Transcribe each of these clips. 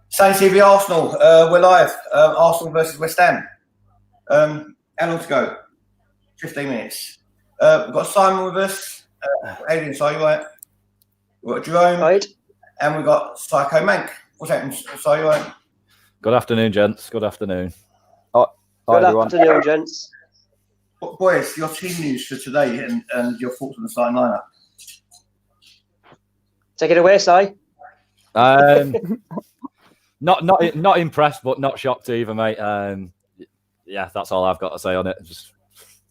Saints TV Arsenal. We're live. Arsenal versus West Ham. How long to go? 15 minutes. We've got Simon with us. Adrian, so you right? We've got Jerome. Right. And we've got Psycho Mank. What's happening? So you right? Good afternoon, gents. Good afternoon. Good afternoon, gents. Boys, your team news for today and your thoughts on the starting lineup. Take it away, Si. Not impressed, but not shocked either, mate. Yeah, that's all I've got to say on it.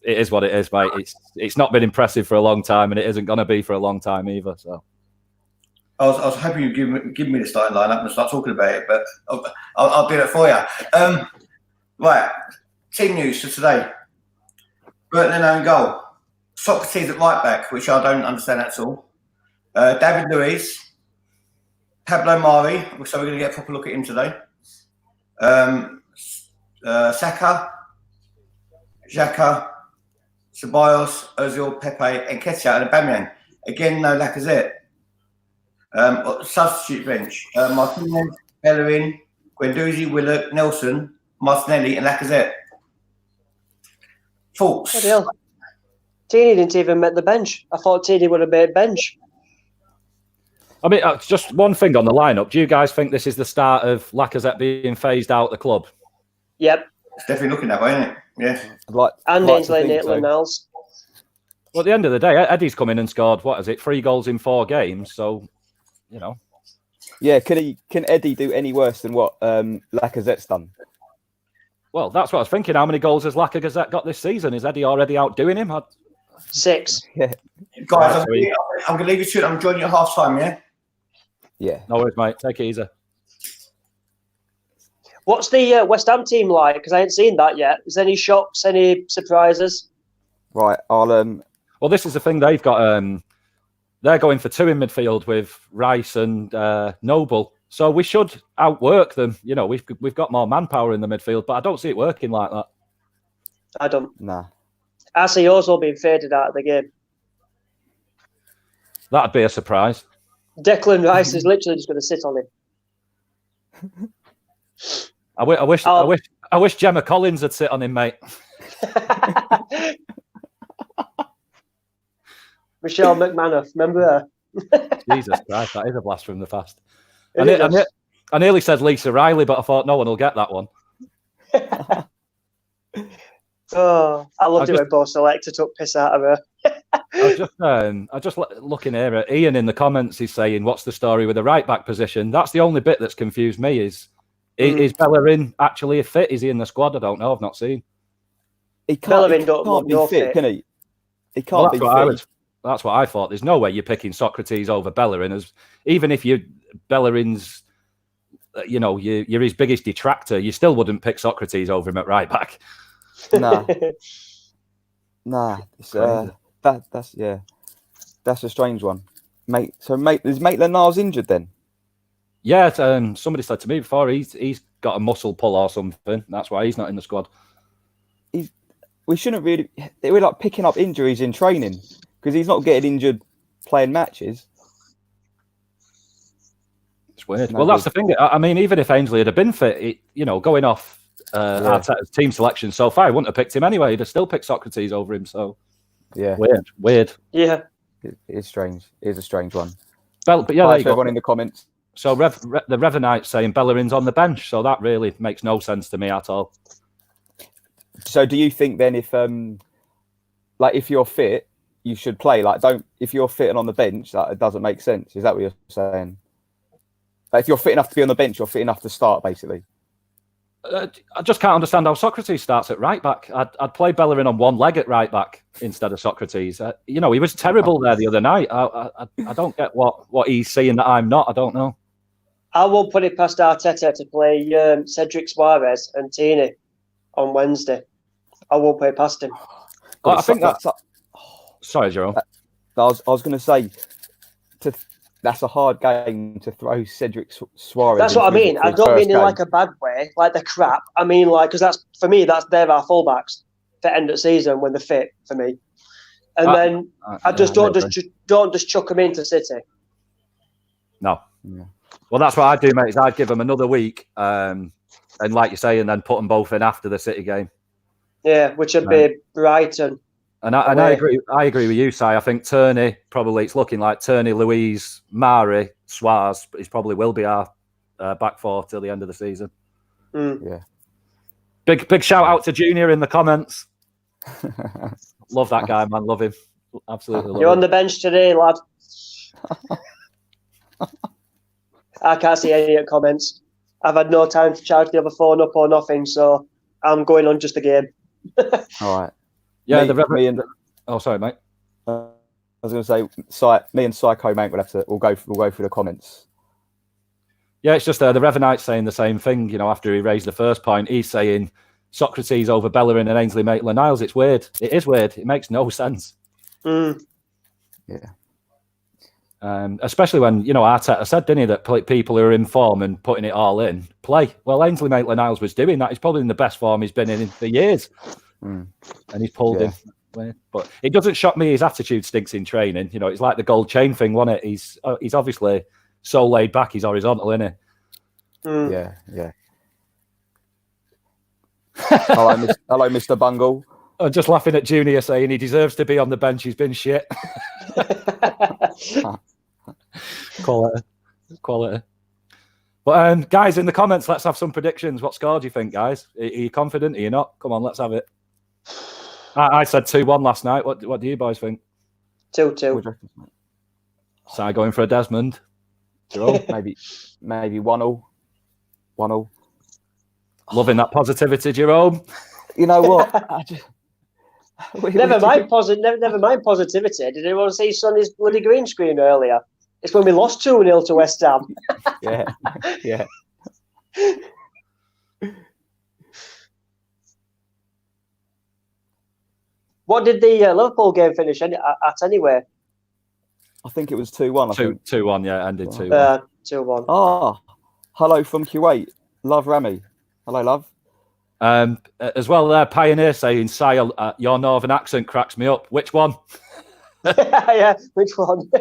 It is what it is, mate. It's not been impressive for a long time, and it isn't going to be for a long time either. So, I was hoping you'd give me the starting lineup and start talking about it, but I'll do it for you. Right, team news for today. Burton and goal. Socrates at right back, which I don't understand at all. David Luiz, Pablo Mari, so we're going to get a proper look at him today. Saka, Xhaka, Ceballos, Ozil, Pepe, and Nketiah and Aubameyang. Again, no Lacazette. Substitute bench. Martinez, Bellerin, Guendouzi, Willock, Nelson, Martinelli, and Lacazette. Thoughts? Bloody hell. Tierney didn't even make the bench. I thought Tierney would have made bench. I mean, just one thing on the lineup. Do you guys think this is the start of Lacazette being phased out of the club? Yep. It's definitely looking that way, isn't it? Yeah. And Ainsley Maitland-Niles. Well, at the end of the day, Eddie's come in and scored, 3 goals in 4 games. So, you know. Yeah, can Eddie do any worse than what Lacazette's done? Well, that's what I was thinking. How many goals has Lacazette got this season? Is Eddie already outdoing him? 6. Yeah. Guys, I'm going to leave you to it. I'm joining you at half time, yeah? Yeah. No worries, mate. Take it easy. What's the West Ham team like? Because I ain't seen that yet. Is there any shocks, any surprises? Right, I'll Well, this is the thing they've got. They're going for 2 in midfield with Rice and Noble. So we should outwork them. You know, we've got more manpower in the midfield, but I don't see it working like that. I don't. Nah. I see Ozil being faded out of the game. That'd be a surprise. Declan Rice is literally just going to sit on him. I wish Gemma Collins had sit on him, mate. Michelle McManus, remember her? Jesus Christ, that is a blast from the past. I nearly said Lisa Riley, but I thought no one will get that one. I loved it when Bo Selector took piss out of her. I just looking here at Ian in the comments. He's saying, "What's the story with the right back position?" That's the only bit that's confused me. Is Bellerin actually fit? Is he in the squad? I don't know. I've not seen. Bellerin can't be fit, can he? He can't be fit. That's what I thought. There's no way you're picking Socrates over Bellerin. Even if Bellerin's, you're his biggest detractor, you still wouldn't pick Socrates over him at right back. Nah. That's a strange one, mate. So, is Maitland-Niles injured then? Yeah, somebody said to me before he's got a muscle pull or something. That's why he's not in the squad. We shouldn't really. We're like picking up injuries in training because he's not getting injured playing matches. It's weird. Well, that's the thing. I mean, even if Ainsley had been fit, going off Arteta's team selection so far, I wouldn't have picked him anyway. He'd have still picked Socrates over him. So, yeah, weird. Yeah, it's strange. It is a strange one. But yeah, everyone in the comments. So the Revanite's saying Bellerin's on the bench, so that really makes no sense to me at all. So do you think then if you're fit, you should play? If you're fit and on the bench, it doesn't make sense. Is that what you're saying? If you're fit enough to be on the bench, you're fit enough to start, basically. I just can't understand how Socrates starts at right back. I'd play Bellerin on one leg at right back instead of Socrates. He was terrible there the other night. I don't get what he's seeing that I'm not. I don't know. I won't put it past Arteta to play Cedric Suarez and Tierney on Wednesday. I won't put it past him. I think that's... Sorry, Jerome. I was going to say, that's a hard game to throw Cedric Suarez. That's what I mean. I don't mean in like a bad way, like the crap. I mean, because they're our fullbacks for end of season when they're fit for me. And don't just chuck them into City. No. Yeah. Well, that's what I'd do, mate. Is I'd give them another week, and like you say, and then put them both in after the City game. Yeah, which would be Brighton. And I agree. I agree with you, Si. I think Turney probably. It's looking like Turney, Louise, Mari, Suarez. He probably will be our back four till the end of the season. Yeah. Big shout out to Junior in the comments. Love that guy, man. Love him. Absolutely love You're him. on the bench today, lad. I can't see any comments. I've had no time to charge the other phone up or nothing, so I'm going on just a game. All right. Yeah, oh, sorry, mate. I was going to say, me and Psycho Mate we'll go through the comments. Yeah, it's just the Revanite saying the same thing. You know, after he raised the first point, he's saying Socrates over Bellerin and Ainsley Maitland-Niles. It's weird. It is weird. It makes no sense. Yeah. Especially when, you know, Arteta said, didn't he, that people who are in form and putting it all in play. Well, Ainsley Maitland-Niles was doing that. He's probably in the best form he's been in for years. And he's pulled him. But it doesn't shock me his attitude stinks in training. You know, it's like the gold chain thing, wasn't it? He's obviously so laid back. He's horizontal, isn't he? Yeah. Hello, Mr. Bungle. I'm just laughing at Junior saying he deserves to be on the bench. He's been shit. Quality. But guys, in the comments, let's have some predictions. What score do you think, guys? Are you confident? Are you not? Come on, let's have it. I said 2-1 last night. What do you boys think? 2-2. So going for a Desmond. Jerome? maybe 1-0. 1-0. Loving that positivity, Jerome. You know what? Never mind positivity. Did anyone see Sonny's bloody green screen earlier? It's when we lost 2-0 to West Ham. Yeah. What did the Liverpool game finish at anyway? I think it was 2-1. 2-1, yeah, ended 2-1. 2-1. Oh, hello from Kuwait. Love Rami. Hello, love. As well, there, Pioneer saying, Si, your northern accent cracks me up. Which one? Yeah, which one?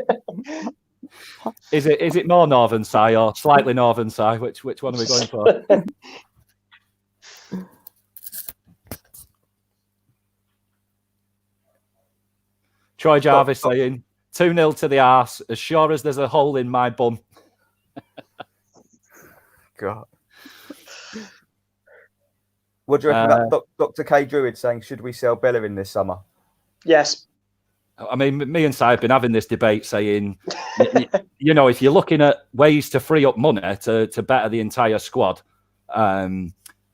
Is it more northern Si or slightly northern Si? Which one are we going for? Troy Jarvis saying 2-0 to the arse, as sure as there's a hole in my bum. God. What do you reckon about Dr. K. Druid saying, should we sell Bellerin this summer? Yes. I mean, me and Si have been having this debate saying, you know, if you're looking at ways to free up money to better the entire squad,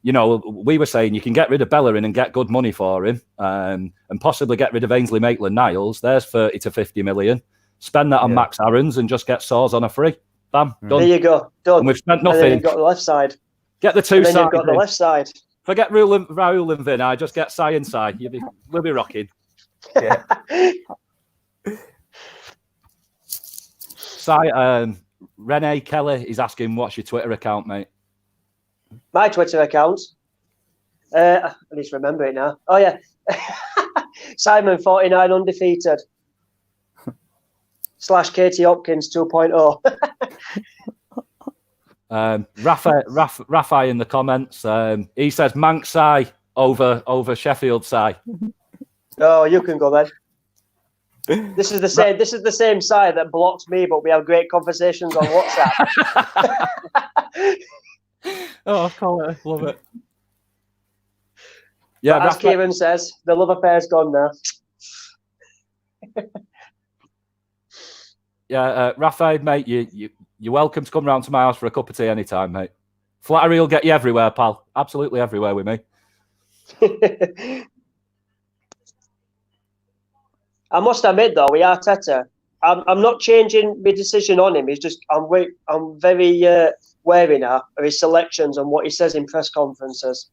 you know, we were saying you can get rid of Bellerin and get good money for him, and possibly get rid of Ainsley Maitland-Niles. There's 30 to 50 million. Spend that on Max Aarons and just get Soares on a free. Bam, done. There you go, done. And we've spent nothing. And then you've got the left side. Get the two sides. You've got the left side. Forget Raul and Vinay. Just get Si and Si. We'll be rocking. Yeah. Si, Renee Kelly is asking, what's your Twitter account, mate? My Twitter account. I need to remember it now. Oh, yeah. Simon49 undefeated. / Katie Hopkins 2.0. Rafa in the comments. He says Manx Si over Sheffield Si. Oh, you can go then. This is the same side that blocked me, but we have great conversations on WhatsApp. Oh, call it. Love it. Yeah, as Kieran says, the love affair's gone now. Yeah, Rafa, mate, you're welcome to come round to my house for a cup of tea anytime, mate. Flattery will get you everywhere, pal. Absolutely everywhere with me. I must admit, though, with Arteta, I'm not changing my decision on him. It's just I'm very wary now of his selections and what he says in press conferences.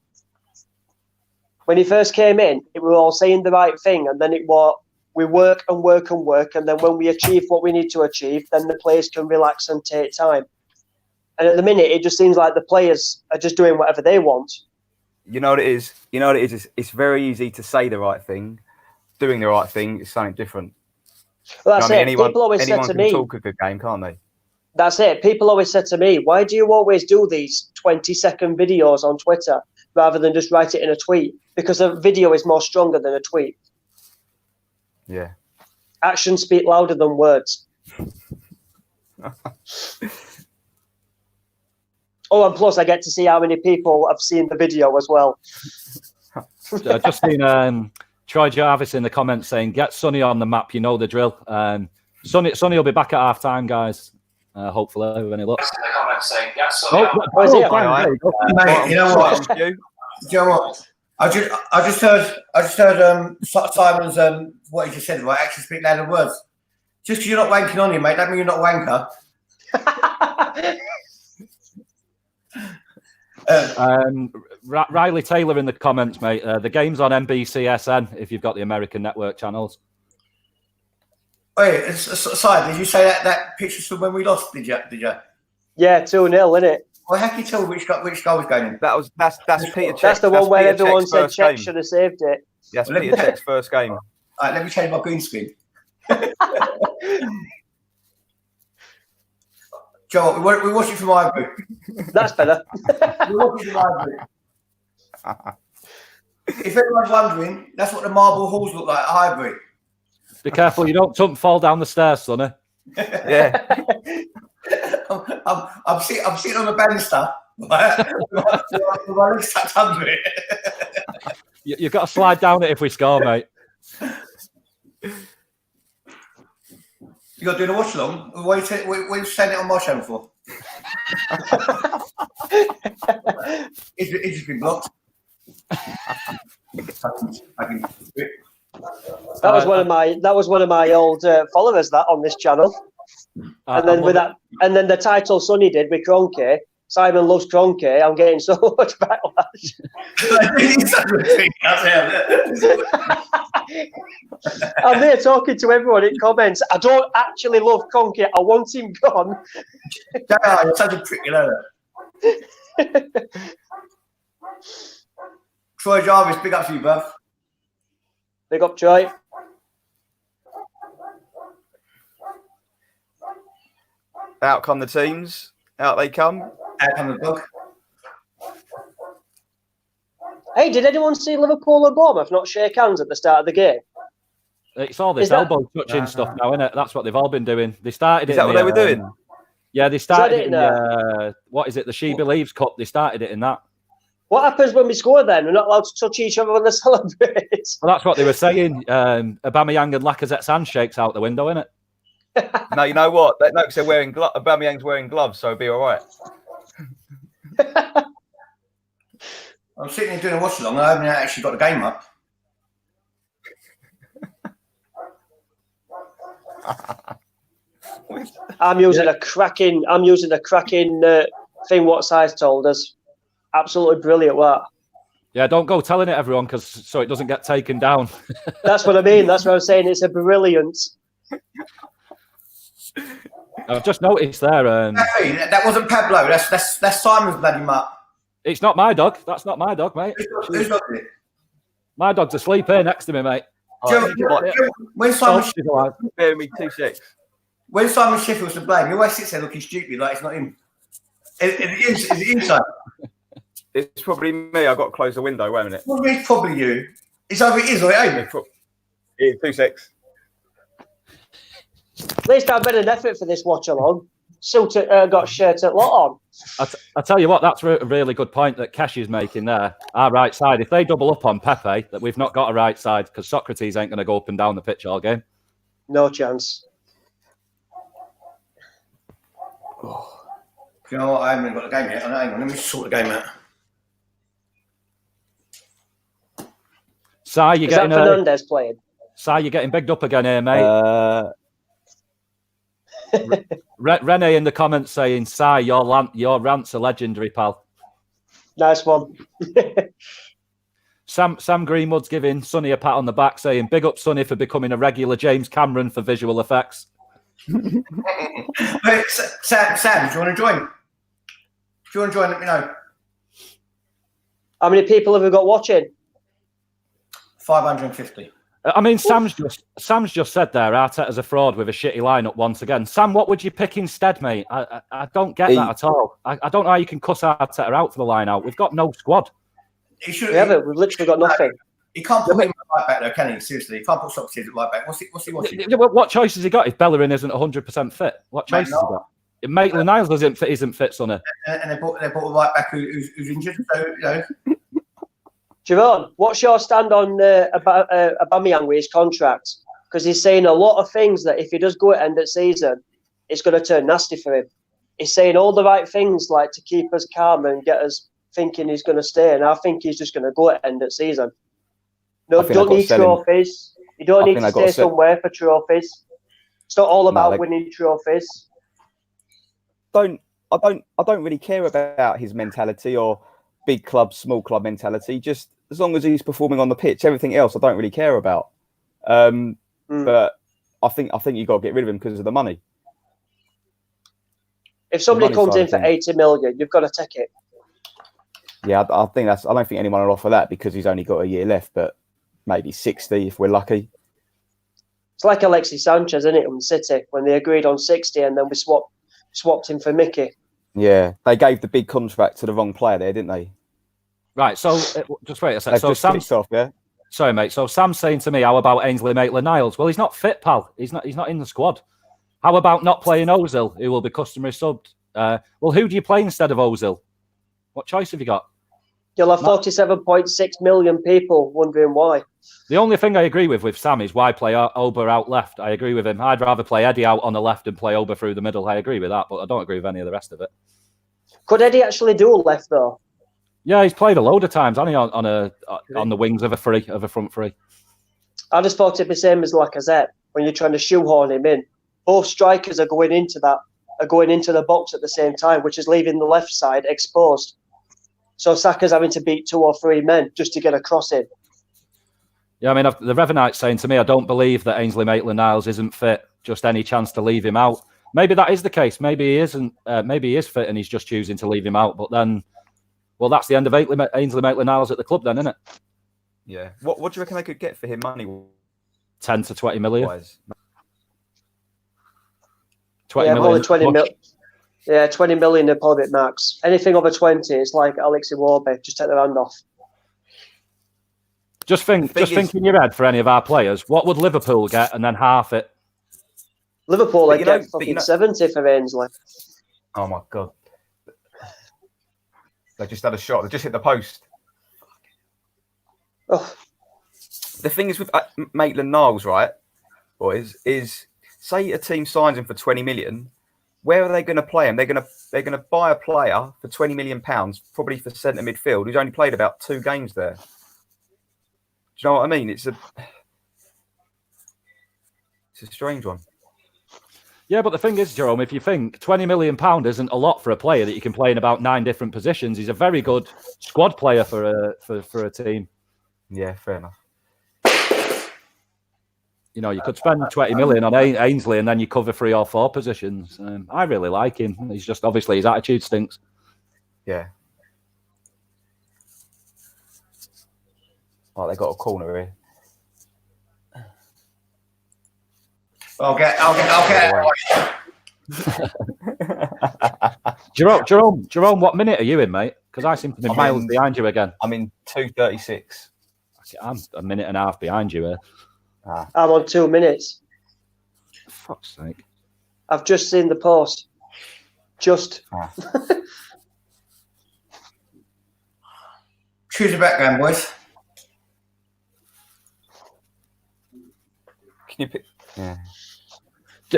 When he first came in, we were all saying the right thing, and then it was we work and work and work, and then when we achieve what we need to achieve, then the players can relax and take time. And at the minute, it just seems like the players are just doing whatever they want. You know what it is? It's very easy to say the right thing. Doing the right thing is something different. Well, that's it. Anyone People always said to me, can talk a good game, can't they? That's it. People always said to me, why do you always do these 20-second videos on Twitter rather than just write it in a tweet? Because a video is more stronger than a tweet. Yeah. Actions speak louder than words. Oh, and plus I get to see how many people have seen the video as well. I've just seen Troy Jarvis in the comments saying, get Sonny on the map, you know the drill. Sonny will be back at half time, guys. Hopefully, with any luck. In the comments saying, get Sonny on the map. Where's he at? Mate, you know what? Do you know what? I just heard Simon's what he just said, right? Actually speak louder than words. Just because you're not wanking on him, mate, that means you're not a wanker. Riley Taylor in the comments, mate. The game's on NBCSN if you've got the American network channels. Wait, sorry, did you say that picture's from when we lost? Did you? Yeah, 2-0, innit? Well, how can you tell which goal was going in? That's Peter Cech. That's the one where Peter everyone Cech's said first Czech game. should have saved it. That's Peter Cech's first game. All right, let me change my green screen. Joe, we watch it from Ivory. That's better. We watch it from Ivory. If anyone's wondering, that's what the marble halls look like at Ivory. Be careful, you don't fall down the stairs, Sonny. Yeah. I'm sitting on the banister, right? with my legs tucked under it. You've got to slide down it if we score, mate. You got to do the watch along. What are you saying it on my channel for? It's just been blocked. That was one of my old followers that on this channel. And then the title Sonny did with Kroenke, Simon loves Kroenke. I'm getting so much backlash. I'm there talking to everyone in comments. I don't actually love Kroenke. I want him gone. You're such a prick, you know that. Troy Jarvis, big up to you, bruv. Big up, Troy. Out come the teams. Out they come. Out come the dog. Hey, did anyone see Liverpool and Bournemouth not shake hands at the start of the game? It's all this elbow touching stuff now, isn't it? That's what they've all been doing. They started it. Is that what they were doing? Yeah, they started it in what is it? The She Believes Cup. They started it in that. What happens when we score then? We're not allowed to touch each other when they celebrate. Well, that's what they were saying. Aubameyang and Lacazette's handshakes out the window, isn't it? No, you know what? No, because they're wearing Aubameyang's wearing gloves, so it'll be all right. I'm sitting here doing a watch along. I haven't actually got the game up. I'm using a cracking thing what Size told us. Absolutely brilliant work. Yeah, don't go telling it everyone so it doesn't get taken down. That's what I mean. That's what I'm saying. It's a brilliant. I've just noticed there. That wasn't Pablo. That's Simon's bloody mutt. It's not my dog. That's not my dog, mate. Who's got it? My dog's asleep here next to me, mate. When Simon Bear me 2 seconds. When Simon Sheffield's to blame, he always sits there looking stupid, like it's not him. Is it inside? It's probably me. I've got to close the window. Wait a minute. It's probably you. It's either it is or it ain't. Yeah, 2 seconds. At least I made an effort for this watch along. Got shirt at lot on. I tell you what, that's a really good point that Kesh is making there. Our right side, if they double up on Pepe, that we've not got a right side because Socrates ain't going to go up and down the pitch all game. No chance. Oh. You know what? I haven't got the game yet. Hang on, let me sort the game out. Si, you're getting Fernandez playing. Si, you're getting bigged up again here, mate. Rene in the comments saying, Si, your rants are legendary, pal. Nice one. Sam Greenwood's giving Sonny a pat on the back, saying, big up Sonny for becoming a regular James Cameron for visual effects. Hey, Sam, do you want to join? If you want to join, let me know. How many people have we got watching? 550. I mean, Sam's just said there, Arteta's a fraud with a shitty lineup once again. Sam, what would you pick instead, mate? I don't get that at all. I don't know how you can cuss Arteta out for the line out. We've got no squad. We haven't. We've literally got nothing. He can't put him right back though, can he? Seriously, he can't put Socrates at right back. What's he watching? What choice has he got if Bellerin isn't 100% fit? What choice has he got? Maitland-Niles isn't fit, Sonny. And they brought a right back who's injured. So, you know. Jerome, what's your stand on Aubameyang with his contract? Because he's saying a lot of things that if he does go at end of season, it's going to turn nasty for him. He's saying all the right things like to keep us calm and get us thinking he's going to stay, and I think he's just going to go at end of season. No, you don't need trophies. You don't need to stay somewhere for trophies. It's not all about winning trophies. I don't really care about his mentality or big club, small club mentality. Just as long as he's performing on the pitch, everything else I don't really care about. But I think you got to get rid of him because of the money. If somebody comes in for 80 million, you've got to take it. Yeah, I think that's. I don't think anyone will offer that because he's only got a year left. But maybe 60 if we're lucky. It's like Alexis Sanchez, isn't it, from City when they agreed on 60 and then we swapped him for Mickey. Yeah, they gave the big contract to the wrong player there, didn't they? Right. So just wait a second. So Sam's off, yeah. Sorry, mate. So Sam's saying to me, "How about Ainsley Maitland-Niles?" Well, he's not fit, pal. He's not in the squad. How about not playing Ozil, who will be customary subbed? Well, who do you play instead of Ozil? What choice have you got? You'll have 47.6 million people wondering why. The only thing I agree with Sam is why play Oba out left. I agree with him. I'd rather play Eddie out on the left and play Oba through the middle. I agree with that, but I don't agree with any of the rest of it. Could Eddie actually do a left though? Yeah, he's played a load of times, hasn't he, on the wings of a front three. I just thought it'd be the same as Lacazette when you're trying to shoehorn him in. Both strikers are going into the box at the same time, which is leaving the left side exposed. So Saka's having to beat 2 or 3 men just to get a cross in. Yeah, I mean, the Revanite's saying to me, I don't believe that Ainsley Maitland-Niles isn't fit. Just any chance to leave him out. Maybe that is the case. Maybe he isn't. Maybe he is fit and he's just choosing to leave him out. But then, well, that's the end of Ainsley Maitland-Niles at the club then, isn't it? Yeah. What do you reckon they could get for him money? 10 to 20 million. 20 million. Yeah, 20 million deposit max. Anything over 20, it's like Alex Iwobi. Just take their hand off. Just think in your head for any of our players. What would Liverpool get and then half it? Liverpool, they get fucking 70 for Ainsley. Oh my God. They just had a shot. They just hit the post. Oh. The thing is with Maitland-Niles, right, boys, is say a team signs him for 20 million. Where are they going to play him? They're going to buy a player for £20 million, probably for centre midfield, who's only played about 2 games there. Do you know what I mean? It's a strange one. Yeah, but the thing is, Jerome, if you think £20 million isn't a lot for a player that you can play in about 9 different positions, he's a very good squad player for a team. Yeah, fair enough. You know, you could spend 20 million on Ainsley and then you cover 3 or 4 positions. I really like him. He's just, obviously, his attitude stinks. Yeah. Oh, they got a corner here. I'll get Jerome, what minute are you in, mate? Because I seem to be miles behind you again. I'm in 2:36. I'm a minute and a half behind you here. I'm on 2 minutes. For fuck's sake. I've just seen the post. Just. Choose a background, boys. Can you pick? Yeah.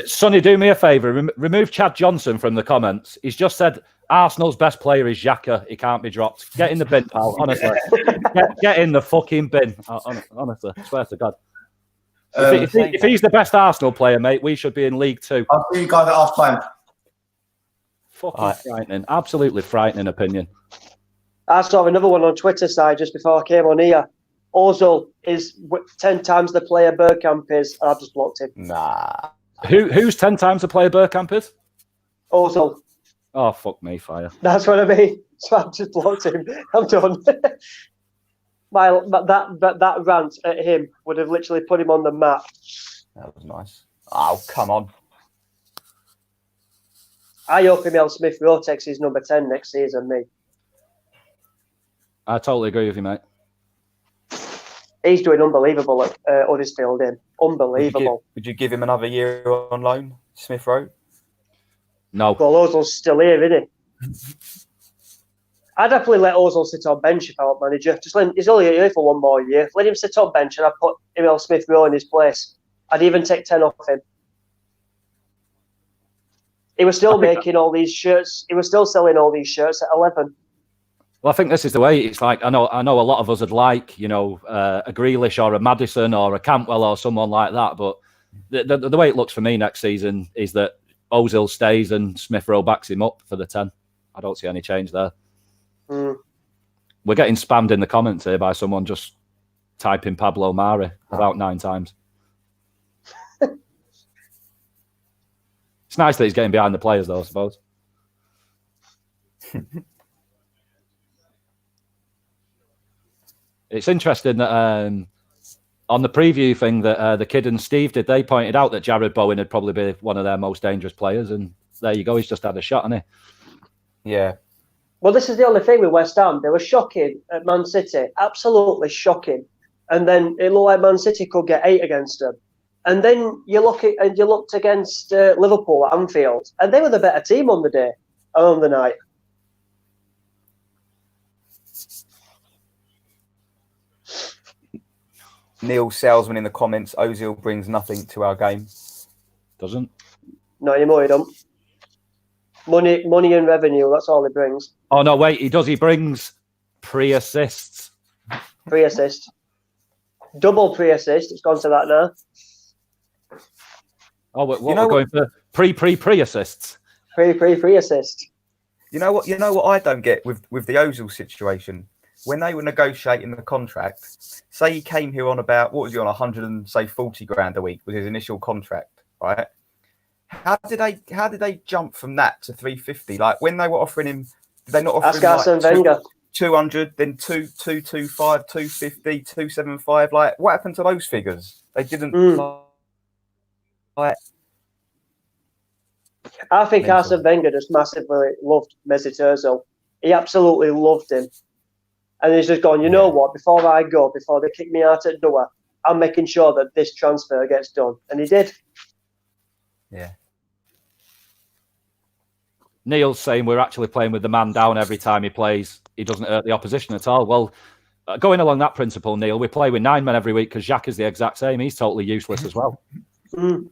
Sonny, do me a favour. Remove Chad Johnson from the comments. He's just said Arsenal's best player is Xhaka. He can't be dropped. Get in the bin, pal. Honestly. get in the fucking bin. Honestly. I swear to God. If he's the best Arsenal player, mate, we should be in League 2. I'll see you guys at half time. Fucking frightening. Absolutely frightening opinion. I saw another one on Twitter side just before I came on here. Ozil is 10 times the player Bergkamp is. I've just blocked him. Nah. Who's 10 times the player Bergkamp is? Ozil. Oh, fuck me, fire. That's what I mean. So I've just blocked him. I'm done. Well, but that rant at him would have literally put him on the map. That was nice. Oh, come on. I hope Emil Smith Rowe takes his number 10 next season, me. I totally agree with you, mate. He's doing unbelievable at Huddersfield. Unbelievable. Would you give him another year on loan, Smith Rowe? No. Well, Ozil's still here, isn't he? I'd happily let Ozil sit on bench if I were manager. Just let him, he's only here for one more year. Let him sit on bench and I'd put Emil Smith Rowe in his place. I'd even take 10 off him. He was still making all these shirts. He was still selling all these shirts at 11. Well, I think this is the way. It's like I know a lot of us would like, a Grealish or a Maddison or a Cantwell or someone like that. But the way it looks for me next season is that Ozil stays and Smith Rowe backs him up for the 10. I don't see any change there. We're getting spammed in the comments here by someone just typing Pablo Mari about 9 times. It's nice that he's getting behind the players, though, I suppose. It's interesting that on the preview thing that the kid and Steve did, they pointed out that Jared Bowen would probably be one of their most dangerous players. And there you go. He's just had a shot, hasn't he? Yeah. Well, this is the only thing with West Ham. They were shocking at Man City. Absolutely shocking. And then it looked like Man City could get 8 against them. And then you looked against Liverpool at Anfield, and they were the better team on the night. Neil Salesman in the comments, Ozil brings nothing to our game. Doesn't? Not anymore, he don't. Money and revenue, that's all he brings. Oh, no, wait, he does. He brings pre-assists. Pre-assist. Double pre-assist, it's gone to that now. Oh, we're going for pre-assists. Pre-assist. You know what I don't get with the Ozil situation? When they were negotiating the contract, say he came here on about, what was he on, 140 grand a week was his initial contract, right? How did they jump from that to 350? Like when they were offering him, did they not offer him Arsene Wenger. 200, then 225, 250, 275? Like what happened to those figures? They didn't. I think Arsene Wenger just massively loved Mesut Ozil. He absolutely loved him. And he's just gone, you know what, before I go, before they kick me out at door, I'm making sure that this transfer gets done. And he did. Yeah. Neil's saying we're actually playing with the man down every time he plays. He doesn't hurt the opposition at all. Well, going along that principle, Neil, we play with 9 men every week because Jacques is the exact same. He's totally useless as well. We've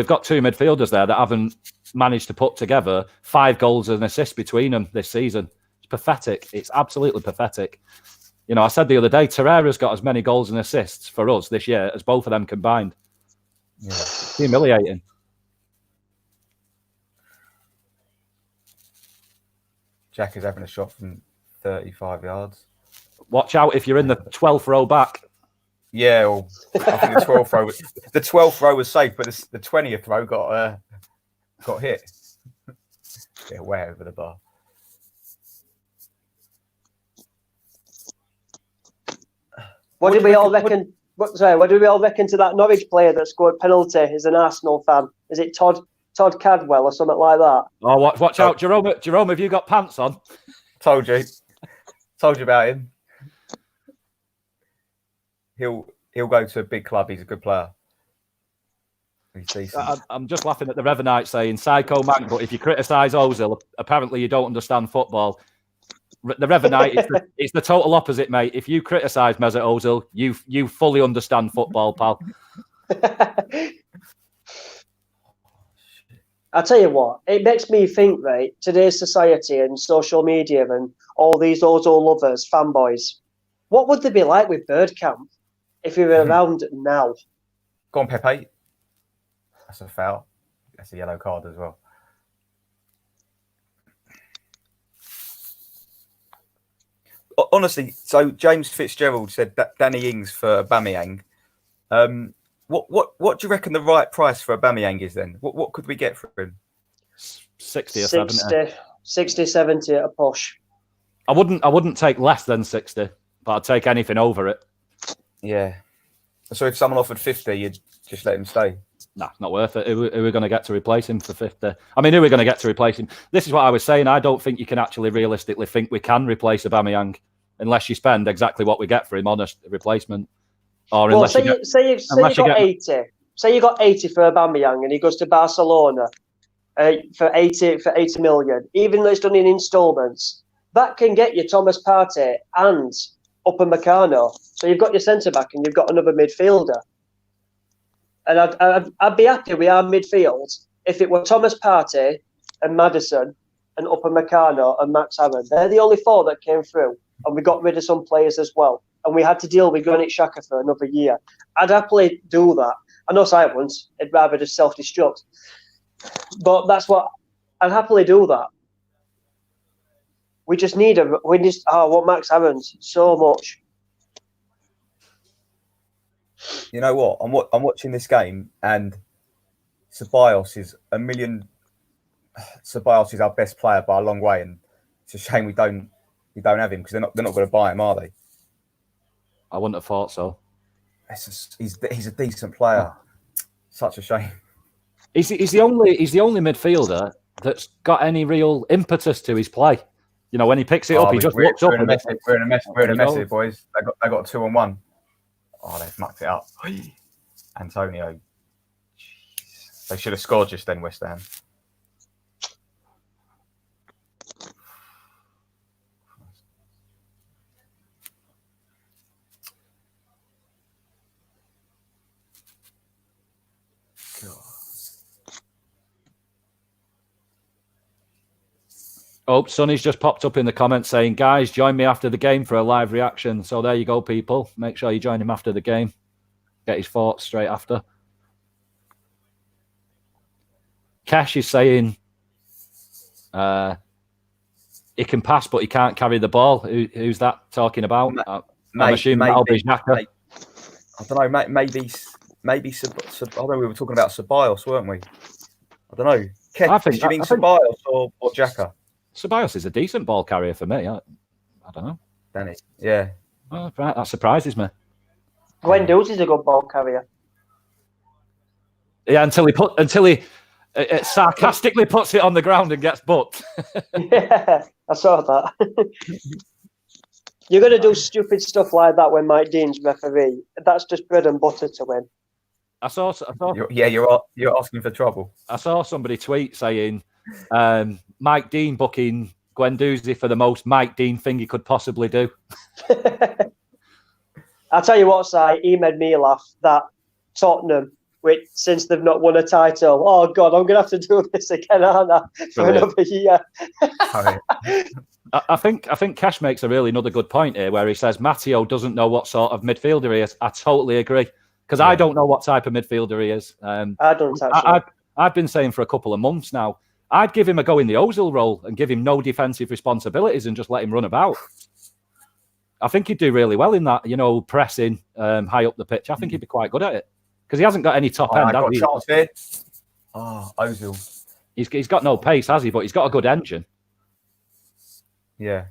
got 2 midfielders there that haven't managed to put together 5 goals and assists between them this season. It's pathetic. It's absolutely pathetic. I said the other day, Torreira's got as many goals and assists for us this year as both of them combined. Yeah. It's humiliating. Jack is having a shot from 35 yards. Watch out if you're in the 12th row back. Yeah, well, I think the 12th row was safe, but the 20th row got hit. Yeah, way over the bar. What did we all reckon to that Norwich player that scored penalty? Is an Arsenal fan? Is it Todd Cadwell or something like that? Oh, watch out, Jerome! Have you got pants on? Told you about him. He'll go to a big club. He's a good player. I'm just laughing at the Revenite saying psycho man, but if you criticise Ozil, apparently you don't understand football. The Revenite, it's the total opposite, mate. If you criticise Mesut Ozil, you fully understand football, pal. I tell you what, it makes me think, right, today's society and social media and all these Ozil lovers, fanboys, what would they be like with Birdcamp if he were around now? Go on, Pepe. That's a foul. That's a yellow card as well. Honestly, so James Fitzgerald said that Danny Ings for Aubameyang. What do you reckon the right price for Aubameyang is then? What could we get for him? 60 or 70. 60, 70 at a push. I wouldn't take less than 60, but I'd take anything over it. Yeah. So if someone offered 50, you'd just let him stay? Nah, not worth it. Who are going to get to replace him for 50? I mean, who are we going to get to replace him? This is what I was saying. I don't think you can actually realistically think we can replace Aubameyang unless you spend exactly what we get for him on a replacement. Or well, unless say you got 80. Say you got 80 for Aubameyang and he goes to Barcelona for 80 million, even though it's done in instalments. That can get you Thomas Partey and Upamecano. So you've got your centre back and you've got another midfielder. And I'd be happy with our midfield if it were Thomas Partey and Maddison and Upamecano and Max Aaron. They're the only 4 that came through, and we got rid of some players as well. And we had to deal with Granit Xhaka for another year. I'd happily do that. I know I won't. I'd rather just self-destruct. But that's what I'd happily do that. We just need I want Max Aaron's so much. You know what? I'm watching this game, and Ceballos is Ceballos is our best player by a long way, and it's a shame we don't have him because they're not going to buy him, are they? I wouldn't have thought so. He's a decent player. Such a shame. He's the only midfielder that's got any real impetus to his play. You know, when he picks it up, he just looks up. We're in a mess here, boys. They got 2-on-1. Oh, they've mucked it up. Antonio. Jeez. They should have scored just then, West Ham. Oh, Sonny's just popped up in the comments saying, guys, join me after the game for a live reaction. So there you go, people. Make sure you join him after the game. Get his thoughts straight after. Cash is saying he can pass, but he can't carry the ball. Who's that talking about? I'm assuming that'll be Xhaka. I don't know, maybe I don't know, we were talking about Ceballos, weren't we? I don't know. Kev, do you mean Ceballos or Xhaka? Ceballos is a decent ball carrier for me. I don't know. Danny, yeah. Oh, right, that surprises me. Guendouzi's a good ball carrier. Yeah, until he sarcastically puts it on the ground and gets booked. Yeah, I saw that. You're going to do stupid stuff like that when Mike Dean's referee. That's just bread and butter to win. You're asking for trouble. I saw somebody tweet saying Mike Dean booking Guendouzi for the most Mike Dean thing he could possibly do. I'll tell you what, Si, he made me laugh that Tottenham, since they've not won a title, oh God, I'm going to have to do this again, aren't I, for another year. I think Cash makes a really another good point here where he says Matteo doesn't know what sort of midfielder he is. I totally agree because I don't know what type of midfielder he is. I don't actually. I've been saying for a couple of months now, I'd give him a go in the Ozil role and give him no defensive responsibilities and just let him run about. I think he'd do really well in that, pressing high up the pitch. I think he'd be quite good at it because he hasn't got any top end. Got a chance here. Oh, Ozil. He's got no pace, has he? But he's got a good engine. Yeah.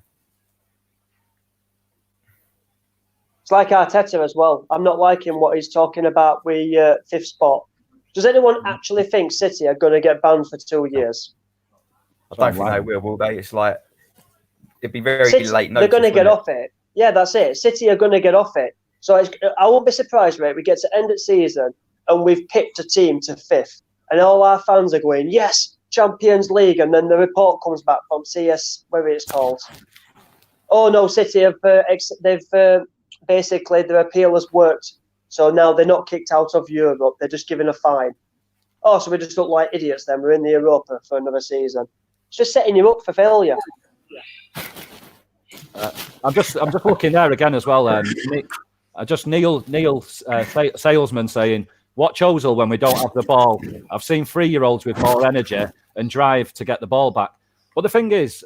It's like Arteta as well. I'm not liking what he's talking about with fifth spot. Does anyone actually think City are going to get banned for 2 years? I don't think they will they? It's like, it'd be very late notice. They're going to get off it. Yeah, that's it. City are going to get off it. So I won't be surprised, mate. We get to end of season and we've picked a team to 5th. And all our fans are going, yes, Champions League. And then the report comes back from CS, whatever it's called. Oh, no, City have basically their appeal has worked. So now they're not kicked out of Europe. They're just given a fine. Oh, so we just look like idiots then. We're in the Europa for another season. It's just setting you up for failure. I'm just looking there again as well. Neil salesman saying, watch Ozil when we don't have the ball. I've seen 3-year-olds with more energy and drive to get the ball back. But the thing is,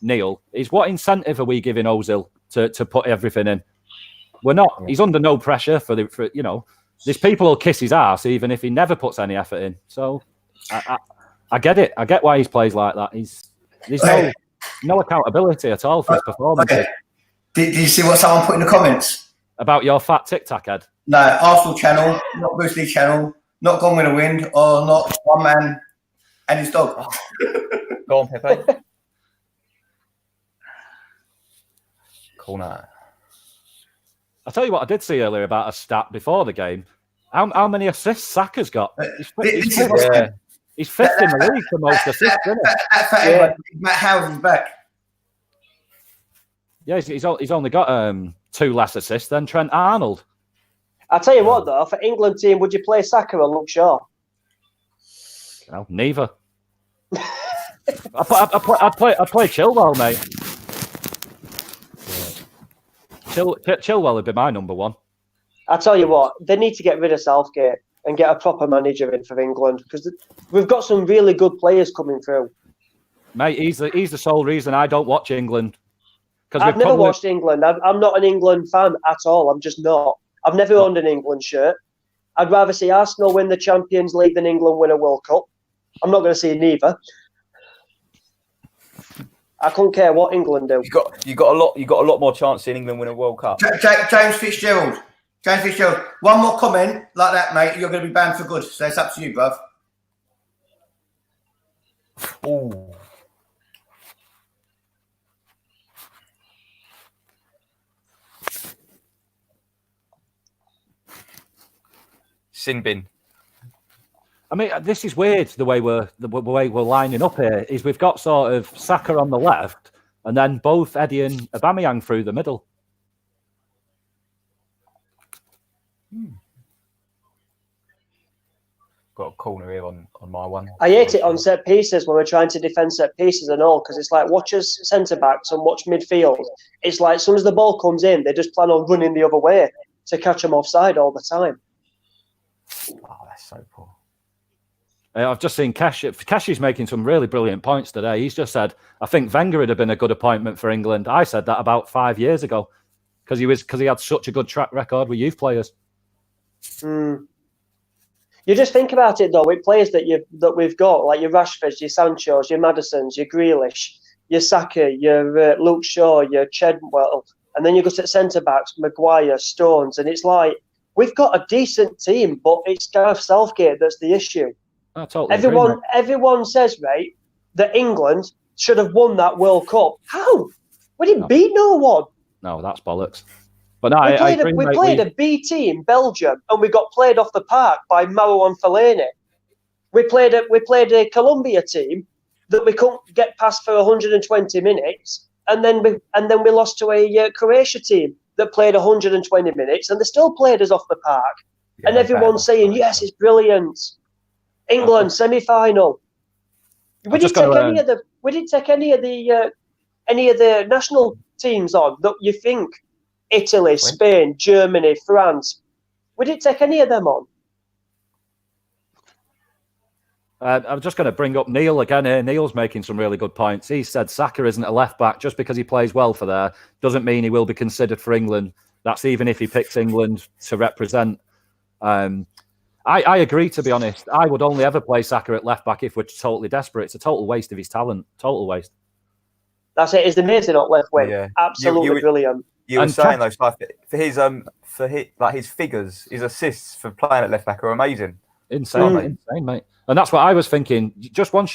Neil, is what incentive are we giving Ozil to put everything in? We're not. Yeah. He's under no pressure for these people will kiss his ass even if he never puts any effort in. So I get it. I get why he plays like that. no accountability at all for his performance. Okay. Did you see what someone put in the comments? About your fat Tic Tac head? No, Arsenal channel, not Bruce Lee channel, not Gone with the Wind, or not One Man and His Dog. Go on, Pepe. Corner. I'll tell you what I did see earlier about a stat before the game. How many assists Saka's got? He's fifth in the league for most assists, isn't he? Matt Howard's back. Yeah, he's only got 2 less assists than Trent Arnold. I'll tell you what, though, for England team, would you play Saka or Luke Shaw? No, neither. I'd play Chilwell, mate. Chilwell would be my number 1. I'll tell you what, they need to get rid of Southgate and get a proper manager in for England, because we've got some really good players coming through. Mate, he's the sole reason I don't watch England. I've never watched England. I'm not an England fan at all. I'm just not. I've never owned an England shirt. I'd rather see Arsenal win the Champions League than England win a World Cup. I'm not going to see neither. I couldn't care what England do. You got a lot more chance seeing England win a World Cup. James Fitzgerald. One more comment like that, mate. You're going to be banned for good. So it's up to you, bruv. Ooh. Sin bin. I mean, this is weird. The way we're lining up here is we've got sort of Saka on the left, and then both Eddie and Aubameyang through the middle. Got a corner here on my one. I hate it on set pieces when we're trying to defend set pieces and all, because it's like watch us centre backs and watch midfield. It's like as soon as the ball comes in, they just plan on running the other way to catch them offside all the time. Oh, that's so poor. I've just seen Keshi's making some really brilliant points today. He's just said, I think Wenger would have been a good appointment for England. I said that about 5 years ago because he had such a good track record with youth players. You just think about it though, with players that we've got, like your Rashfords, your Sanchos, your Maddisons, your Grealish, your Saka, your Luke Shaw, your Chedwell, and then you go to centre backs, Maguire, Stones, and it's like we've got a decent team, but it's Gareth Southgate that's the issue. I totally agree, everyone says, right, that England should have won that World Cup. How? We didn't beat no one. No, that's bollocks. But no, we played a B team, Belgium, and we got played off the park by Marouane Fellaini. We played a Colombia team that we couldn't get past for 120 minutes, and then we lost to a Croatia team that played 120 minutes, and they still played us off the park. Yeah, and everyone's saying, yes, it's brilliant. England semi-final. We didn't take any of the national teams on that you think. Italy, Spain, Germany, France. We didn't take any of them on. I'm just going to bring up Neil again here. Neil's making some really good points. He said Saka isn't a left back just because he plays well for there doesn't mean he will be considered for England. That's even if he picks England to represent. I agree, to be honest. I would only ever play Saka at left back if we're totally desperate. It's a total waste of his talent. Total waste. That's it. It's amazing at left wing. Yeah. Absolutely brilliant. You were saying though, for his figures, his assists for playing at left back are amazing. Insane, mate. And that's what I was thinking. Just once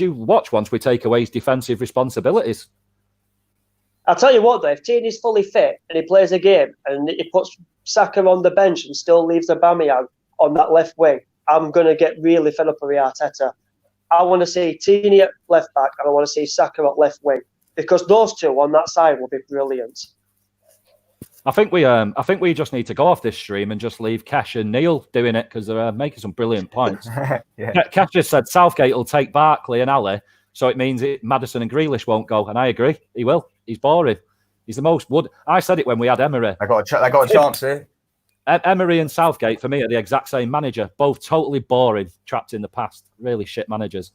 we take away his defensive responsibilities. I'll tell you what, though, if Tierney's fully fit and he plays a game and he puts Saka on the bench and still leaves Aubameyang on that left wing, I'm going to get really fed up with Arteta. I want to see Tierney at left back and I want to see Saka at left wing, because those two on that side will be brilliant. I think we just need to go off this stream and just leave Cash and Neil doing it, because they're making some brilliant points. Cash just said Southgate will take Barkley and Ali, so it means Maddison and Grealish won't go, and I agree. He will. He's boring. He's the most wood. I said it when we had Emery. I got a chance here. Emery and Southgate for me are the exact same manager. Both totally boring, trapped in the past. Really shit managers.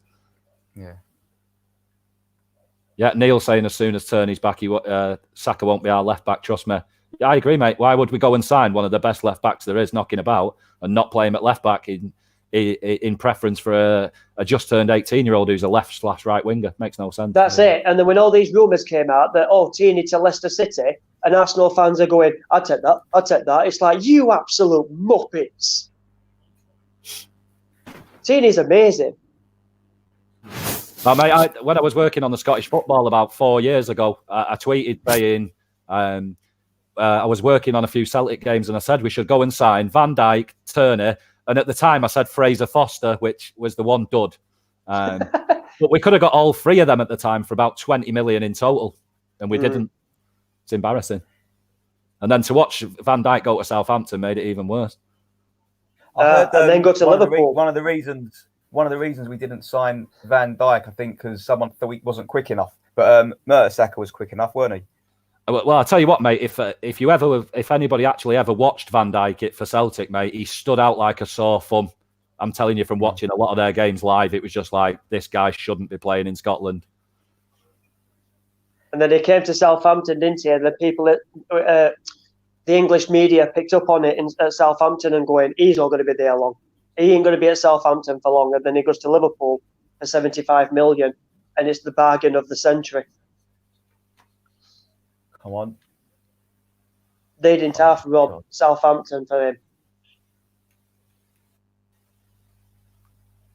Yeah. Yeah. Neil saying as soon as Turney's back, Saka won't be our left back. Trust me. Yeah, I agree, mate. Why would we go and sign one of the best left backs there is knocking about and not play him at left back in in preference for a just turned 18-year-old who's a left/right winger. Makes no sense. That's it. And then when all these rumours came out that, Tierney to Leicester City, and Arsenal fans are going, I'd take that. It's like, you absolute muppets. Tierney's amazing. Now, mate, when I was working on the Scottish football about 4 years ago, I tweeted saying I was working on a few Celtic games and I said we should go and sign Van Dijk, Turner, and at the time I said Fraser Foster, which was the one dud. But we could have got all three of them at the time for about 20 million in total, and we didn't. It's embarrassing. And then to watch Van Dijk go to Southampton made it even worse. I heard, and then go to Liverpool. One of the reasons we didn't sign Van Dijk, I think, because someone thought he wasn't quick enough. But Mertesacker was quick enough, weren't he? Well, I'll tell you what, mate. If anybody actually ever watched Van Dijk for Celtic, mate, he stood out like a sore thumb. I'm telling you, from watching a lot of their games live, it was just like, this guy shouldn't be playing in Scotland. And then he came to Southampton, didn't he? And the people at the English media picked up on it at Southampton and going, he's not going to be there long. He ain't going to be at Southampton for long. And then he goes to Liverpool for 75 million, and it's the bargain of the century. Come on. They didn't half rob Southampton for him.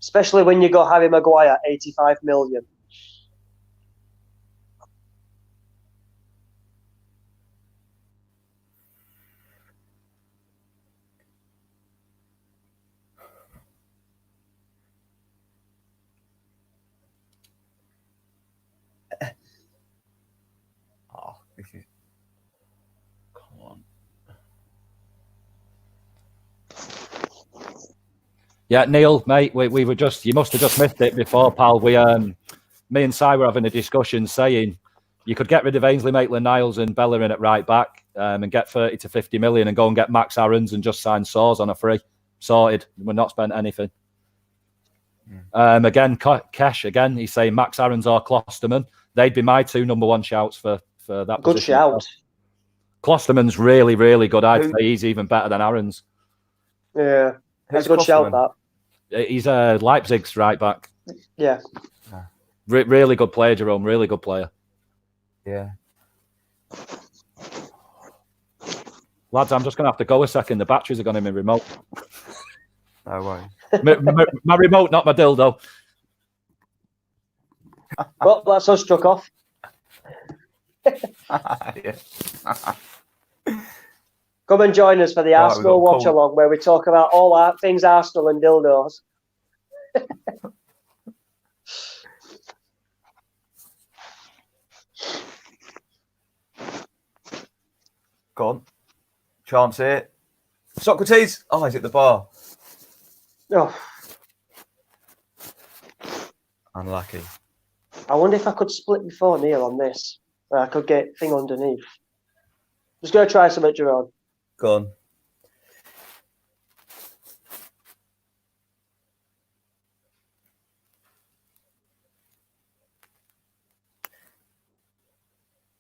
Especially when you got Harry Maguire, 85 million. Come on. Yeah, Neil, mate, we were just, you must have just missed it before, pal. Me and Si were having a discussion saying you could get rid of Ainsley Maitland-Niles and Bellerin at right back and get 30 to 50 million and go and get Max Aarons and just sign Soares on a free. Sorted. We're not spent anything. Again, Kesh, again, he's saying Max Aarons or Klosterman. They'd be my two number one shouts for that Good position. shout. Klosterman's really, really good. I'd say he's even better than Aarons. Yeah, that's a good shout, that. He's Leipzig's right back. Yeah. Really good player, Jerome. Really good player. Yeah. Lads, I'm just going to have to go a second. The batteries are going in my remote. No worries. my remote, not my dildo. Well, that's us struck off. Yeah. Come and join us for the Arsenal Watchalong, where we talk about all our things Arsenal and dildos. Go on. Chance here. Socrates. Oh, he's at the bar. Oh, Unlucky. I wonder if I could split before Neil on this. Or I could get thing underneath. Just going to try something, Jerome. Go on.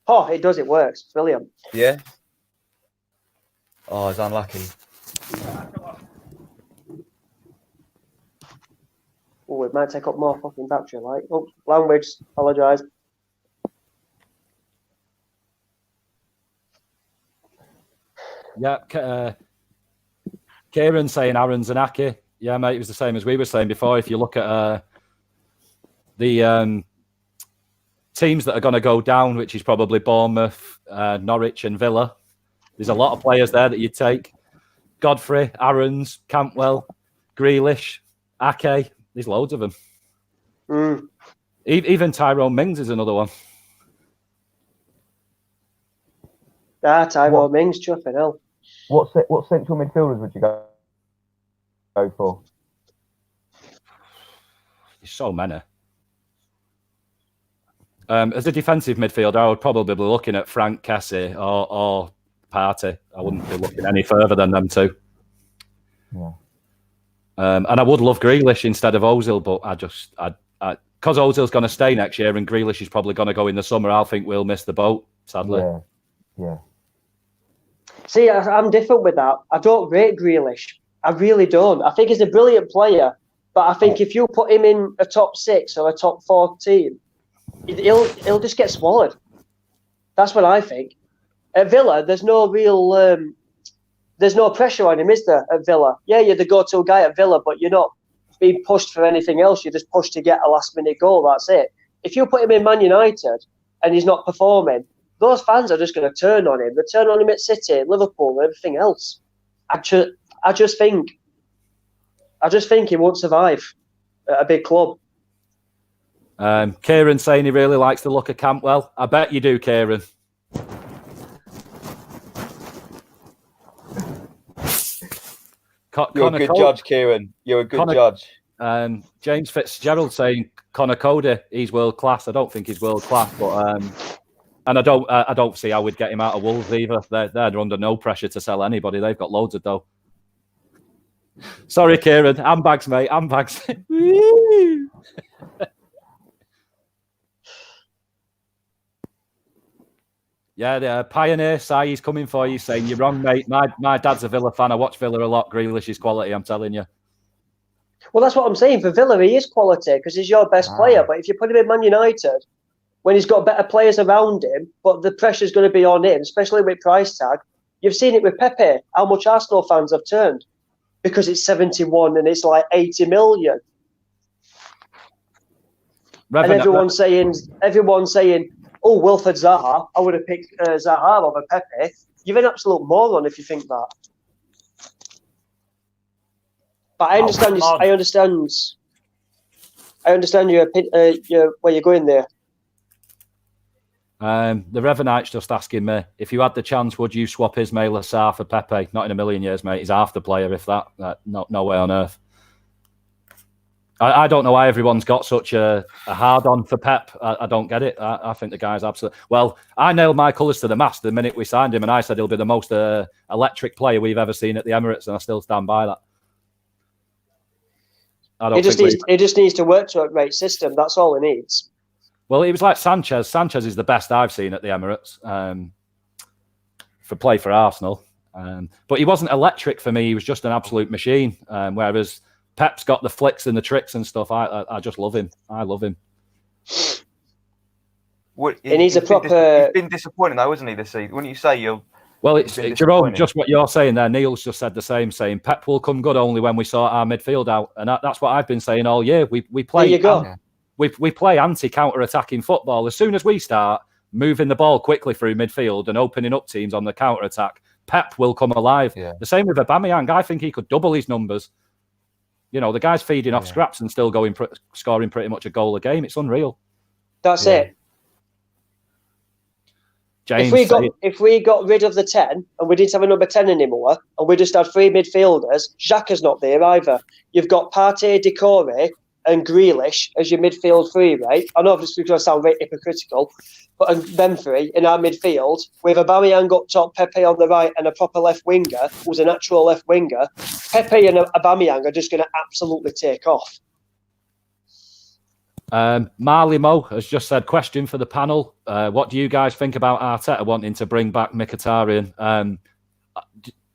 Oh, it does. It works. Brilliant. Yeah. Oh, it's unlucky. Oh, it might take up more fucking battery, like. Oh, language. Apologise. Yeah, Kieran saying Aarons and Ake. Yeah, mate, it was the same as we were saying before. If you look at the teams that are going to go down, which is probably Bournemouth, Norwich and Villa, there's a lot of players there that you'd take. Godfrey, Aarons, Cantwell, Grealish, Ake. There's loads of them. Even Tyrone Mings is another one. Tyrone Mings, chuffing hell. What central midfielders would you go for? There's so many. As a defensive midfielder, I would probably be looking at Frank Kessie or Partey. I wouldn't be looking any further than them two. Yeah. And I would love Grealish instead of Ozil, but because Ozil's going to stay next year and Grealish is probably going to go in the summer, I think we'll miss the boat, sadly. Yeah. See, I'm different with that. I don't rate Grealish. I really don't. I think he's a brilliant player, but I think if you put him in a top 6 or a top 4 team, he'll just get swallowed. That's what I think. At Villa, there's no real, there's no pressure on him, is there? At Villa, yeah, you're the go-to guy at Villa, but you're not being pushed for anything else. You're just pushed to get a last-minute goal. That's it. If you put him in Man United and he's not performing, those fans are just going to turn on him. They turn on him at City, Liverpool, and everything else. I just think he won't survive at a big club. Kieran saying he really likes the look of Campbell. I bet you do, Kieran. You're a good judge, Kieran. You're a good judge. James Fitzgerald saying Conor Cody, he's world class. I don't think he's world class, but and I don't see how we'd get him out of Wolves either. They're under no pressure to sell anybody. They've got loads of dough. Sorry, Kieran. Handbags, mate. Handbags. Yeah, the Pioneer Sai's coming for you, saying you're wrong, mate. My dad's a Villa fan. I watch Villa a lot. Grealish is quality, I'm telling you. Well, that's what I'm saying. For Villa, he is quality because he's your best player. But if you put him in Man United, when he's got better players around him, but the pressure's going to be on him, especially with price tag. You've seen it with Pepe, how much Arsenal fans have turned because it's 71 and it's like 80 million. And everyone's saying, oh, Wilfred Zaha, I would have picked Zaha over Pepe. You're an absolute moron if you think that. But I understand. I understand your where you're going there. The Revanite's just asking me, if you had the chance, would you swap Ismail Assar for Pepe? Not in a million years, mate. He's half the player, if that. No way on earth. I don't know why everyone's got such a hard-on for Pep. I don't get it. I think the guy's absolutely... Well, I nailed my colours to the mast the minute we signed him, and I said he'll be the most electric player we've ever seen at the Emirates, and I still stand by that. He just needs to work to a great system. That's all he needs. Well, he was like Sanchez. Sanchez is the best I've seen at the Emirates for play for Arsenal. But he wasn't electric for me. He was just an absolute machine. Whereas Pep's got the flicks and the tricks and stuff. I just love him. I love him. He's been disappointing though, isn't he, this season? Wouldn't you say you're... Well, it's Jerome, just what you're saying there. Neil's just said the same, saying Pep will come good only when we sort our midfield out. And that's what I've been saying all year. We play... There you go. We play anti-counter-attacking football. As soon as we start moving the ball quickly through midfield and opening up teams on the counter-attack, Pep will come alive. Yeah. The same with Aubameyang. I think he could double his numbers. You know, the guy's feeding off scraps and still scoring pretty much a goal a game. It's unreal. That's it. James, if we got rid of the 10 and we didn't have a number 10 anymore and we just had 3 midfielders, Xhaka's not there either. You've got Partey, Decore and Grealish as your midfield 3, right? I know this is going to sound very hypocritical, but them 3 in our midfield with Aubameyang up top, Pepe on the right and a proper left winger who's a natural left winger, Pepe and Aubameyang are just going to absolutely take off. Marley Mo has just said, question for the panel. What do you guys think about Arteta wanting to bring back Mkhitaryan?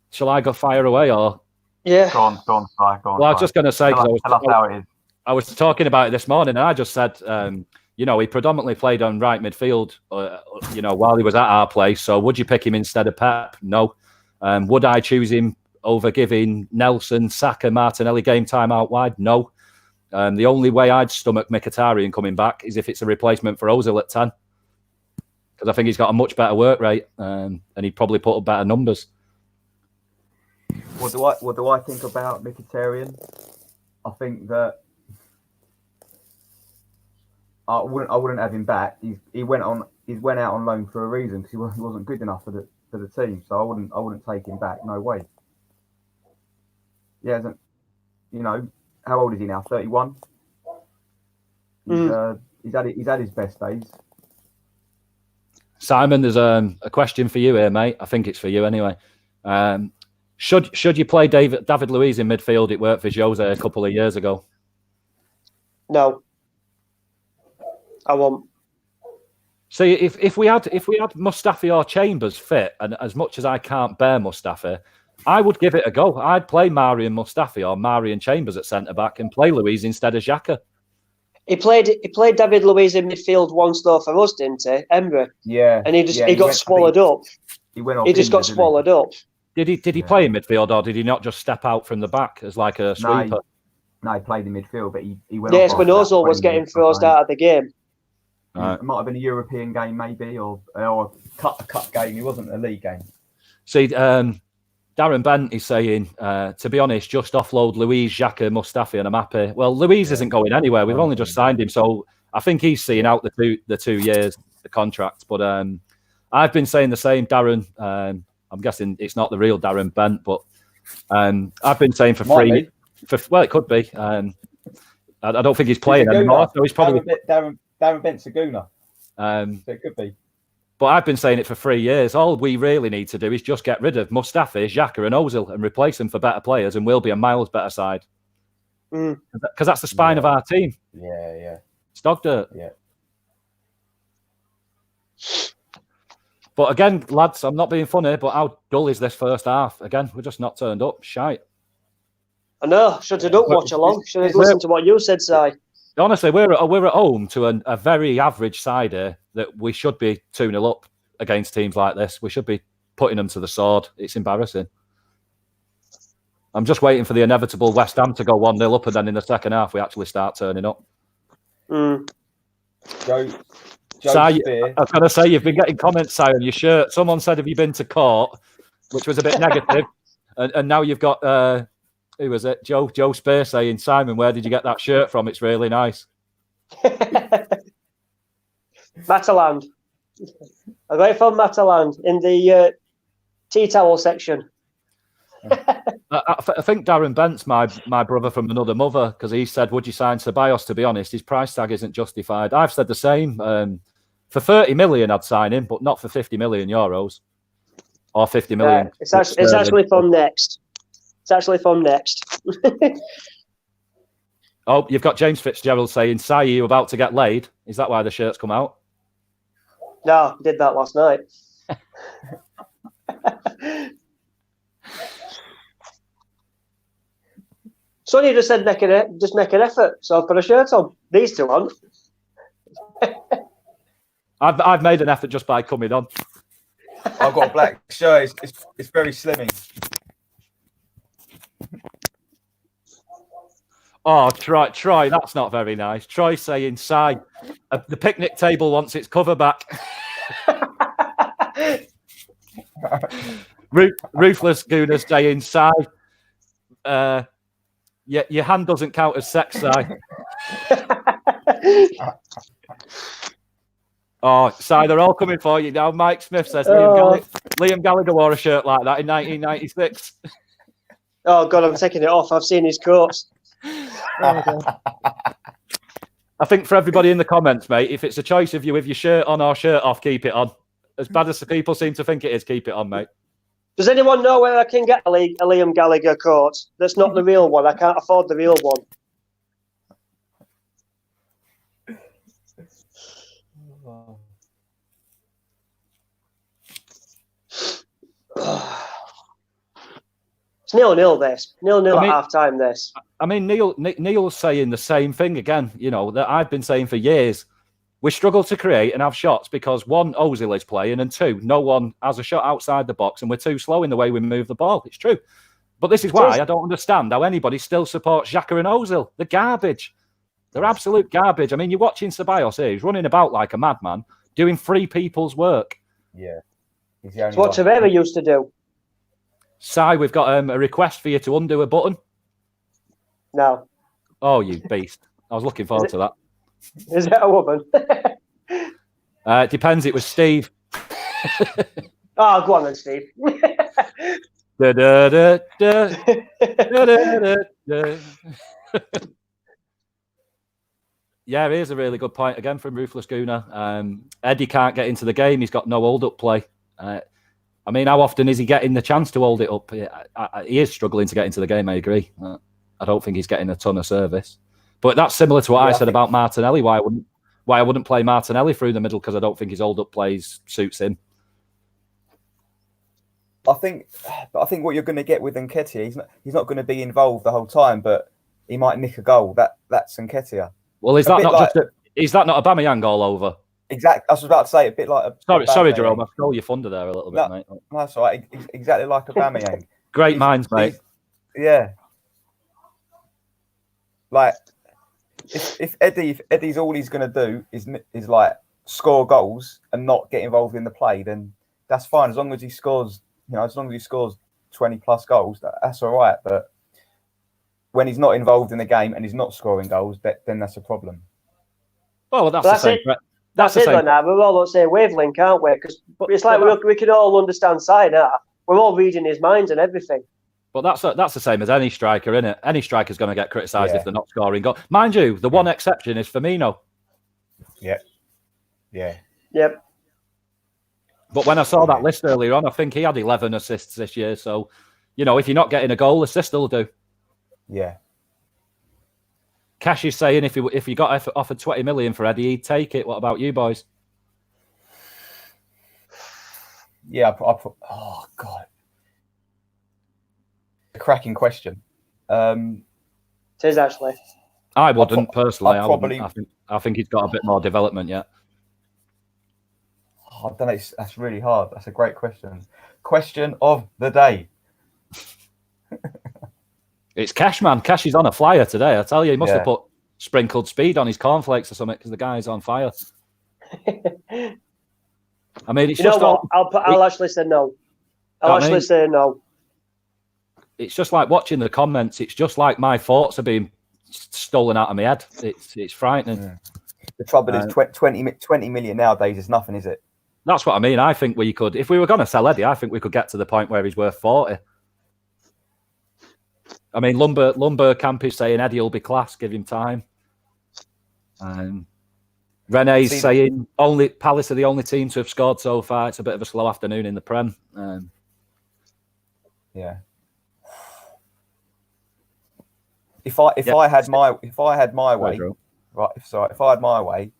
Shall I go fire away or? Yeah. Go on. Well, I was just going to say, tell us how it is. I was talking about it this morning and I just said, he predominantly played on right midfield, while he was at our place. So would you pick him instead of Pep? No. Would I choose him over giving Nelson, Saka, Martinelli game time out wide? No. The only way I'd stomach Mkhitaryan coming back is if it's a replacement for Ozil at 10. Because I think he's got a much better work rate and he'd probably put up better numbers. What do I think about Mkhitaryan? I think that I wouldn't have him back. He went out on loan for a reason because he wasn't good enough for the team. So I wouldn't take him back. No way. He hasn't, how old is he now? 31. He's had his best days. Simon, there's a question for you here, mate. I think it's for you anyway. Should you play David Luiz in midfield? It worked for Jose a couple of years ago. No, I won't. See, if we had Mustafi or Chambers fit, and as much as I can't bear Mustafi, I would give it a go. I'd play Marian Mustafi or Marian Chambers at centre back and play Louise instead of Xhaka. He played David Luiz in midfield once though for us, didn't he? Emery. Yeah. And he got swallowed up. He went off. He just got swallowed up. Did he play in midfield or did he not just step out from the back as like a sweeper? No, he played in midfield, but he went yes, off. when Ozil was getting frozen out of the game. It might have been a European game, maybe, or a cup game. It wasn't a league game. See, Darren Bent is saying, to be honest, just offload Louise, Xhaka, Mustafi, and I'm happy. Well, Louise isn't going anywhere. We've only just signed him, so I think he's seeing out the 2 years the contract. But I've been saying the same, Darren. I'm guessing it's not the real Darren Bent, but I've been saying for free. Well, it could be. I don't think he's playing anymore, so he's probably Darren Bent's a gooner. So it could be. But I've been saying it for 3 years. All we really need to do is just get rid of Mustafi, Xhaka, and Ozil and replace them for better players, and we'll be a miles better side. Because that's the spine of our team. Yeah. It's dog dirt. Yeah. But again, lads, I'm not being funny, but how dull is this first half? Again, we're just not turned up. Shite. I know. Should have done Watchalong. Should have listened to what you said, Si. Honestly, we're at home to a very average side here that we should be 2-0 up against teams like this. We should be putting them to the sword. It's embarrassing. I'm just waiting for the inevitable West Ham to go 1-0 up, and then in the second half we actually start turning up. Joe Si, I was going to say, you've been getting comments, Si, on your shirt. Someone said, have you been to court? Which was a bit negative. And now you've got, who was it? Joe Spear saying, Simon, where did you get that shirt from? It's really nice. Mataland. I got it from Mataland in the tea towel section. I think Darren Bent's my brother from another mother, because he said, would you sign Ceballos? To be honest, his price tag isn't justified. I've said the same. For 30 million, I'd sign him, but not for 50 million euros or 50 million. It's actually from next. It's actually from next. Oh, you've got James Fitzgerald saying, Si, are you about to get laid? Is that why the shirt's come out? No, I did that last night. Sonny just said make an effort, so I've put a shirt on. These two on. I've made an effort just by coming on. I've got a black shirt. It's very slimming. Oh, Troy, that's not very nice. Troy saying, Si, the picnic table wants its cover back. Ruthless Gooner saying, Si, your hand doesn't count as sex, Si. Oh, Si, they're all coming for you now. Mike Smith says Liam Gallagher wore a shirt like that in 1996. Oh, God, I'm taking it off. I've seen his coats. I think for everybody in the comments, mate, if it's a choice of you with your shirt on or shirt off, keep it on. As bad as the people seem to think it is, keep it on, mate. Does anyone know where I can get a Liam Gallagher coat? That's not the real one. I can't afford the real one. It's 0-0 this. 0-0 at half time this. I mean, Neil's saying the same thing again, you know, that I've been saying for years. We struggle to create and have shots because one, Ozil is playing, and two, no one has a shot outside the box, and we're too slow in the way we move the ball. It's true. But this is why I don't understand how anybody still supports Xhaka and Ozil. They're garbage. They're absolute garbage. I mean, you're watching Ceballos here. He's running about like a madman, doing 3 people's work. Yeah. It's what Tavera used to do. Si, we've got a request for you to undo a button. No. Oh, you beast. I was looking forward to that. Is it a woman? It depends. It was Steve. Oh, go on then, Steve. Yeah, here's a really good point again from Ruthless Gooner. Eddie can't get into the game. He's got no hold-up play. I mean, how often is he getting the chance to hold it up? He is struggling to get into the game, I agree. I don't think he's getting a ton of service. But that's similar to what I said about Martinelli, why I wouldn't play Martinelli through the middle, because I don't think his hold-up plays suits him. I think what you're going to get with Nketiah, he's not going to be involved the whole time, but he might nick a goal. That's Nketiah. Well, is that not Aubameyang all over? Exactly. I was about to say a bit like. Sorry, Jerome. I stole your thunder there a little bit, mate. No, that's all right. Exactly like Aubameyang. Great minds, mate. Yeah. Like, if Eddie's all he's going to do is like score goals and not get involved in the play, then that's fine. As long as he scores, as long as he scores 20 plus goals, that's all right. But when he's not involved in the game and he's not scoring goals, then that's a problem. Well, that's the same. That's it, though. Now we're all on the same wavelength, aren't we? Because it's like we can all understand side now. We're all reading his minds and everything. But that's the same as any striker, isn't it? Any striker's going to get criticised if they're not scoring goals. Mind you, the one exception is Firmino. Yeah. Yeah. Yep. But when I saw that list earlier on, I think he had 11 assists this year. So, if you're not getting a goal, assist will do. Yeah. Cash is saying if you got offered 20 million for Eddie, he'd take it. What about you boys? Yeah, oh God, a cracking question. It is actually. I wouldn't personally. I think he's got a bit more development yet. I don't know. That's really hard. That's a great question. Question of the day. It's Cash, man. Cash is on a flyer today. I tell you, he must have put sprinkled speed on his cornflakes or something because the guy's on fire. I mean, it's just. I'll actually say no. I'll say no. It's just like watching the comments. It's just like my thoughts are being stolen out of my head. It's frightening. Yeah. The trouble is 20 million nowadays is nothing, is it? That's what I mean. I think we could, if we were going to sell Eddie, I think we could get to the point where he's worth 40. I mean, Lumber Camp is saying Eddie will be class, give him time. Rene's saying Palace are the only team to have scored so far. It's a bit of a slow afternoon in the Prem. Yeah. If I had my way, right? If I had my way,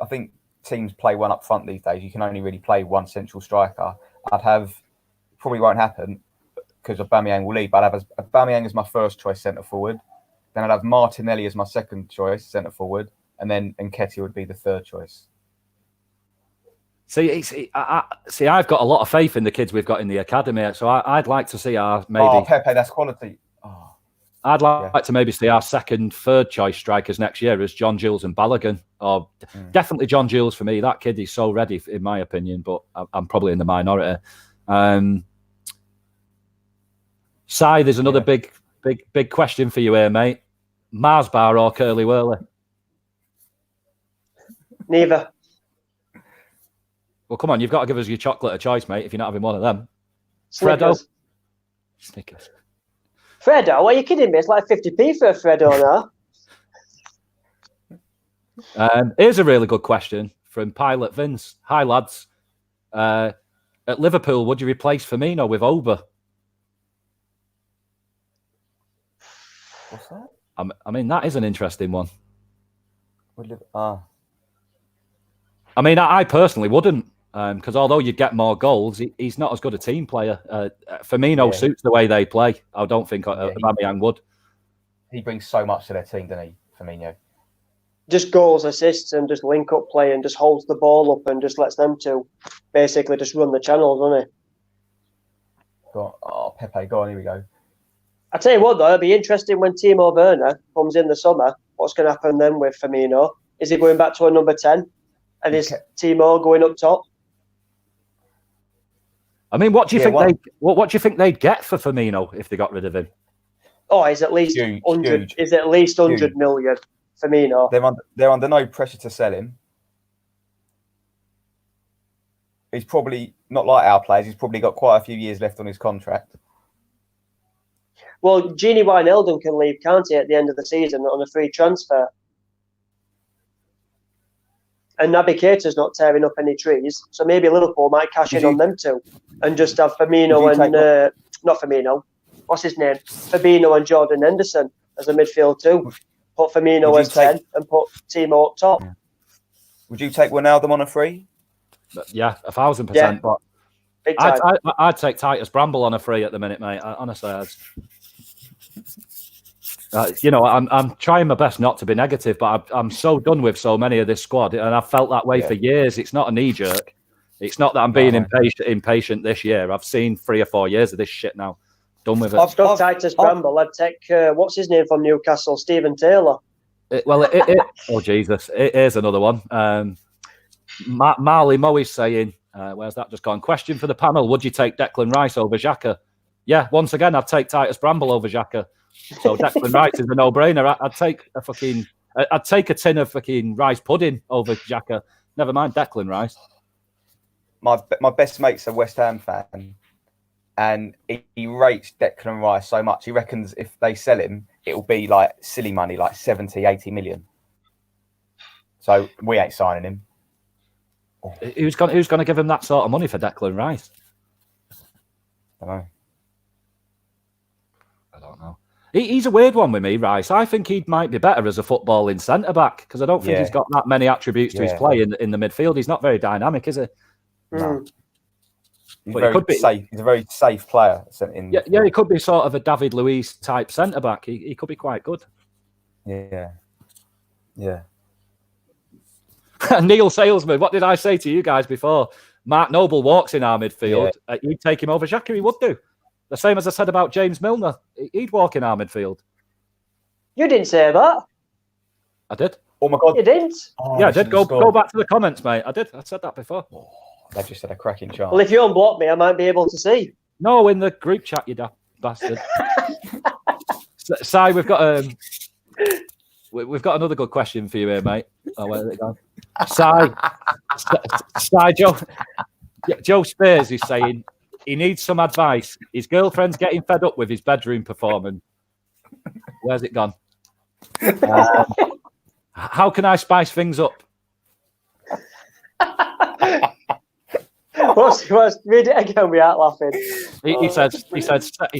I think teams play one up front these days. You can only really play one central striker. Probably won't happen because Aubameyang will leave. But I'd have Aubameyang as my first choice centre forward. Then I'd have Martinelli as my second choice centre forward, and then Nketiah would be the third choice. See, I've got a lot of faith in the kids we've got in the academy, so I'd like to see our maybe. Oh, Pepe, that's quality. Oh. I'd like to maybe see our second, third choice strikers next year as John Jules and Balogun, or definitely John Jules for me. That kid is so ready, in my opinion, but I'm probably in the minority. Si, there's another big question for you here, mate. Mars bar or Curly Whirly? Neither. Well, come on, you've got to give us your chocolate a choice, mate, if you're not having one of them. Snickers. Freddo? Snickers. Freddo? What are you kidding me? It's like 50p for a Freddo now. Here's a really good question from Pilot Vince. Hi, lads. At Liverpool, would you replace Firmino with Oba? What's that? I mean, that is an interesting one. I mean, I personally wouldn't, because although you'd get more goals, he's not as good a team player. Firmino suits the way they play. I don't think Aubameyang would. He brings so much to their team, doesn't he, Firmino? Just goals, assists, and just link-up play, and just holds the ball up and just lets them two basically just run the channels, doesn't he? Pepe, go on, here we go. I tell you what, though, it'll be interesting when Timo Werner comes in the summer. What's going to happen then with Firmino? Is he going back to a number 10? And is Timo going up top? I mean, what do you think what do you think they'd get for Firmino if they got rid of him? Oh, he's at least 100. Huge. Is at least 100 million. Firmino. They're under no pressure to sell him. He's probably not like our players. He's probably got quite a few years left on his contract. Well, Gini Wijnaldum can leave, can't he, at the end of the season on a free transfer? And Naby Keita's not tearing up any trees, so maybe Liverpool might cash in on them too and just have Firmino and not Firmino. What's his name? Fabinho and Jordan Henderson as a midfield too. Put Firmino as 10 and put Timo up top. Would you take Wijnaldum on a free? Yeah, 1,000%. But Big time. I'd take Titus Bramble on a free at the minute, mate. Honestly, I'm trying my best not to be negative, but I'm so done with so many of this squad, and I've felt that way for years. It's not a knee jerk. It's not that I'm being impatient this year. I've seen 3 or 4 years of this shit now. Done with it. I've got Titus Bramble. I'd take what's his name from Newcastle, Stephen Taylor. Oh Jesus! Here's another one. Marley Moe is saying, "Where's that just gone?" Question for the panel: would you take Declan Rice over Xhaka? Yeah, once again, I'd take Titus Bramble over Xhaka. So Declan Rice is a no-brainer. I'd take a tin of fucking rice pudding over Xhaka. Never mind Declan Rice. My best mate's a West Ham fan, and he rates Declan Rice so much. He reckons if they sell him, it will be like silly money, like 70, 80 million. So we ain't signing him. Who's going to give him that sort of money for Declan Rice? I don't know. He's a weird one with me, Rice. I think he might be better as a footballing centre-back because I don't think he's got that many attributes to his play in the midfield. He's not very dynamic, is he? No. He's a very safe player. He could be sort of a David Luiz type centre-back. He could be quite good. Yeah. Neil Salesman, what did I say to you guys before? Mark Noble walks in our midfield. Yeah. You'd take him over Xhaka, he would do. The same as I said about James Milner. He'd walk in our midfield. You didn't say that. I did. Oh my God. You didn't? I did. Go back to the comments, mate. I did. I said that before. They just had a cracking chance. Well, if you unblock me, I might be able to see. No, in the group chat, you bastard. Si, we've got another good question for you here, mate. Oh, where did it go? Si, Joe Spears is saying he needs some advice. His girlfriend's getting fed up with his bedroom performance. Where's it gone? How can I spice things up? Read it again. We aren't laughing. He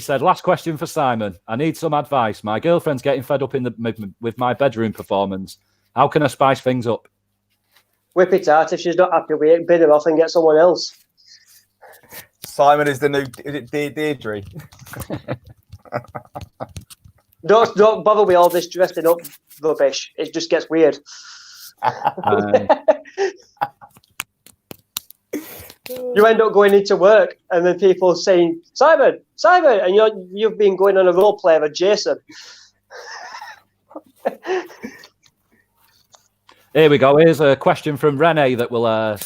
said. Last question for Simon. I need some advice. My girlfriend's getting fed up with my bedroom performance. How can I spice things up? Whip it out. If she's not happy with it, bin her off and get someone else. Simon is the new Deirdre. Don't bother with all this dressing up rubbish. It just gets weird. You end up going into work and then people saying, Simon, and you've been going on a role play with Jason. Here we go. Here's a question from Rene that will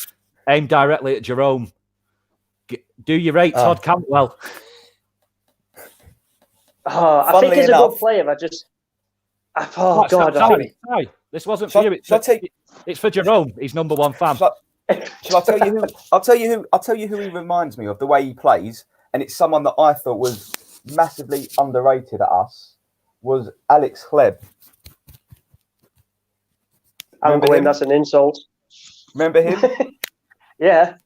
aim directly at Jerome. Do you rate Todd Cantwell? I think he's a good player. Sorry. This wasn't for you. It's for Jerome. He's number one fan. Shall I tell you who? I'll tell you who he reminds me of, the way he plays, and it's someone that I thought was massively underrated at us. Was Alex Hleb. I'm going. That's an insult. Remember him? Yeah.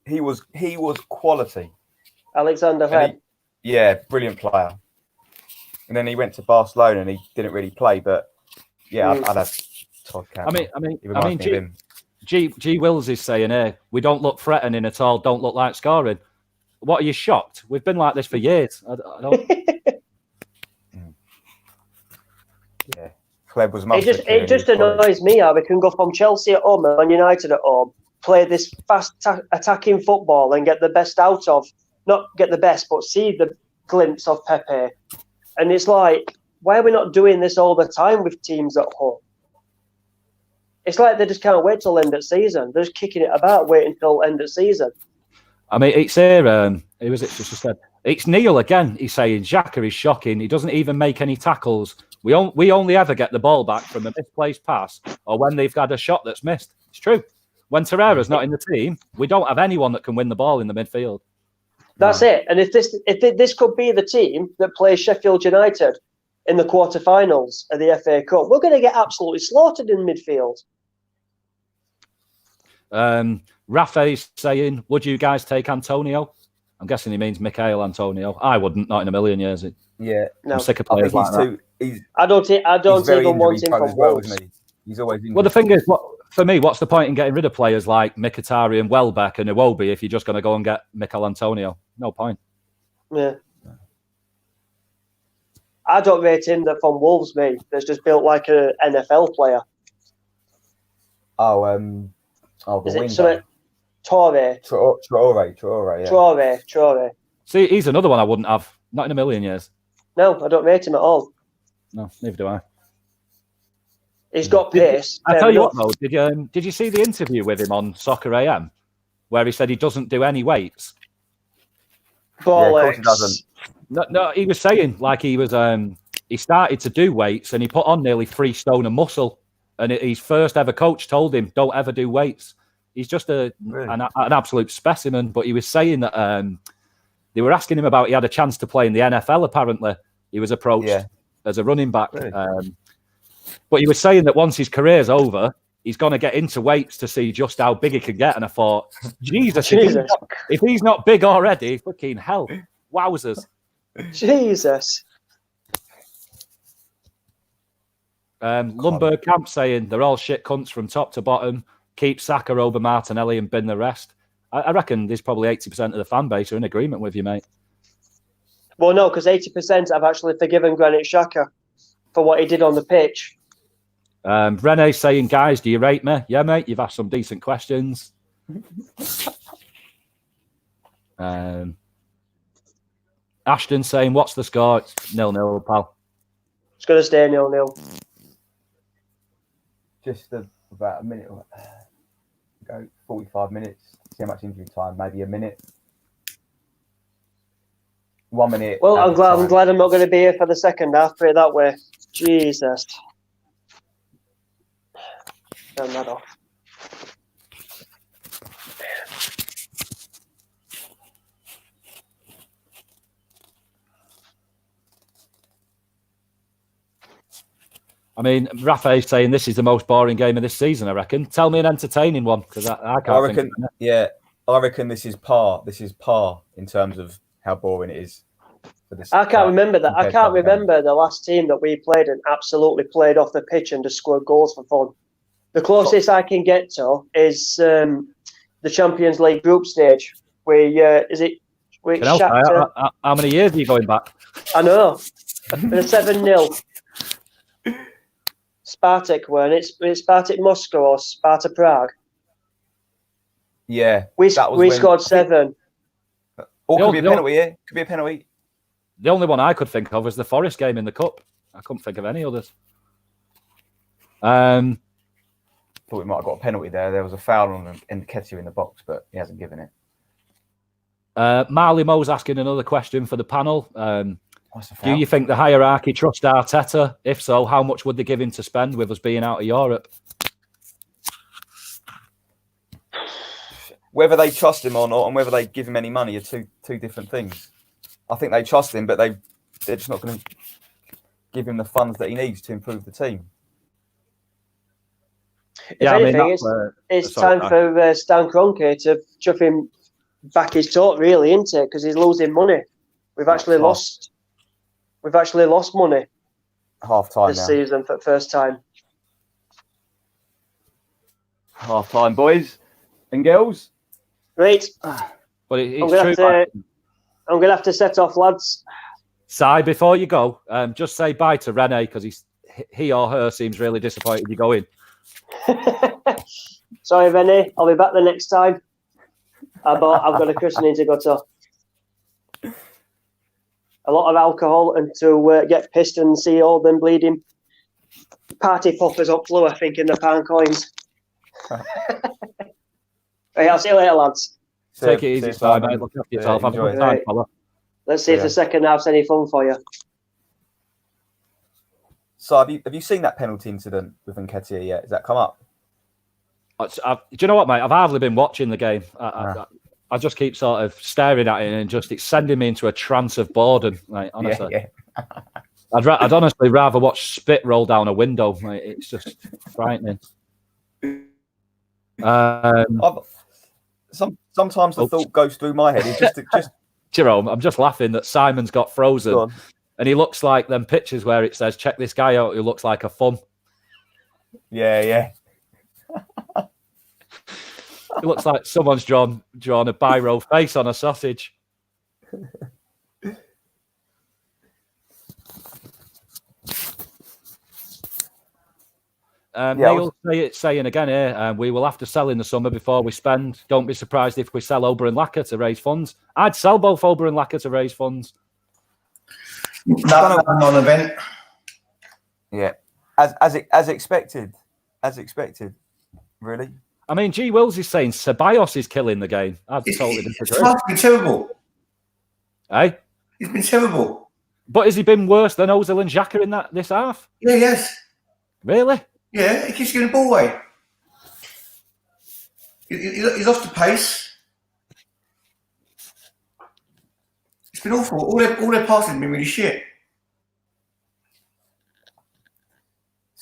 He was quality. Alexander Hleb. Brilliant player. And then he went to Barcelona and he didn't really play, but I'd have Todd Cantwell. I mean, G Wills is saying, "Hey, we don't look threatening at all. Don't look like scoring." What, are you shocked? We've been like this for years. I don't. Yeah, Hleb was. It just annoys me how we can go from Chelsea at home and Man United at home, play this fast attacking football and get the best out of, not get the best, but see the glimpse of Pepe. And it's like, why are we not doing this all the time with teams at home? It's like they just can't wait till end of season. They're just kicking it about, waiting until end of season. I mean, it's here. Who was it just said? It's Neil again. He's saying Xhaka is shocking. He doesn't even make any tackles. We only ever get the ball back from a misplaced pass or when they've had a shot that's missed. It's true. When Torreira's not in the team, we don't have anyone that can win the ball in the midfield. That's it. And if this could be the team that plays Sheffield United in the quarterfinals of the FA Cup, we're going to get absolutely slaughtered in midfield. Rafa's saying, would you guys take Antonio? I'm guessing he means Michael Antonio. I wouldn't, not in a million years. Yeah, I'm sick of players like that. I don't even want him from Wolves. He's always injured. Well, the thing is, for me, what's the point in getting rid of players like Mkhitaryan and Welbeck and Iwobi if you're just going to go and get Mikel Antonio? No point. Yeah. I don't rate him that from Wolves, mate. That's just built like an NFL player. The Is it winger. something? Traore, yeah. Traore. See, he's another one I wouldn't have. Not in a million years. No, I don't rate him at all. No, neither do I. He's got pace. I tell you what, though, did you see the interview with him on Soccer AM, where he said he doesn't do any weights? Yeah, of course he Bollocks. doesn't. No, he was saying like he was. He started to do weights and he put on nearly 3 stone of muscle. And his first ever coach told him, "Don't ever do weights." He's just an absolute specimen. But he was saying that they were asking him about he had a chance to play in the NFL. Apparently, he was approached as a running back. Really? But he was saying that once his career's over, he's going to get into weights to see just how big he can get. And I thought, Jesus. If he's not big already, fucking hell, wowzers. Jesus. Lundberg Camp saying they're all shit cunts from top to bottom. Keep Saka over Martinelli and bin the rest. I reckon there's probably 80% of the fan base are in agreement with you, mate. Well, no, because 80% have actually forgiven Granit Xhaka for what he did on the pitch. Rene saying, guys, do you rate me? Yeah, mate, you've asked some decent questions. Ashton saying, what's the score? It's 0-0, pal. It's going to stay 0-0. Just about a minute. Go 45 minutes. See how much injury time? Maybe a minute. 1 minute. Well, I'm glad I'm not going to be here for the second half. Put it that way. Jesus. Turn that off. I mean, Rafa's saying this is the most boring game of this season, I reckon. Tell me an entertaining one, because I can't think of it. Yeah, I reckon this is par. This is par in terms of how boring it is. For this I can't remember that. I can't remember the last team that we played and absolutely played off the pitch and just scored goals for fun. The closest I can get to is the Champions League group stage. How many years are you going back? I know. The 7-0. Spartak weren't it? Spartak Moscow or Sparta Prague? Yeah. We scored 7. Or could be a penalty, yeah? Could be a penalty. The only one I could think of was the Forest game in the Cup. I couldn't think of any others. Thought we might have got a penalty there. There was a foul on Nketiah in the box, but he hasn't given it. Marley Mo's asking another question for the panel. Do you think the hierarchy trust Arteta? If so, how much would they give him to spend with us being out of Europe? Whether they trust him or not, and whether they give him any money are two different things. I think they trust him, but they're just not going to give him the funds that he needs to improve the team. If anything, it's time for Stan Kroenke to chuff him back his talk, really, isn't it? Because he's losing money. We've actually lost money half time this season for the first time. Half time, boys and girls. Right. But it's true. I'm going to have to set off, lads. Si, before you go, just say bye to Rene because he or her seems really disappointed you're going. Sorry, Rene. I'll be back the next time. I've got a christening to go to. A lot of alcohol and to get pissed and see all them bleeding party poppers up floor, I think, in the pound coins. Right, I'll see you later, lads. Take it easy, Si, mate. Look after yourself. Have a good time, fella. Let's see if the second half's any fun for you. So, have you seen that penalty incident with Nketiah yet? Has that come up? Do you know what, mate? I've hardly been watching the game. I just keep sort of staring at it and it's sending me into a trance of boredom. Like, honestly, Yeah. I'd honestly rather watch spit roll down a window. Like, it's just frightening. Sometimes the thought goes through my head. It's just Jerome, I'm just laughing that Simon's got frozen, and he looks like them pictures where it says, "Check this guy out who looks like a thumb." Yeah. It looks like someone's drawn a biro face on a sausage. Neil saying again here, we will have to sell in the summer before we spend. Don't be surprised if we sell Ober and Lacquer to raise funds. I'd sell both Ober and Lacquer to raise funds. That's a non-event. Yeah, as expected. As expected, really. I mean, G. Wills is saying Ceballos is killing the game. I'd totally disagree. It's been terrible. Hey? He's been terrible. But has he been worse than Ozil and Xhaka in this half? Yeah, yes. Really? Yeah, he keeps giving the ball away. He's off the pace. It's been awful. All their passes have been really shit.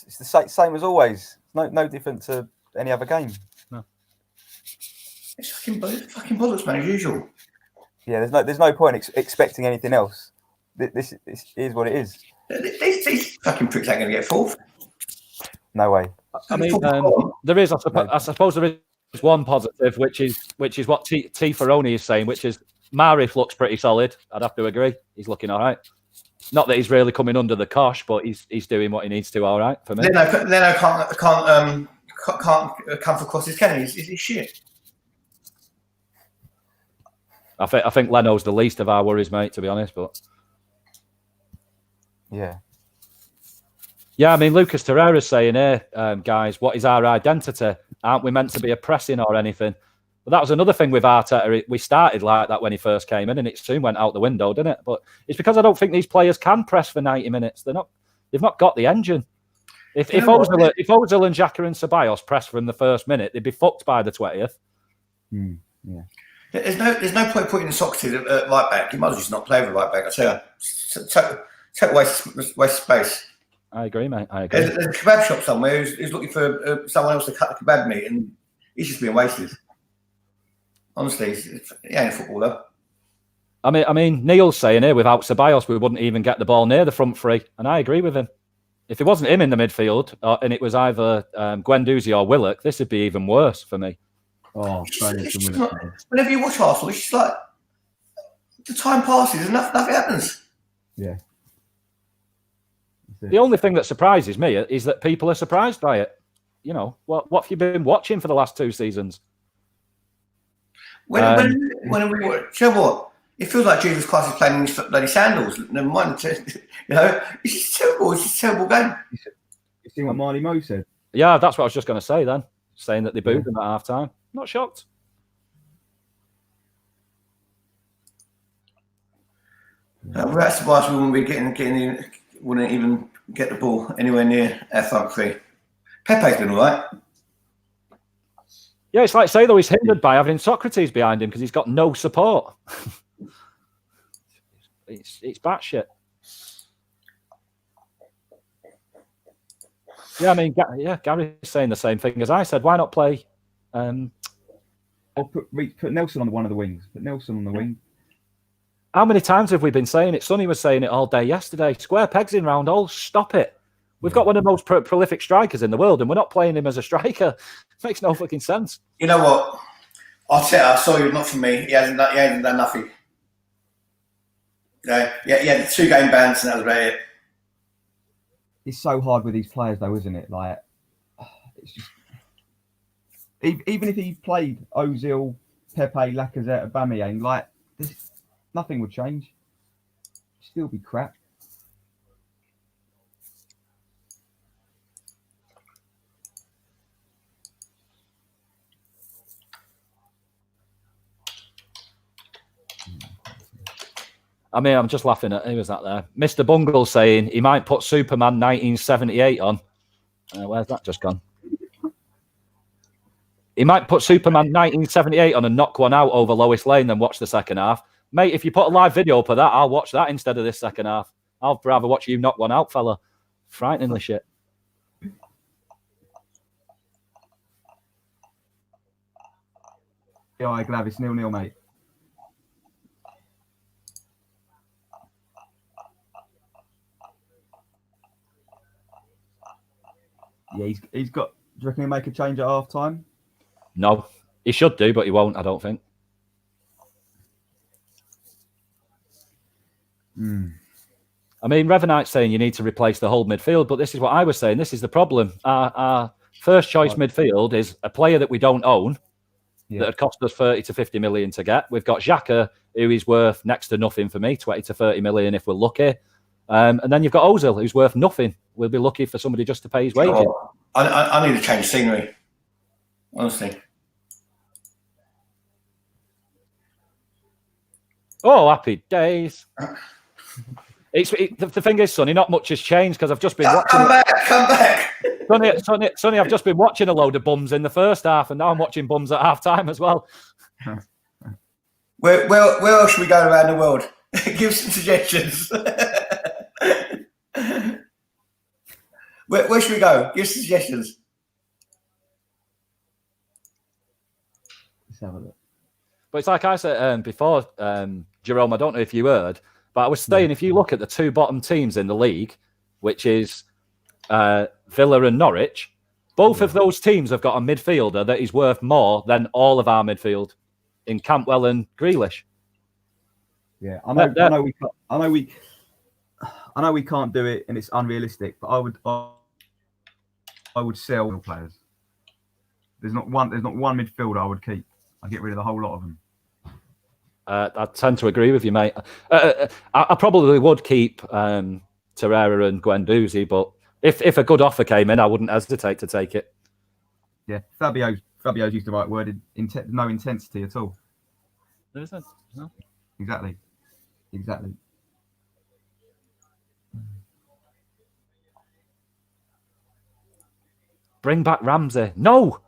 It's the same as always. No different to any other game. No. It's fucking bollocks, man, as usual. Yeah, there's no point expecting anything else. This is what it is. These fucking pricks ain't going to get fourth. No way. I mean, there is. I suppose there is one positive, which is what T. Ferroni is saying, which is Marif looks pretty solid. I'd have to agree. He's looking all right. Not that he's really coming under the cosh, but he's doing what he needs to. All right for me. Leno can't come for crosses, can he? He's shit. I think Leno's the least of our worries, mate. To be honest, but yeah. Yeah, I mean, Lucas Torreira's saying here, guys, what is our identity? Aren't we meant to be a pressing or anything? But that was another thing with Arteta. We started like that when he first came in, and it soon went out the window, didn't it? But it's because I don't think these players can press for 90 minutes. They've not got the engine. If Ozil and Xhaka and Ceballos press from the first minute, they'd be fucked by the 20th. Yeah. There's no point putting Socrates at right back. You might as well just not play with right back. I tell you, take waste space. I agree, mate. I agree. There's a kebab shop somewhere who's looking for someone else to cut the kebab meat, and he's just being wasted. Honestly, he ain't a footballer. I mean, Neil's saying here, without Ceballos, we wouldn't even get the ball near the front three, and I agree with him. If it wasn't him in the midfield, and it was either Guendouzi or Willock, this would be even worse for me. Oh, whenever you watch Arsenal, it's just like the time passes and nothing happens. Yeah. The only thing that surprises me is that people are surprised by it. You know, what have you been watching for the last 2 seasons? When we watch, you know what? It feels like Jesus Christ is playing in his bloody sandals. Never mind, you know, it's just terrible. It's just a terrible game. You see what Marley Mo said? Yeah, that's what I was just going to say then, saying that they booed them at half time. Not shocked. That's surprised we wouldn't be wouldn't even get the ball anywhere near our front three. Pepe's been all right. Yeah, it's like say though he's hindered by having Socrates behind him because he's got no support. it's batshit. Yeah, I mean, Gary's saying the same thing as I said. Why not play? I'll put Nelson on one of the wings. Put Nelson on the wing. How many times have we been saying it? Sonny was saying it all day yesterday. Square pegs in round holes. Stop it. We've got one of the most prolific strikers in the world, and we're not playing him as a striker. Makes no fucking sense. You know what? Arteta, sorry, not for me. He hasn't done nothing. Yeah, he had 2 game bans, and that was about it. It's so hard with these players, though, isn't it? Like, it's just even if he played Ozil, Pepe, Lacazette, Aubameyang, like nothing would change. Still be crap. I mean, I'm just laughing at who was that there? Mr. Bungle saying he might put Superman 1978 on. Where's that just gone? He might put Superman 1978 on and knock one out over Lois Lane, then watch the second half. Mate, if you put a live video up of that, I'll watch that instead of this second half. I'll rather watch you knock one out, fella. Frighteningly shit. Yeah, I glad it's 0-0, mate. Yeah, he's got. Do you reckon he'll make a change at half time? No, He should do, but he won't, I don't think. I mean, Revanite's saying you need to replace the whole midfield, but this is what I was saying. This is the problem. Our first choice midfield is a player that we don't own, that had cost us 30 to 50 million to get. We've got Xhaka, who is worth next to nothing for me, 20 to 30 million if we're lucky. And then you've got Ozil, who's worth nothing. We'll be lucky for somebody just to pay his wages. I need to change scenery, honestly. Oh, happy days. The thing is, Sonny, not much has changed because I've just been watching. Come back. Sonny, I've just been watching a load of bums in the first half, and now I'm watching bums at half time as well. Where else should we go around the world? Give some suggestions. Where should we go? Give some suggestions. Let's have a look. But it's like I said before, Jerome, I don't know if you heard, but I was saying if you look at the two bottom teams in the league, which is Villa and Norwich, both of those teams have got a midfielder that is worth more than all of our midfield in Campbell and Grealish. Yeah, I know we can't do it, and it's unrealistic. But I would sell players. There's not one midfielder I would keep. I'd get rid of the whole lot of them. I tend to agree with you, mate. I probably would keep Torreira and Guendouzi, but if a good offer came in, I wouldn't hesitate to take it. Yeah, Fabio's used the right word. No intensity at all. There isn't. No. Exactly. Bring back Ramsey. No.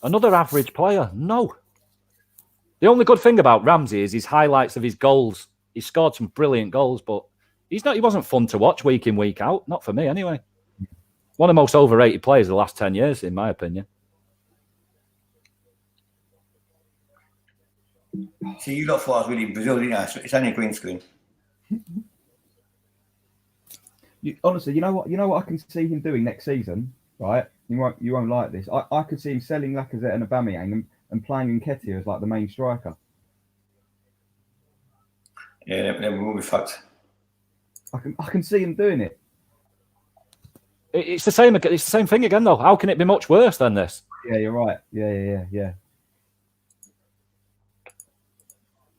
Another average player. No. The only good thing about Ramsey is his highlights of his goals. He scored some brilliant goals, but he wasn't fun to watch week in, week out. Not for me, anyway. One of the most overrated players of the last 10 years, in my opinion. See, you lot thought I was really in Brazil, didn't you? It's only a green screen. Honestly, you know what I can see him doing next season, right? You won't like this. I could see him selling Lacazette and Aubameyang and playing Nketiah as like the main striker. Yeah, then we'll be fucked. I can see him doing it. It's the same. It's the same thing again, though. How can it be much worse than this? Yeah, you're right. Yeah.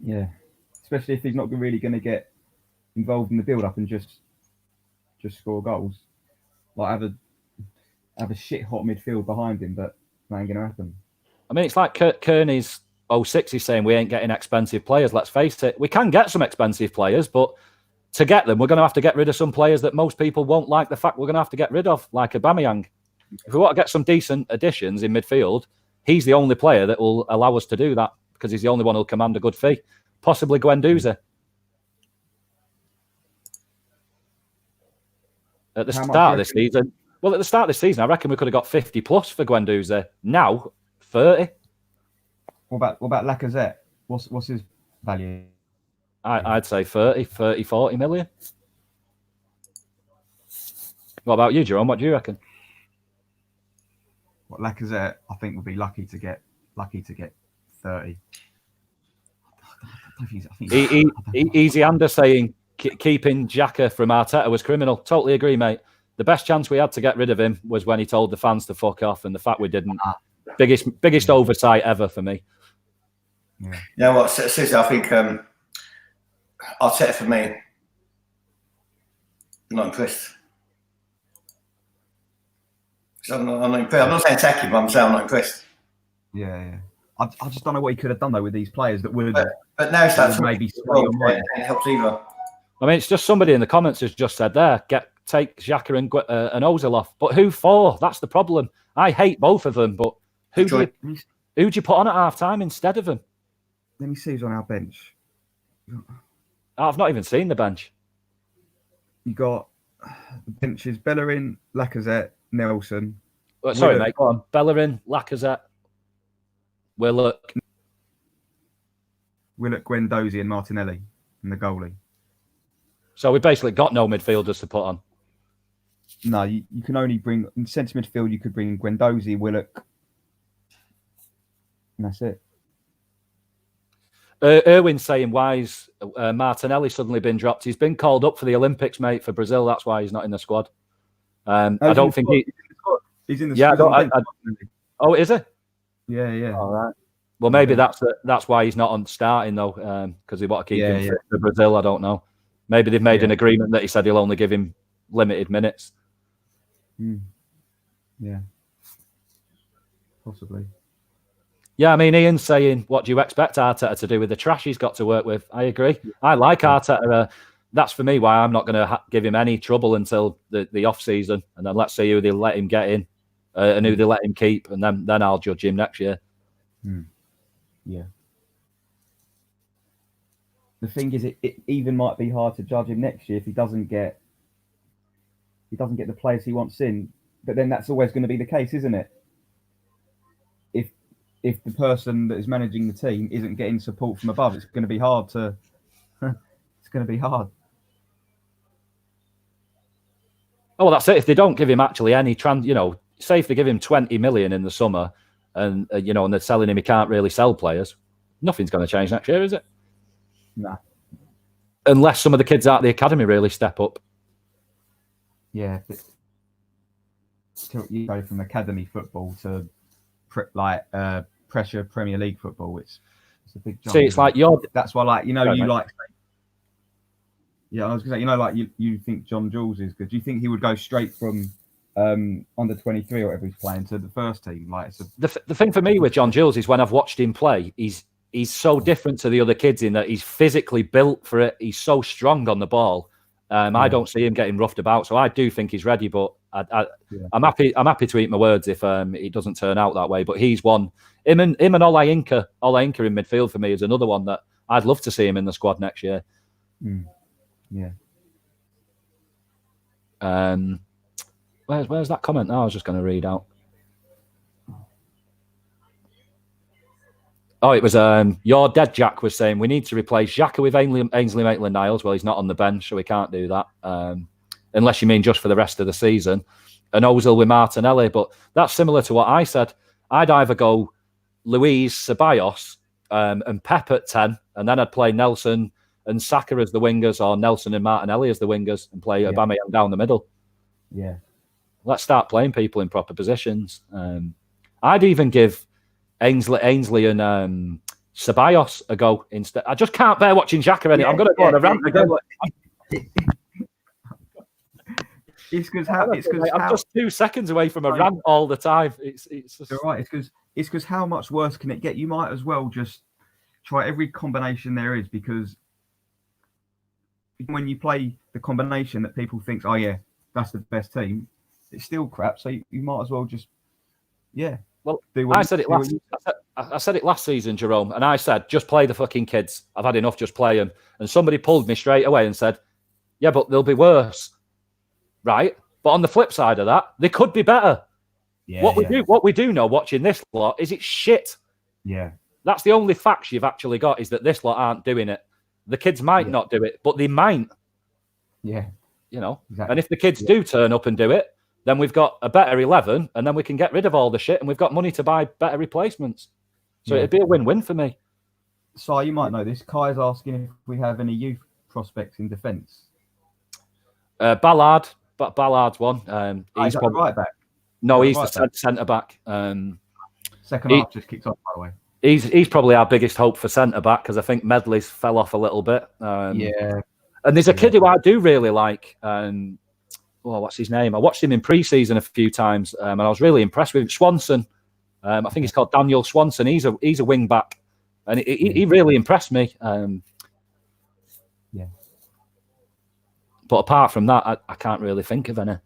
Yeah, especially if he's not really going to get involved in the build-up and just score goals. Like have a shit hot midfield behind him, but that ain't going to happen. I mean, it's like Kearney's 06 is saying we ain't getting expensive players. Let's face it, we can get some expensive players, but to get them, we're going to have to get rid of some players that most people won't like the fact we're going to have to get rid of, like Aubameyang. If we want to get some decent additions in midfield, he's the only player that will allow us to do that because he's the only one who'll command a good fee. Possibly Guendouzi. At the start of this season, I reckon we could have got 50 plus for Guendouzi. Now, 30. What about Lacazette? What's his value? I'd say 30, 40 million. What about you, Jerome? What do you reckon? What Lacazette, I think, would be lucky to get 30. Easy Under saying keeping Xhaka from Arteta was criminal. Totally agree, mate. The best chance we had to get rid of him was when he told the fans to fuck off, and the fact we didn't. Biggest oversight ever for me. Yeah. You know what, seriously, I think Arteta for me, I'm not impressed. I'm not impressed. I'm not saying attack him, but I'm saying I'm not impressed. Yeah. I just don't know what he could have done though with these players that would. But now it's like maybe it helps either. I mean, it's just somebody in the comments has just said there, take Xhaka and Ozil off. But who for? That's the problem. I hate both of them, but who do you put on at half time instead of them? Let me see who's on our bench. I've not even seen the bench. You got the benches: Bellerin, Lacazette, Nelson. Sorry, mate. Go on. Bellerin, Lacazette, Willock, Guendouzi, and Martinelli, and the goalie. So we basically got no midfielders to put on. No, you can only bring in centre midfield. You could bring Guendouzi, Willock, And that's it. Erwin's saying, why's Martinelli suddenly been dropped? He's been called up for the Olympics, mate, for Brazil. That's why he's not in the squad. I don't think he's in the yeah, squad. oh, is he? Yeah. All right. Well, maybe that's why he's not on starting, though, because they want to keep him fit for Brazil. I don't know. Maybe they've made an agreement that he said he'll only give him limited minutes. Yeah. Possibly. Yeah, I mean, Ian's saying, what do you expect Arteta to do with the trash he's got to work with? I agree. I like Arteta. That's for me why I'm not going to give him any trouble until the off-season. And then let's see who they let him get in and who they let him keep. And then I'll judge him next year. Yeah. The thing is, it even might be hard to judge him next year if he doesn't get the players he wants in. But then that's always going to be the case, isn't it? If the person that is managing the team isn't getting support from above, it's going to be hard to. It's going to be hard. Oh, well, that's it. If they don't give him actually any say if they give him 20 million in the summer, and and they're selling him, he can't really sell players. Nothing's going to change next year, is it? No. Unless some of the kids out of the academy really step up. Yeah. You go from academy football to pressure Premier League football. It's a big jump. See, it's like that's why, you like. Yeah, I was going to say, you think John Jules is good. Do you think he would go straight from under 23 or whatever he's playing to the first team? The thing for me with John Jules is when I've watched him play, he's so different to the other kids in that he's physically built for it. He's so strong on the ball. I don't see him getting roughed about, so I do think he's ready. But I'm happy to eat my words if it doesn't turn out that way. But he's one. Him and Olayinka in midfield for me is another one that I'd love to see him in the squad next year. Yeah. Where's that comment? I was just going to read out. Oh, it was your dead Jack was saying we need to replace Xhaka with Ainsley Maitland-Niles. Well, he's not on the bench, so we can't do that unless you mean just for the rest of the season. And Ozil with Martinelli, but that's similar to what I said. I'd either go Luis Ceballos and Pep at 10, and then I'd play Nelson and Saka as the wingers, or Nelson and Martinelli as the wingers, and play Aubameyang down the middle. Yeah, let's start playing people in proper positions. I'd even give Ainsley and Ceballos a go instead. I just can't bear watching Xhaka anymore. I'm going to go on a rant again. It's because I'm just 2 seconds away from a rant all the time. It's just... right. It's because how much worse can it get? You might as well just try every combination there is, because when you play the combination that people think, oh yeah, that's the best team, it's still crap. So you might as well just Well, I said it last season, Jerome, and I said, just play the fucking kids. I've had enough, just play them. And somebody pulled me straight away and said, yeah, but they'll be worse. Right? But on the flip side of that, they could be better. Yeah, what we do know watching this lot is it's shit. Yeah. That's the only facts you've actually got, is that this lot aren't doing it. The kids might not do it, but they might. Yeah. Exactly. And if the kids do turn up and do it, then we've got a better 11, and then we can get rid of all the shit, and we've got money to buy better replacements. So it'd be a win-win for me. So you might know this. Kai's asking if we have any youth prospects in defence. Ballard's one. He's probably right back. No, he's the centre back. Second half just kicked off, by the way. He's probably our biggest hope for centre back, because I think Medley's fell off a little bit. And there's a kid who I do really like. What's his name? I watched him in pre-season a few times, and I was really impressed with him. Swanson. I think he's called Daniel Swanson. He's a wing back, and he really impressed me. But apart from that, I can't really think of any.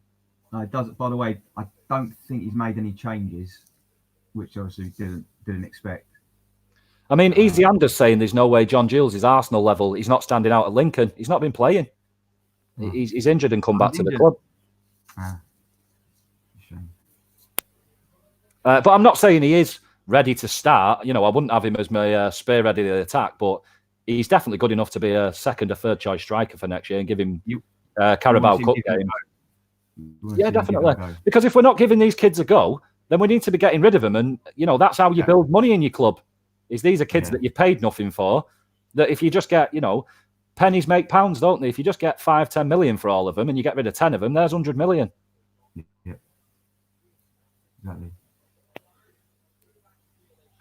No, it doesn't. By the way, I don't think he's made any changes, which obviously didn't expect. I mean, Easy Anders saying there's no way John Jules is Arsenal level. He's not standing out at Lincoln. He's not been playing. He's injured and come back to the club. Shame. But I'm not saying he is ready to start. I wouldn't have him as my spare ready to attack, but he's definitely good enough to be a second or third choice striker for next year and give him Carabao Cup game. Yeah, definitely. Because if we're not giving these kids a go, then we need to be getting rid of them. And, you know, that's how you build money in your club, is these are kids that you paid nothing for, that if you just get, you know, pennies make pounds, don't they? If you just get 5-10 million for all of them and you get rid of 10 of them, there's 100 million. Yeah. Exactly.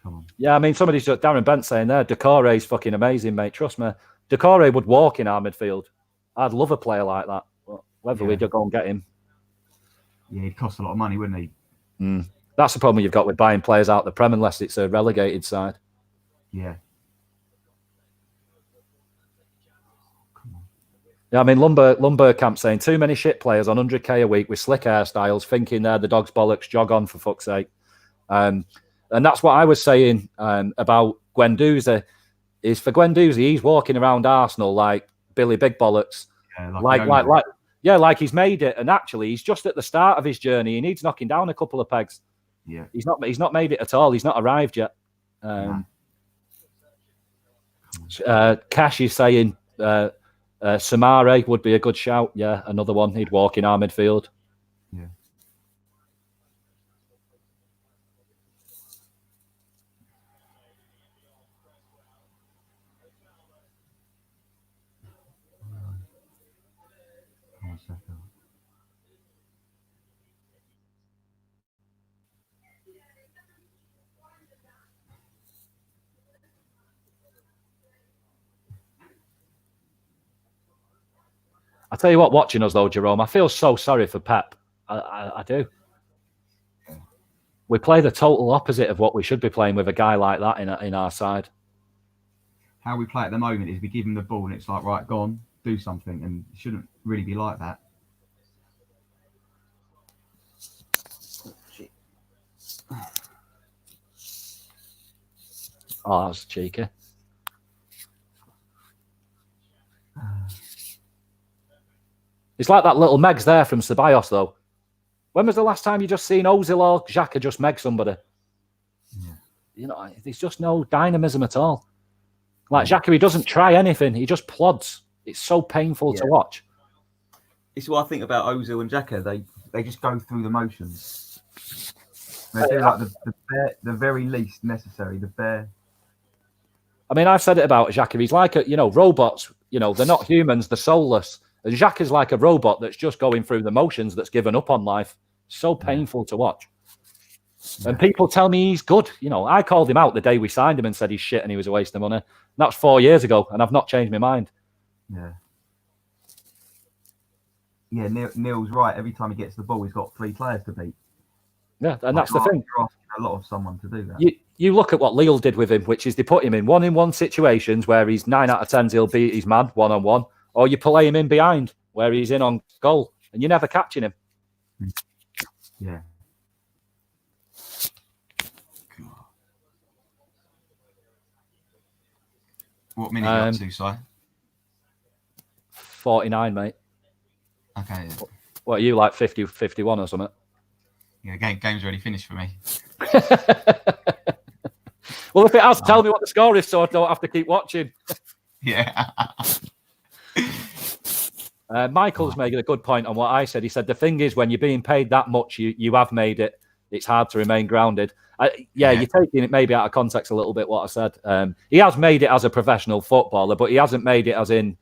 Come on. Yeah, I mean, somebody's just, Darren Bent saying there, Decore's fucking amazing, mate. Trust me. Decore would walk in our midfield. I'd love a player like that. But whether we do go and get him. Yeah, he'd cost a lot of money, wouldn't he? That's the problem you've got with buying players out of the Prem unless it's a relegated side. Yeah. Yeah, I mean, Lumber Camp saying too many shit players on 100k a week with slick hairstyles, thinking they're the dog's bollocks, jog on for fuck's sake. And that's what I was saying about Guendouzi. Is for Guendouzi, he's walking around Arsenal like Billy Big Bollocks, like he's made it. And actually, he's just at the start of his journey. He needs knocking down a couple of pegs. Yeah, he's not made it at all. He's not arrived yet. Cash is saying Samare would be a good shout. Yeah, another one. He'd walk in our midfield. Yeah. I tell you what, watching us though, Jerome, I feel so sorry for Pep. I do. We play the total opposite of what we should be playing with a guy like that in our side. How we play at the moment is we give him the ball and it's like, right, go on, do something, and it shouldn't really be like that. Oh, that's cheeky. It's like that little Megs there from Ceballos, though. When was the last time you just seen Ozil or Xhaka just meg somebody? Yeah. You know, there's just no dynamism at all. Like Xhaka, he doesn't try anything. He just plods. It's so painful to watch. It's what I think about Ozil and Xhaka. They just go through the motions. They do like the very least necessary, the bare. I mean, I've said it about Xhaka. He's like robots. You know, they're not humans. They're soulless. And Xhaka's like a robot that's just going through the motions, that's given up on life. So painful to watch. Yeah. And people tell me he's good. You know, I called him out the day we signed him and said he's shit and he was a waste of money. And that was 4 years ago, and I've not changed my mind. Yeah. Yeah, Neil's right. Every time he gets the ball, he's got 3 players to beat. Yeah, and that's the thing. You're asking a lot of someone to do that. You look at what Lille did with him, which is they put him in one-on-one situations where he's 9 out of 10 he'll beat his man one-on-one. Or you play him in behind where he's in on goal and you're never catching him. Yeah. What minute are you up to, Si? 49, mate. Okay. What are you, like 50, 51 or something? Yeah, game's already finished for me. Well, if it has, tell me what the score is so I don't have to keep watching. Yeah. Michael's making a good point on what I said. He said, the thing is, when you're being paid that much, you have made it. It's hard to remain grounded. You're taking it maybe out of context a little bit, what I said. He has made it as a professional footballer, but he hasn't made it as in,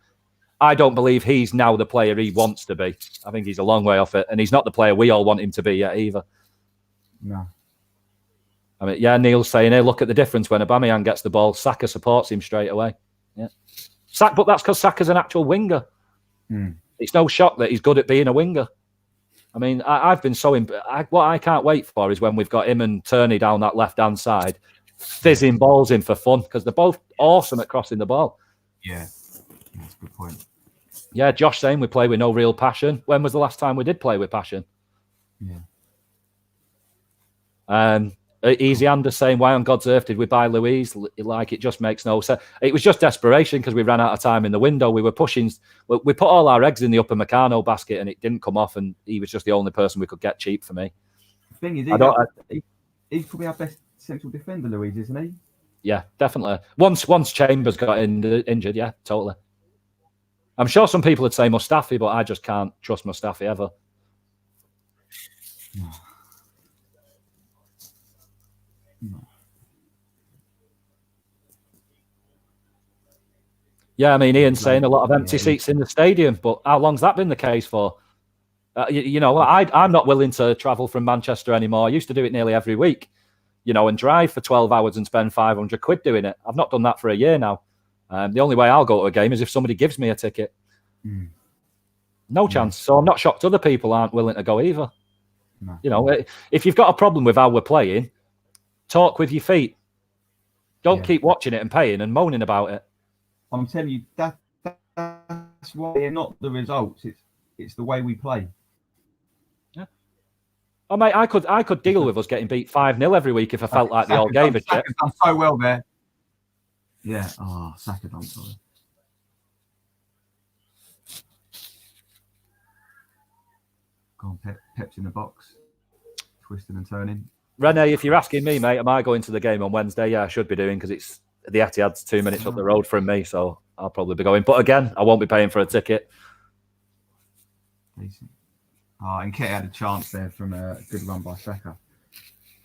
I don't believe he's now the player he wants to be. I think he's a long way off it. And he's not the player we all want him to be yet either. No. I mean, yeah, Neil's saying, hey, look at the difference when Aubameyang gets the ball. Saka supports him straight away. Yeah. But that's because Saka's an actual winger. It's no shock that he's good at being a winger. I mean, I've been so... what I can't wait for is when we've got him and Turney down that left-hand side, fizzing balls in for fun, because they're both awesome at crossing the ball. Yeah, that's a good point. Yeah, Josh saying we play with no real passion. When was the last time we did play with passion? Yeah. Easy Anders saying, why on God's earth did we buy Louise? Like, it just makes no sense. It was just desperation because we ran out of time in the window. We were pushing. We put all our eggs in the upper Meccano basket and it didn't come off, and he was just the only person we could get cheap for me. The thing is, he's probably our best central defender, Louise, isn't he? Yeah, definitely. Once Chambers got injured, yeah, totally. I'm sure some people would say Mustafi, but I just can't trust Mustafi ever. Yeah, I mean, Ian's saying a lot of empty Yeah. seats in the stadium, but how long's that been the case for? I'm not willing to travel from Manchester anymore. I used to do it nearly every week, and drive for 12 hours and spend 500 quid doing it. I've not done that for a year now. The only way I'll go to a game is if somebody gives me a ticket. No chance. So I'm not shocked other people aren't willing to go either. No. If you've got a problem with how we're playing, talk with your feet. Don't keep watching it and paying and moaning about it. I'm telling you, that's why they're not the results. It's the way we play. Yeah. Oh mate, I could deal with us getting beat 5-0 every week if I felt like they all gave a shit. Saka's done so well there. Yeah. Oh, Saka done so well. Go on, Pep's in the box, twisting and turning. Rene, if you're asking me, mate, am I going to the game on Wednesday? Yeah, I should be doing because it's the Etihad's 2 minutes up the road from me, so I'll probably be going. But again, I won't be paying for a ticket. Decent. Oh, and Kit had a chance there from a good run by Saka.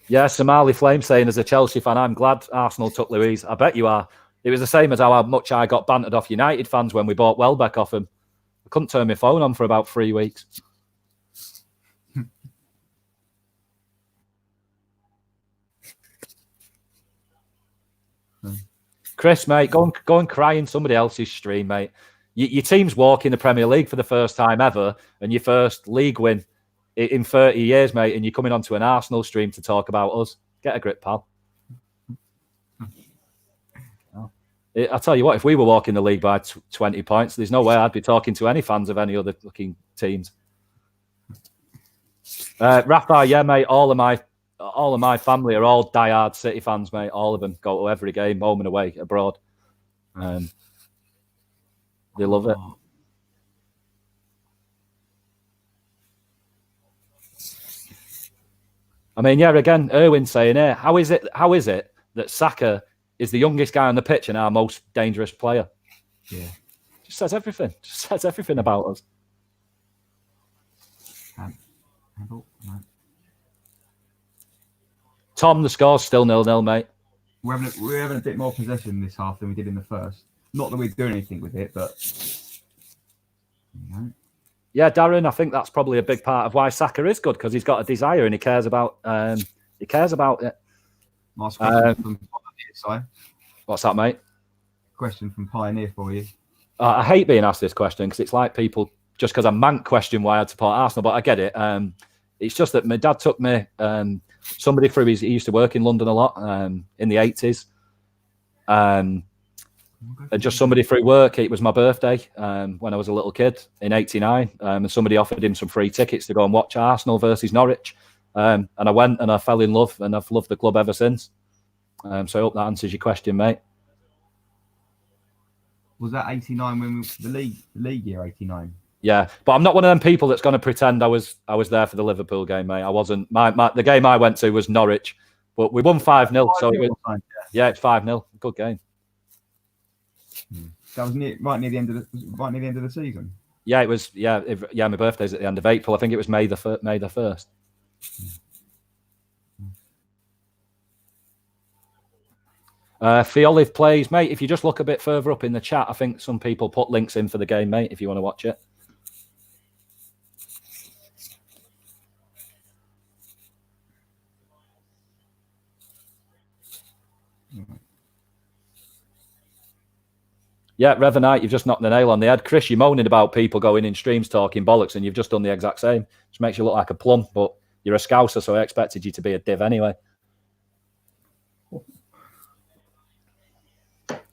Yeah, Somali Flame saying, as a Chelsea fan, I'm glad Arsenal took Louise. I bet you are. It was the same as how much I got bantered off United fans when we bought Welbeck off him. I couldn't turn my phone on for about 3 weeks. Chris, mate, go and cry in somebody else's stream, mate. Your team's walking the Premier League for the first time ever, and your first league win in 30 years, mate, and you're coming onto an Arsenal stream to talk about us. Get a grip, pal. I tell you what, if we were walking the league by 20 points, there's no way I'd be talking to any fans of any other looking teams. Rafa, yeah, mate, all of my family are all diehard City fans, mate. All of them go to every game, home and away, abroad. They love it. I mean, yeah, again, Erwin saying here, how is it that Saka is the youngest guy on the pitch and our most dangerous player? Yeah. Just says everything. Just says everything about us. Tom, the score's still 0-0, mate. We're having a bit more possession this half than we did in the first. Not that we're doing anything with it, but Yeah, Darren, I think that's probably a big part of why Saka is good, because he's got a desire and he cares about it. Nice question from Pioneer, Si. What's that, mate? Question from Pioneer for you. I hate being asked this question because it's like people, just because I'm mank, question why I'd support Arsenal, but I get it. It's just that my dad took me, somebody through he used to work in London a lot in the 80s. And just somebody through work, it was my birthday when I was a little kid in 89, and somebody offered him some free tickets to go and watch Arsenal versus Norwich. And I went and I fell in love, and I've loved the club ever since. So I hope that answers your question, mate. Was that 89 when the league year 89? Yeah, but I'm not one of them people that's going to pretend I was there for the Liverpool game, mate. I wasn't. The game I went to was Norwich, but we won 5-0. So it was, yeah, it's 5-0. Good game. That was right near the end of the season. Yeah, it was. Yeah, my birthday's at the end of April. I think it was May the 1st. Fiolive plays, mate. If you just look a bit further up in the chat, I think some people put links in for the game, mate. If you want to watch it. Yeah, Revenite, you've just knocked the nail on the head. Chris, you're moaning about people going in streams talking bollocks, and you've just done the exact same. Which makes you look like a plum, but you're a scouser, so I expected you to be a div anyway.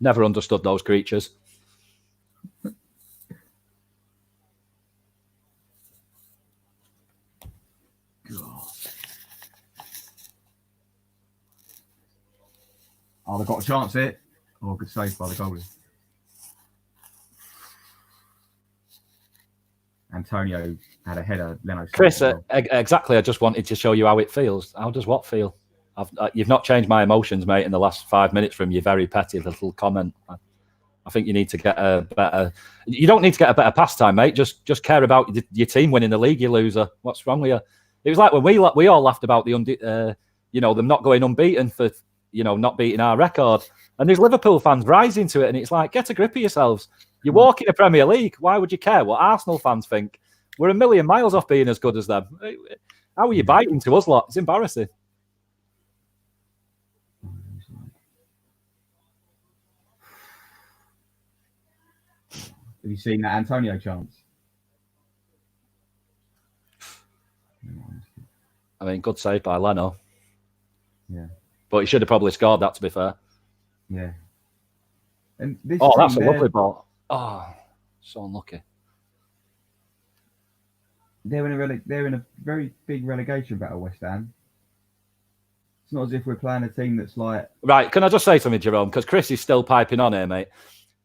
Never understood those creatures. Oh, they've got a chance here. Oh, good save by the goalie. Antonio had a header. Leno. Chris, exactly. I just wanted to show you how it feels. How does what feel? You've not changed my emotions, mate, in the last 5 minutes from your very petty little comment. I think you need to get a better. You don't need to get a better pastime, mate. Just care about your team winning the league, you loser. What's wrong with you? It was like when we all laughed about them not going unbeaten for not beating our record. And there's Liverpool fans rising to it, and it's like, get a grip of yourselves. You walk in the Premier League. Why would you care what Arsenal fans think? We're a million miles off being as good as them. How are you biting to us lot? It's embarrassing. Have you seen that Antonio chance? I mean, good save by Leno. Yeah. But he should have probably scored that, to be fair. Yeah. And this that's a lovely ball. Oh, so unlucky. They're in a very big relegation battle, West Ham. It's not as if we're playing a team that's like... Right, can I just say something, Jerome? Because Chris is still piping on here, mate.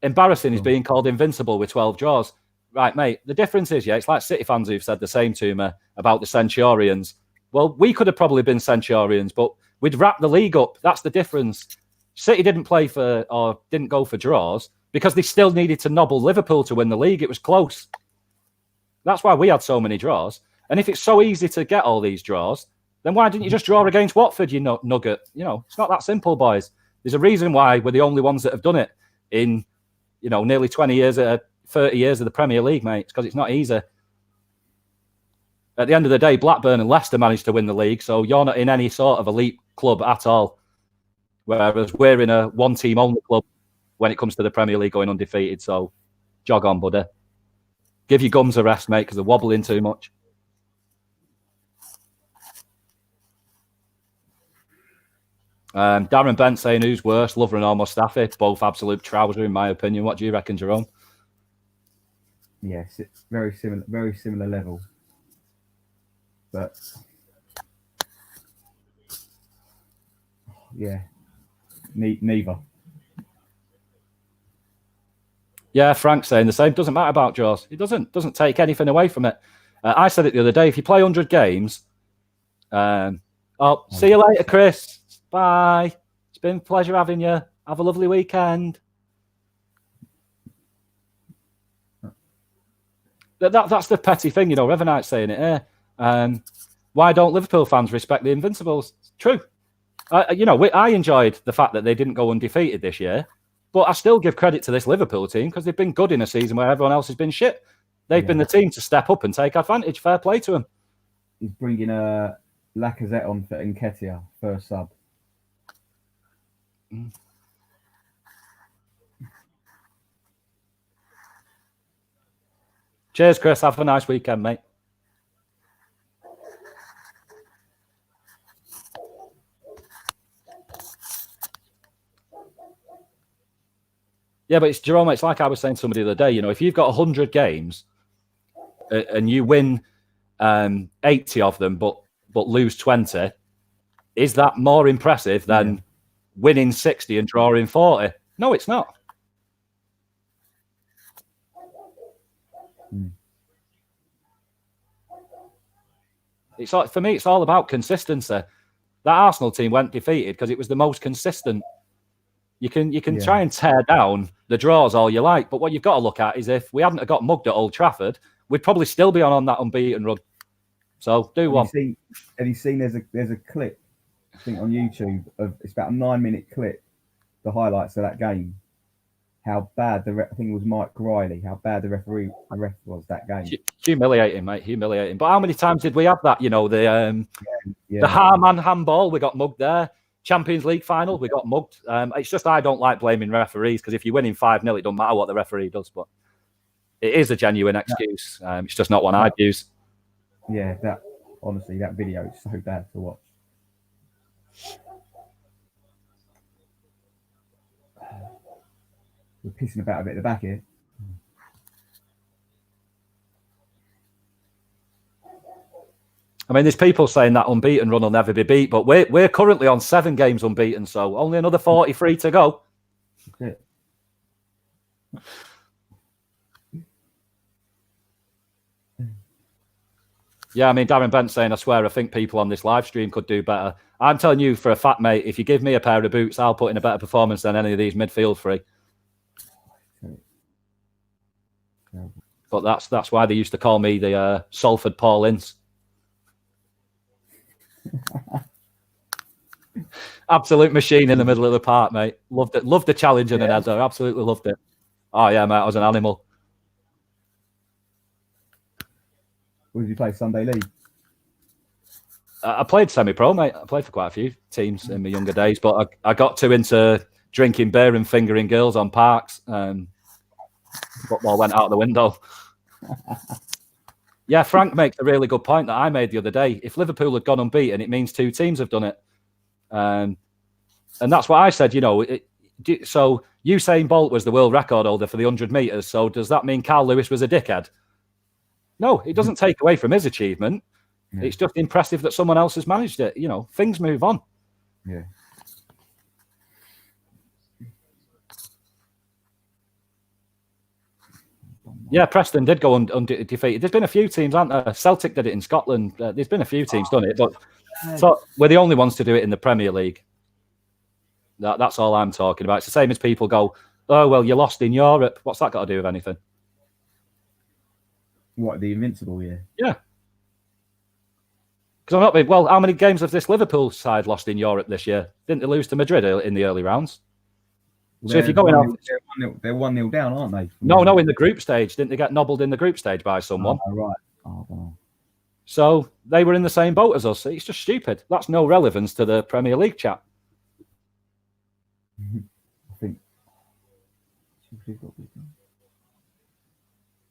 Embarrassing is being called invincible with 12 draws. Right, mate, the difference is, it's like City fans who've said the same to me about the Centurions. Well, we could have probably been Centurions, but we'd wrap the league up. That's the difference. City didn't go for draws because they still needed to nobble Liverpool to win the league. It was close. That's why we had so many draws. And if it's so easy to get all these draws, then why didn't you just draw against Watford, you nugget? It's not that simple, boys. There's a reason why we're the only ones that have done it in, nearly 20 years, 30 years of the Premier League, mate. It's because it's not easy. At the end of the day, Blackburn and Leicester managed to win the league, so you're not in any sort of elite club at all. Whereas we're in a one-team-only club when it comes to the Premier League going undefeated. So jog on, buddy. Give your gums a rest, mate, because they're wobbling too much. Darren Bent saying, who's worse, Lovren or Mustafi? Both absolute trouser, in my opinion. What do you reckon, Jerome? Yes, it's very similar level. But yeah, neither. Yeah, Frank's saying the same. Doesn't matter about draws. It doesn't take anything away from it. I said it the other day. If you play 100 games, see you later, Chris. Bye. It's been a pleasure having you. Have a lovely weekend. That's the petty thing, Revenite's saying it here. Why don't Liverpool fans respect the Invincibles? It's true. I enjoyed the fact that they didn't go undefeated this year, but I still give credit to this Liverpool team because they've been good in a season where everyone else has been shit. They've been the team to step up and take advantage. Fair play to them. He's bringing Lacazette on for Nketiah, first sub. Cheers, Chris. Have a nice weekend, mate. Yeah, but it's Jerome. It's like I was saying to somebody the other day. If you've got 100 games and you win 80 of them, but lose 20, is that more impressive than winning 60 and drawing 40? No, it's not. It's for me. It's all about consistency. That Arsenal team went defeated because it was the most consistent. You can try and tear down the draws all you like, but what you've got to look at is if we hadn't got mugged at Old Trafford, we'd probably still be on that unbeaten run. So do one. Have you seen there's a clip, I think on YouTube, it's about a 9-minute clip, the highlights of that game. How bad I think it was Mike Riley, how bad the ref was that game. Humiliating, mate, humiliating. But how many times did we have that? The Harman handball, we got mugged there. Champions League final, we got mugged. It's just I don't like blaming referees because if you're winning 5-0, it doesn't matter what the referee does. But it is a genuine excuse. It's just not one I'd use. Yeah, honestly, that video is so bad to watch. We're pissing about a bit at the back here. I mean, there's people saying that unbeaten run will never be beat, but we're currently on 7 games unbeaten, so only another 43 to go. Okay. Yeah, I mean, Darren Bent saying, I swear, I think people on this live stream could do better. I'm telling you for a fact, mate, if you give me a pair of boots, I'll put in a better performance than any of these midfield three. But that's why they used to call me the Salford Paul Ince. Absolute machine in the middle of the park, mate. Loved it. Loved the challenge and an header. Absolutely loved it. Oh yeah, mate. I was an animal. Where did you play Sunday League? I played semi-pro, mate. I played for quite a few teams in my younger days, but I got too into drinking beer and fingering girls on parks. Football went out the window. Yeah, Frank makes a really good point that I made the other day. If Liverpool had gone unbeaten, it means 2 teams have done it. And that's what I said, so Usain Bolt was the world record holder for the 100 metres. So does that mean Carl Lewis was a dickhead? No, it doesn't take away from his achievement. Yeah. It's just impressive that someone else has managed it. Things move on. Yeah. Yeah, Preston did go undefeated. There's been a few teams, aren't there? Celtic did it in Scotland. There's been a few teams done it, but so we're the only ones to do it in the Premier League. That's all I'm talking about. It's the same as people go, oh, well, you lost in Europe. What's that got to do with anything? What, the Invincible year? Yeah. Because I'm not being, well, how many games have this Liverpool side lost in Europe this year? Didn't they lose to Madrid in the early rounds? Well, so if you're going out... They're 1-0 down, aren't they? No, in the group stage. Didn't they get nobbled in the group stage by someone? Oh, right. Oh, wow. So they were in the same boat as us. It's just stupid. That's no relevance to the Premier League chat. I think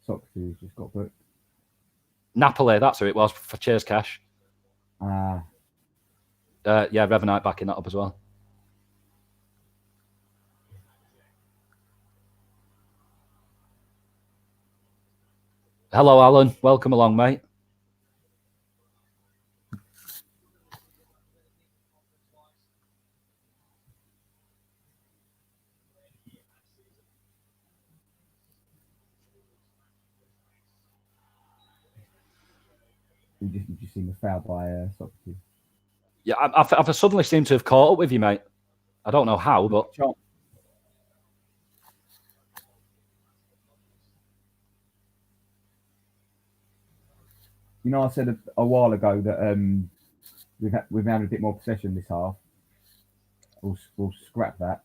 Socrates just got booked. Napoli, that's who it was for Cheers Cash. Yeah, Revenite backing that up as well. Hello, Alan. Welcome along, mate. You just seen the foul by Socrates. Yeah, I've suddenly seemed to have caught up with you, mate. I don't know how, but... I said a while ago that we've had a bit more possession this half. We'll scrap that.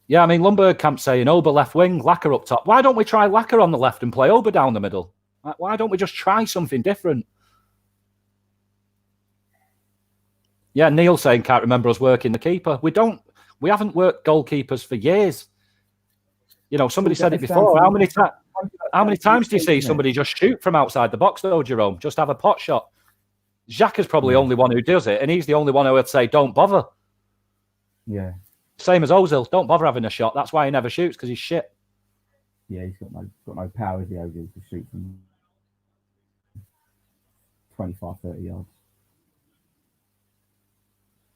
Yeah, I mean, Lundberg Camp saying Ober left wing, Lacker up top. Why don't we try Lacker on the left and play Ober down the middle? Why don't we just try something different? Yeah, Neil saying can't remember us working the keeper. We haven't worked goalkeepers for years. Somebody said it before. How many times do you see somebody just shoot from outside the box though, Jerome? Just have a pot shot. Jacques is probably the only one who does it, and he's the only one who would say, don't bother. Yeah. Same as Ozil. Don't bother having a shot. That's why he never shoots, because he's shit. Yeah, he's got no power, is he, Ozil, to shoot from 25, 30 yards.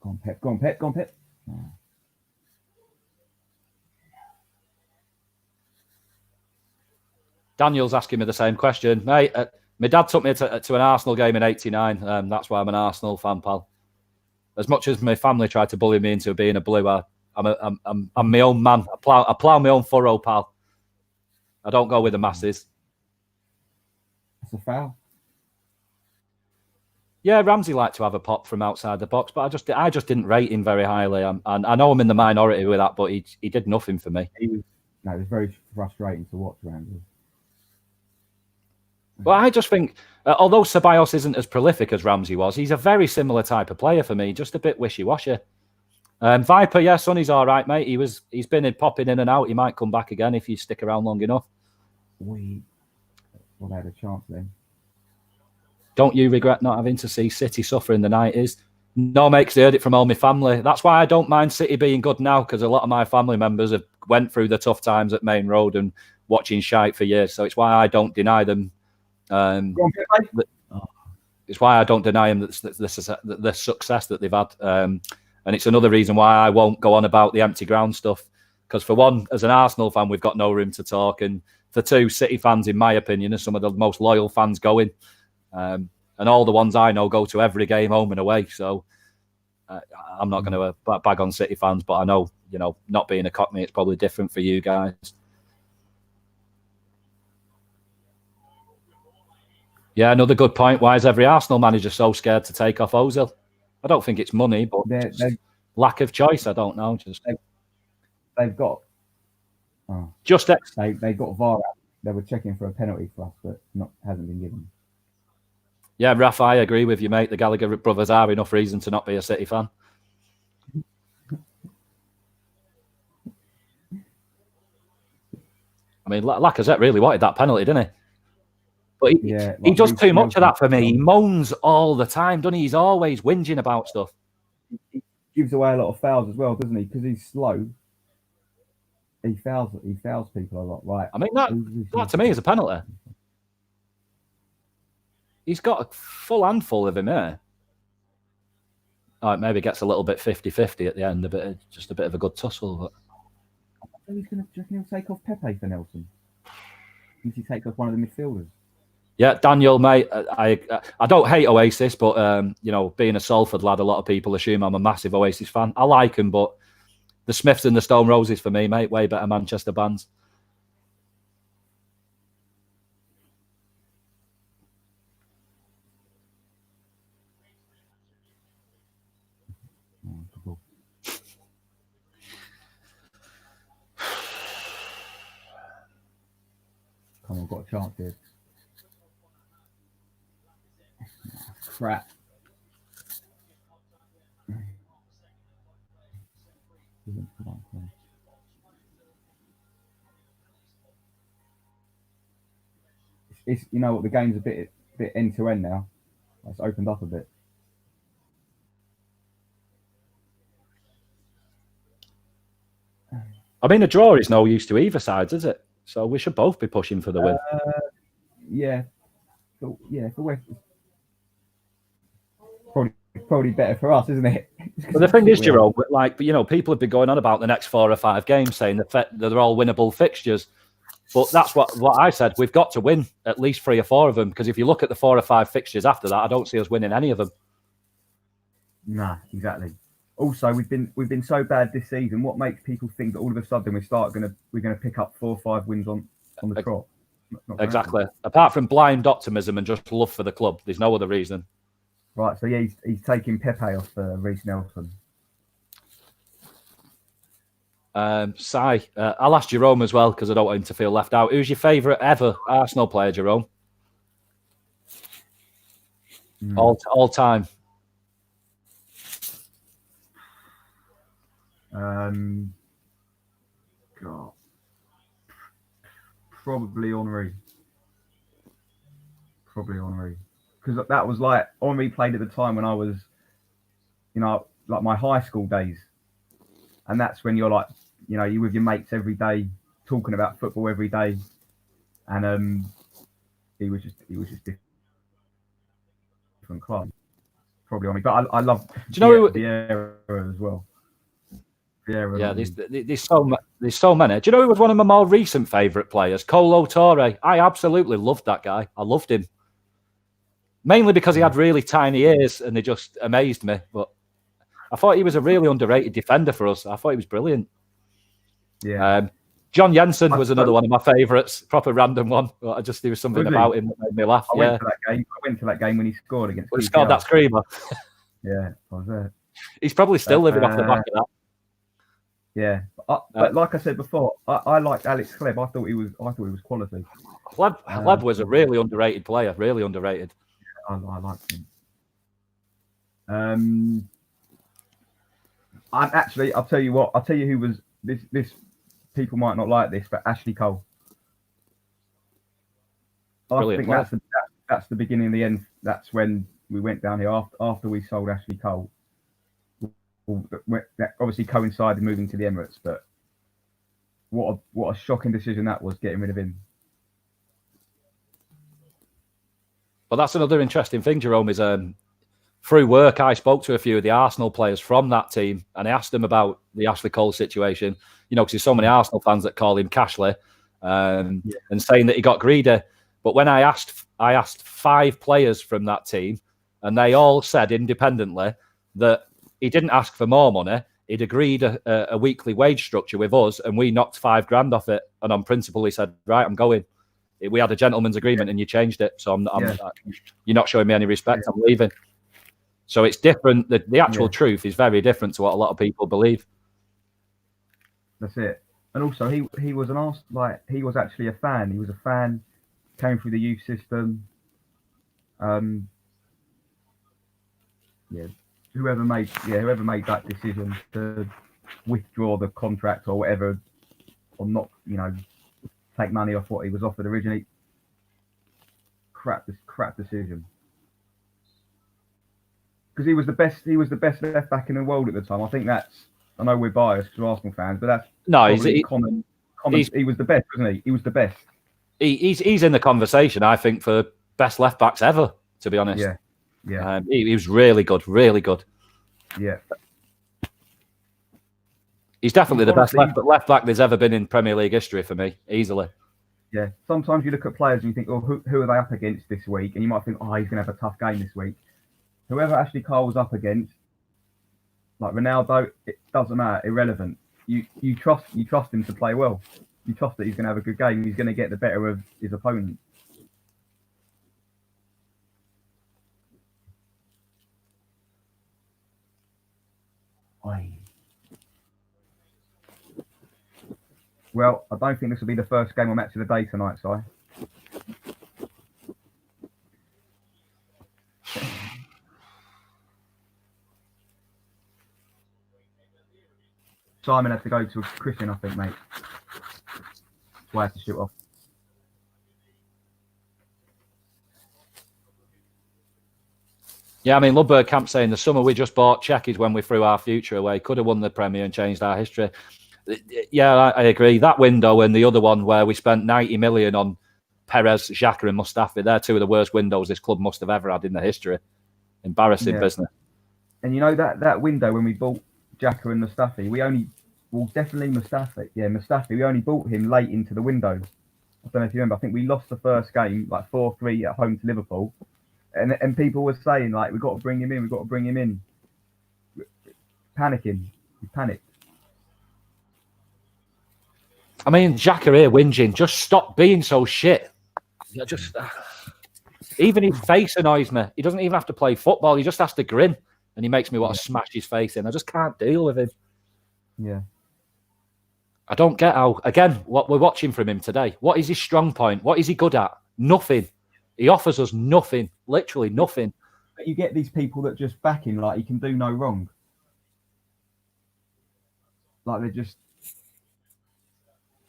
Go on, Pep. Oh. Daniel's asking me the same question. Mate, my dad took me to an Arsenal game in '89. That's why I'm an Arsenal fan, pal. As much as my family tried to bully me into being a blue, I'm my own man. I plough my own furrow, pal. I don't go with the masses. That's a foul. Yeah, Ramsey liked to have a pop from outside the box, but I just didn't rate him very highly. And I know I'm in the minority with that, but he did nothing for me. It was very frustrating to watch Ramsey. But I just think, although Ceballos isn't as prolific as Ramsey was, he's a very similar type of player for me, just a bit wishy-washy. Viper, yeah, Sonny's all right, mate. He's been popping in and out. He might come back again if you stick around long enough. They had a chance then. Don't you regret not having to see City suffer in the 90s? No, mate, 'cause I heard it from all my family. That's why I don't mind City being good now, because a lot of my family members have went through the tough times at Main Road and watching shite for years. So it's why I don't deny them. It's why I don't deny them the success that they've had. And it's another reason why I won't go on about the empty ground stuff. Because for one, as an Arsenal fan, we've got no room to talk. And for two, City fans, in my opinion, are some of the most loyal fans going. And all the ones I know go to every game home and away. So I'm not going to bag on City fans, but I know, not being a Cockney, it's probably different for you guys. Yeah, another good point. Why is every Arsenal manager so scared to take off Ozil? I don't think it's money, but lack of choice. I don't know. They've got they got VAR out. They were checking for a penalty for us, but hasn't been given. Yeah, Raf, I agree with you, mate. The Gallagher brothers are enough reason to not be a City fan. I mean, Lacazette really wanted that penalty, didn't he? But he does too much of that for me. He moans all the time, doesn't he? He's always whinging about stuff. He gives away a lot of fouls as well, doesn't he? Because he's slow. He fouls people a lot, right? I mean, that to me is a penalty. He's got a full handful of him here. Oh, it maybe gets a little bit 50-50 at the end, just a bit of a good tussle. But he's going to take off Pepe for Nelson. He's he take off one of the midfielders. Yeah, Daniel, mate, I don't hate Oasis, but being a Salford lad, a lot of people assume I'm a massive Oasis fan. I like them, but the Smiths and the Stone Roses for me, mate, way better Manchester bands. Come on, got a chance here. Crap. It's the game's a bit end to end now. It's opened up a bit. I mean, a draw is no use to either side, is it? So we should both be pushing for the win. Yeah. For West, probably better for us, isn't it? But the thing is, Jerome, people have been going on about the next 4 or 5 games, saying that they're all winnable fixtures. But that's what I said. We've got to win at least 3 or 4 of them, because if you look at the 4 or 5 fixtures after that, I don't see us winning any of them. Nah, exactly. Also, we've been so bad this season. What makes people think that all of a sudden we're gonna pick up 4 or 5 wins on the trot? Exactly. Apart from blind optimism and just love for the club, there's no other reason. Right. So yeah, he's taking Pepe off Reece Nelson. Si, I'll ask Jerome as well, because I don't want him to feel left out. Who's your favourite ever Arsenal player, Jerome? All time. God, probably Henry. Because that was like Henry played at the time when I was, like my high school days, and that's when you're like, you're with your mates every day, talking about football every day, and he was just different class. Probably Henry, but I love. Do you know the era as well? Yeah, there's so many. Do you know who was one of my more recent favourite players? Kolo Touré. I absolutely loved that guy. I loved him. Mainly because he had really tiny ears and they just amazed me. But I thought he was a really underrated defender for us. I thought he was brilliant. Yeah. John Jensen was another one of my favourites. Proper random one. But there was something about him that made me laugh. I went to that game when he scored against. He scored that screamer. Yeah, I was there. He's probably still living off the back of that. Yeah, but like I said before, I liked Alex Hleb. I thought he was quality. Hleb was a really underrated player. Really underrated. I liked him. I'll tell you what. I'll tell you who was this. People might not like this, but Ashley Cole. Brilliant I think that's the beginning and the end. That's when we went down here after we sold Ashley Cole. That obviously coincided moving to the Emirates, but what a shocking decision that was, getting rid of him. But that's another interesting thing, Jerome, is through work I spoke to a few of the Arsenal players from that team, and I asked them about the Ashley Cole situation, because there's so many Arsenal fans that call him Cashley, and saying that he got greedy. But when I asked 5 players from that team, and they all said independently that he didn't ask for more money. He'd agreed a weekly wage structure with us, and we knocked $5,000 off it. And on principle, he said, "Right, I'm going." We had a gentleman's agreement and you changed it. So you're not showing me any respect. I'm leaving. So it's different. The actual truth is very different to what a lot of people believe. That's it. And also, he was he was actually a fan. He was a fan, came through the youth system. Whoever made that decision to withdraw the contract or whatever, or not, take money off what he was offered originally. Crap decision. Because he was the best left back in the world at the time. I think I know we're biased because we're Arsenal fans, but that's common. He was the best, wasn't he? He was the best. He's in the conversation, I think, for best left backs ever. To be honest, yeah. He was really good, really good. Yeah. He's definitely the best left back there's ever been in Premier League history for me, easily. Yeah. Sometimes you look at players and you think, oh, who are they up against this week? And you might think, oh, he's going to have a tough game this week. Whoever Ashley Cole was up against, like Ronaldo, it doesn't matter, irrelevant. You trust him to play well. You trust that he's going to have a good game. He's going to get the better of his opponent. Well, I don't think this will be the first game or match of the day tonight, Si. Simon had to go to a Christian, I think, mate. That's why I had to shoot off. Yeah, I mean, Ludberg Camp saying the summer we just bought Czech is when we threw our future away. Could have won the Premier and changed our history. Yeah, I agree. That window and the other one where we spent 90 million on Perez, Xhaka and Mustafi, they're two of the worst windows this club must have ever had in their history. Embarrassing business. And that window when we bought Xhaka and Mustafi, definitely Mustafi. Yeah, Mustafi, we only bought him late into the window. I don't know if you remember. I think we lost the first game, like 4-3 at home to Liverpool. And people were saying, like, we've got to bring him in. Panicking. We panicked. I mean, Xhaka here whinging. Just stop being so shit. Even his face annoys me. He doesn't even have to play football. He just has to grin. And he makes me want to smash his face in. I just can't deal with him. Yeah. I don't get how, again, what we're watching from him today. What is his strong point? What is he good at? Nothing. He offers us nothing. Literally nothing. But you get these people that just back him like he can do no wrong. Like they're just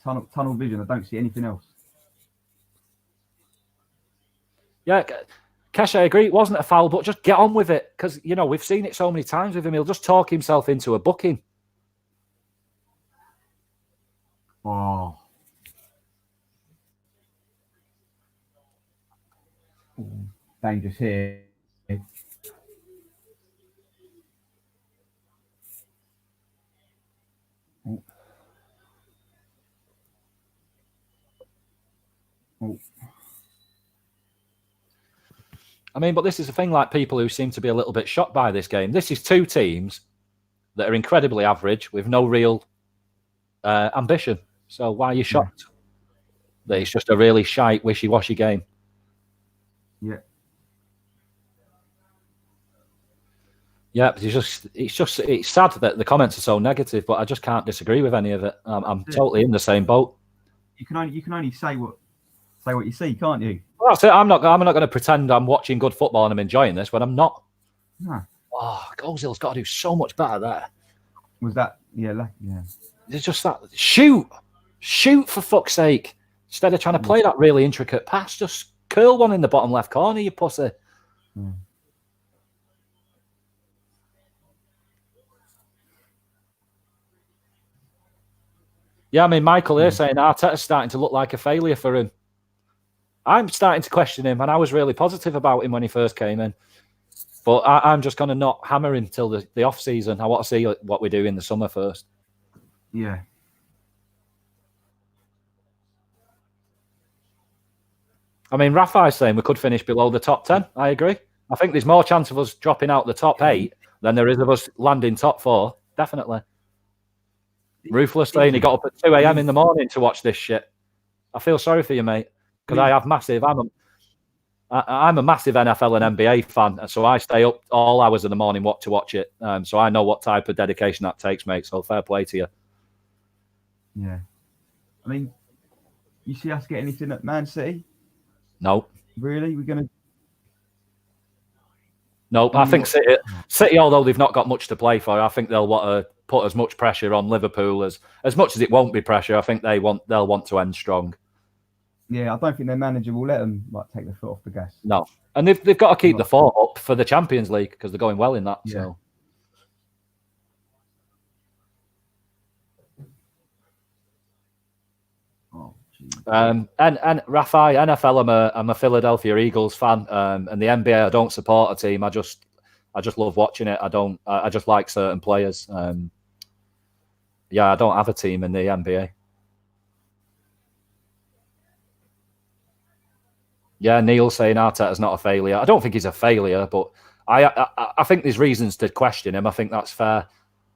tunnel vision. I don't see anything else. Yeah, Kesh, I agree. It wasn't a foul, but just get on with it. Because, we've seen it so many times with him. He'll just talk himself into a booking. Oh. Dangerous here. Oh. I mean, but this is the thing, like people who seem to be a little bit shocked by this game. This is two teams that are incredibly average with no real ambition. So why are you shocked that it's just a really shite, wishy-washy game? Yeah. Yeah, it's sad that the comments are so negative, but I just can't disagree with any of it. I'm totally in the same boat. You can only say what you see, can't you? Well, that's it. I'm not going to pretend I'm watching good football and I'm enjoying this when I'm not. No. Oh, Ozil's got to do so much better there. Was that? Yeah. It's just that shoot for fuck's sake. Instead of trying to play that really intricate pass, just curl one in the bottom left corner, you pussy. Mm. Yeah, I mean, Michael here saying Arteta's starting to look like a failure for him. I'm starting to question him, and I was really positive about him when he first came in. But I'm just going to not hammer him till the off-season. I want to see what we do in the summer first. Yeah. I mean, Rafi's saying we could finish below the top 10. I agree. I think there's more chance of us dropping out the top 8 than there is of us landing top 4. Definitely. Ruthless saying he got up at 2 a.m. in the morning to watch this shit. I feel sorry for you, mate. because I have massive. I'm a massive NFL and NBA fan, so I stay up all hours of the morning to watch it. So I know what type of dedication that takes, mate. So fair play to you. Yeah. I mean, you see us get anything at Man City? No. Really? We're going to... Nope. I think City, although they've not got much to play for, I think they'll want to put as much pressure on Liverpool as much as it won't be pressure. I think they'll want to end strong. Yeah, I don't think their manager will let them take the foot off the gas. No, and they've got to keep the form up for the Champions League because they're going well in that. Yeah. So. Oh, and Rafi, NFL, I'm a Philadelphia Eagles fan, and the NBA I don't support a team. I just love watching it. I just like certain players. Yeah, I don't have a team in the NBA. Yeah, Neil saying Arteta's not a failure. I don't think he's a failure, but I think there's reasons to question him. I think that's fair.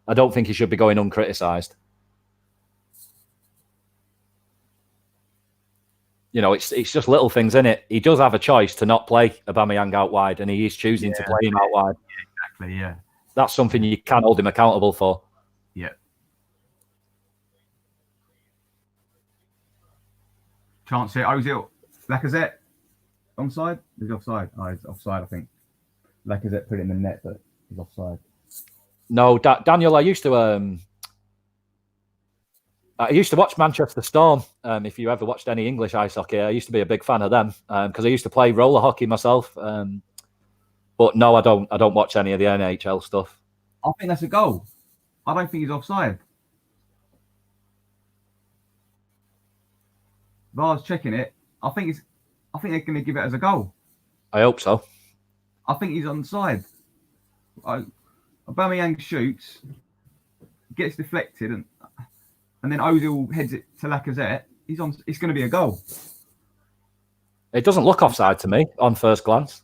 I don't think he should be going uncriticised. You know, it's just little things in it. He does have a choice to not play Aubameyang out wide, and he is choosing to play him out wide. Yeah, exactly, yeah. That's something you can hold him accountable for. Yeah. Chance here. Ozil. Lacazette. Onside? He's offside. Oh, he's offside, I think. Lacazette put it in the net, but he's offside. No, Daniel, I used to watch Manchester Storm. If you ever watched any English ice hockey, I used to be a big fan of them because I used to play roller hockey myself. But no, I don't watch any of the NHL stuff. I think that's a goal. I don't think he's offside. VAR's checking it. I think they're going to give it as a goal. I hope so. I think he's onside. Aubameyang shoots, gets deflected, and then Ozil heads it to Lacazette. It's going to be a goal. It doesn't look offside to me on first glance.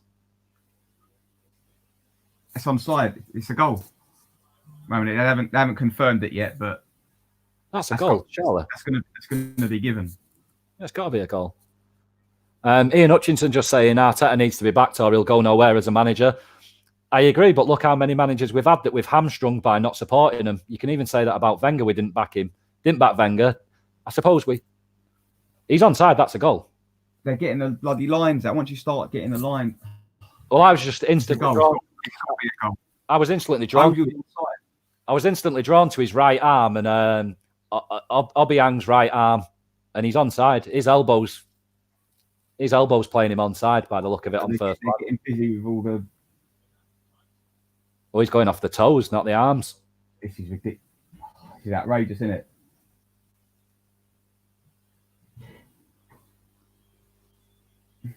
It's onside. It's a goal. They haven't confirmed it yet, but that's a goal, surely. That's going to be given. It's got to be a goal. Ian Hutchinson just saying Arteta needs to be backed or he'll go nowhere as a manager. I agree, but look how many managers we've had that we've hamstrung by not supporting him. You can even say that about Wenger. We didn't back him. Didn't back Wenger. I suppose he's onside. That's a goal. They're getting the bloody lines out. Once you start getting the line... Well, I was just instantly drawn. It's got to be a goal. I was instantly drawn. I was instantly drawn to his right arm and Aubameyang's right arm, and he's onside. His elbow's playing him onside by the look of it on first. They're getting busy with all the... Oh, he's going off the toes, not the arms. This is ridiculous. This is outrageous, isn't it?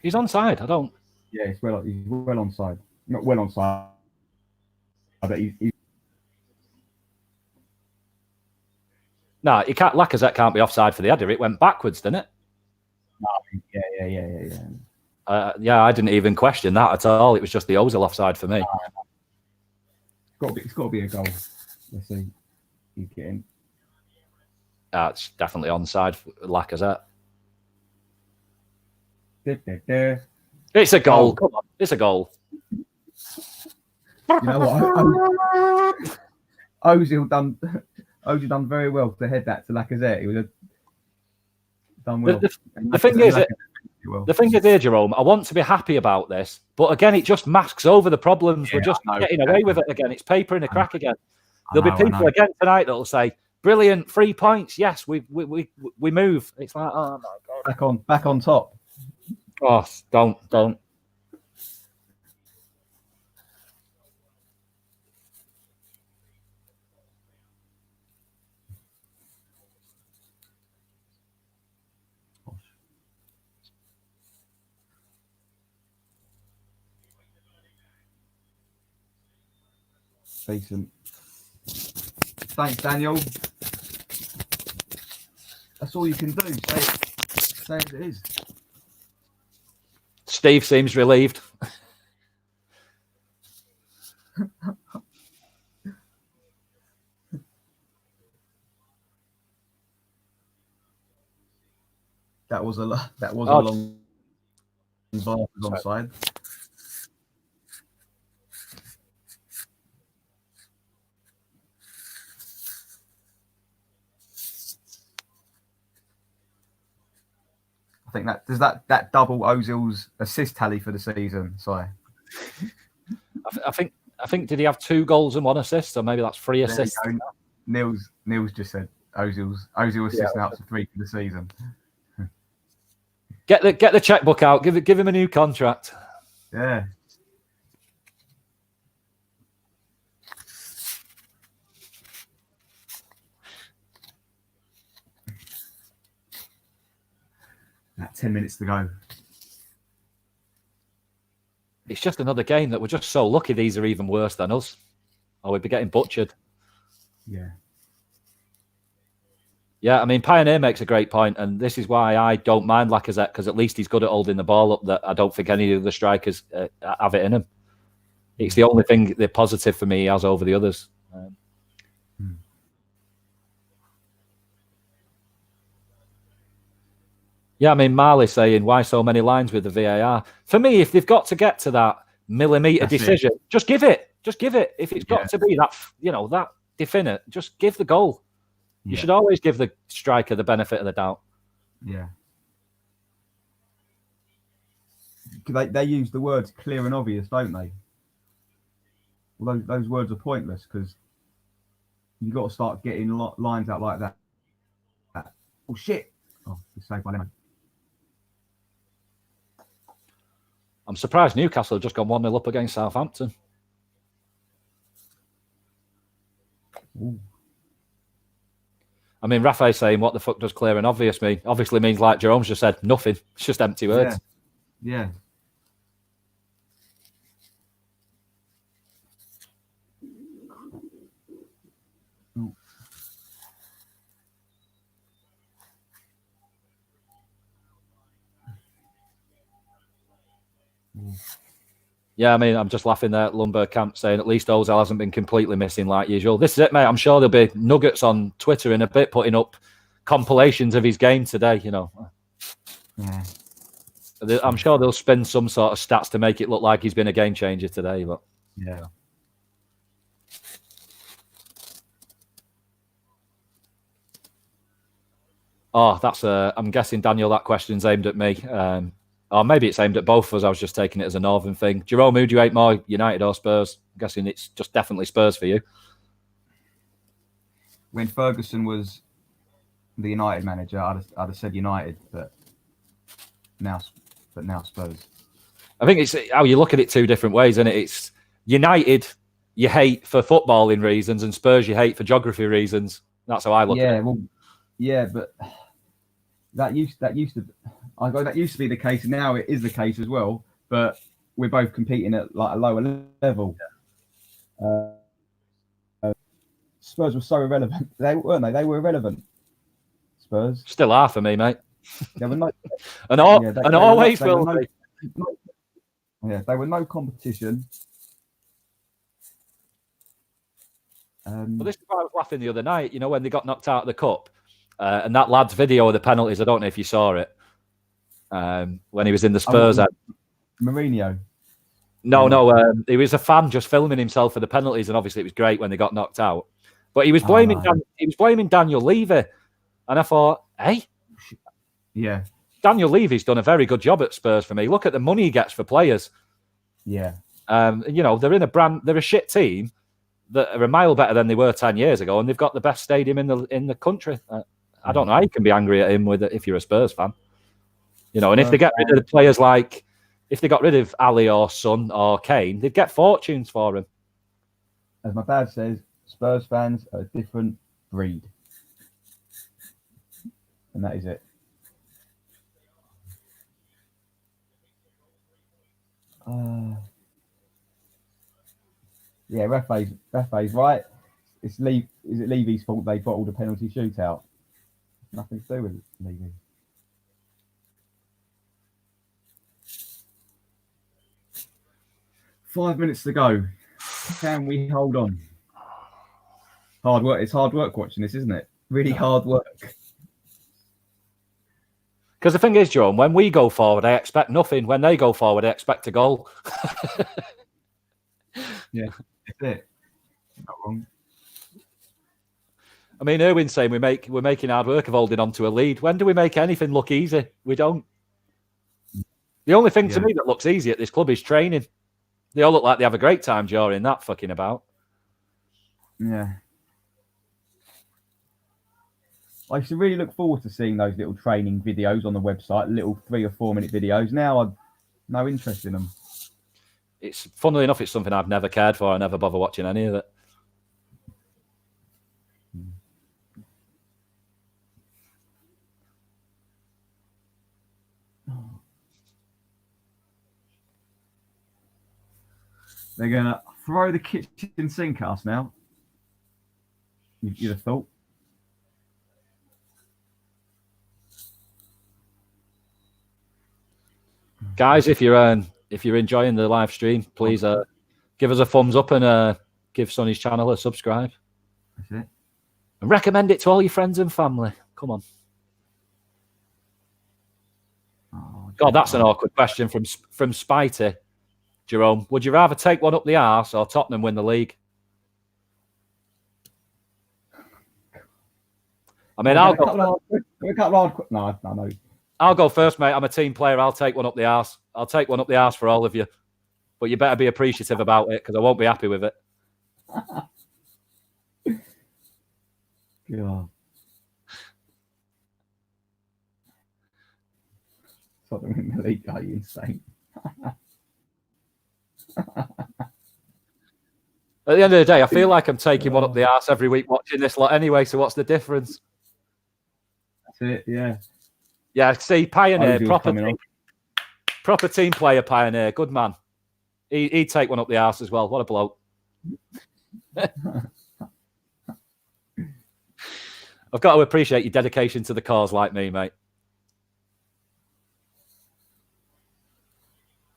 He's onside. I don't... Yeah, he's well onside. Not well onside, but he's... No, he can't. Lacazette can't be offside for the header. It went backwards, didn't it? Yeah. Yeah, I didn't even question that at all. It was just the Ozil offside for me. It's got to be a goal. Let's see. He's getting... It's definitely onside for Lacazette. It's a goal. Come on, it's a goal. You know what? Ozil done very well to head that to Lacazette. He would have done well. The thing is, here, Jerome, I want to be happy about this, but again, it just masks over the problems. We're just getting away with it again. It's paper in a crack again. There'll be people again tonight that'll say, "Brilliant, 3 points. Yes, we move." It's like, oh my god, back on top. Oh, don't. Decent. Thanks, Daniel. That's all you can do. Say as it is. Steve seems relieved. That was a Oh, long bar onside. I think that double Ozil's assist tally for the season. Sorry. I think did he have 2 goals and 1 assist, or maybe that's 3 There you assists? go. Neil's just said Ozil assist now to 3 for the season. Get the checkbook out. Give him a new contract. Yeah. That 10 minutes to go. It's just another game that we're just so lucky these are even worse than us, or we'd be getting butchered. Yeah. Yeah, I mean, Pioneer makes a great point, and this is why I don't mind Lacazette, because at least he's good at holding the ball up that I don't think any of the strikers have it in him. It's the only thing, the positive for me he has over the others. Yeah, I mean, Marley saying, why so many lines with the VAR? For me, if they've got to get to that millimetre decision, just give it. Just give it. If it's got to be that, that definite, just give the goal. You should always give the striker the benefit of the doubt. Yeah. They use the words clear and obvious, don't they? Well, those words are pointless because you've got to start getting lines out like that. Oh, shit. Oh, it's saved by Lemon. I'm surprised Newcastle have just gone 1-0 up against Southampton. Ooh. I mean, Rafa's saying, what the fuck does clear and obvious mean? Obviously means, like Jerome's just said, nothing. It's just empty words. Yeah. Yeah, I mean, I'm just laughing there at Lumber Camp saying at least Ozil hasn't been completely missing like usual. This is it, mate. I'm sure there'll be nuggets on Twitter in a bit putting up compilations of his game today, Yeah. I'm sure they'll spin some sort of stats to make it look like he's been a game changer today. But yeah. Oh, I'm guessing, Daniel, that question's aimed at me. Or maybe it's aimed at both of us. I was just taking it as a Northern thing. Jerome, who do you hate more, United or Spurs? I'm guessing it's just definitely Spurs for you. When Ferguson was the United manager, I'd have said United, but now Spurs. I think it's how you look at it 2 different ways, isn't it? It's United you hate for footballing reasons, and Spurs you hate for geography reasons. That's how I look at it. Well, yeah, but that used to be the case, and now it is the case as well. But we're both competing at like a lower level. Spurs were so irrelevant. They weren't they? They were irrelevant. Spurs still are for me, mate. There were no, and always will be. Yeah, they were no competition. Well, this is why I was laughing the other night. When they got knocked out of the cup, and that lad's video of the penalties. I don't know if you saw it. When he was in the Spurs. Mourinho. No. He was a fan just filming himself for the penalties, and obviously it was great when they got knocked out. But he was blaming he was blaming Daniel Levy, and I thought, hey, yeah, Daniel Levy's done a very good job at Spurs for me. Look at the money he gets for players. Yeah, they're a shit team that are a mile better than they were 10 years ago, and they've got the best stadium in the country. I don't know how you can be angry at him if you're a Spurs fan. And if they get rid of the players if they got rid of Ali or Son or Kane, they'd get fortunes for him. As my dad says, Spurs fans are a different breed. And that is it. Yeah, Rafa's right. Is it Levy's fault they bottled a penalty shootout? Nothing to do with Levy. Five minutes to go. Can we hold on? Hard work. It's hard work watching this, isn't it? Really hard work. Because the thing is, John, when we go forward, I expect nothing. When they go forward, I expect a goal. Yeah, that's it. Not wrong. I mean, Irwin's saying we're making hard work of holding on to a lead. When do we make anything look easy? We don't. The only thing to me that looks easy at this club is training. They all look like they have a great time during that fucking about. Yeah. I used to really look forward to seeing those little training videos on the website, little 3 or 4 minute videos. Now I've no interest in them. It's funnily enough, it's something I've never cared for. I never bother watching any of it. They're going to throw the kitchen sink at us now. You'd have thought. Guys, if you're enjoying the live stream, please give us a thumbs up and give Sonny's channel a subscribe. That's it. And recommend it to all your friends and family. Come on. Oh, God, that's an awkward question from Spitey. Jerome, would you rather take one up the arse or Tottenham win the league? I mean, I'll go first, mate. I'm a team player. I'll take one up the arse. I'll take one up the arse for all of you. But you better be appreciative about it because I won't be happy with it. God. Tottenham in the league, are you insane? At the end of the day, I feel like I'm taking one up the arse every week watching this lot anyway, so what's the difference? That's it, yeah. Yeah, see, Pioneer, proper team player, Pioneer, good man. He'd take one up the arse as well. What a bloke. I've got to appreciate your dedication to the cause like me, mate.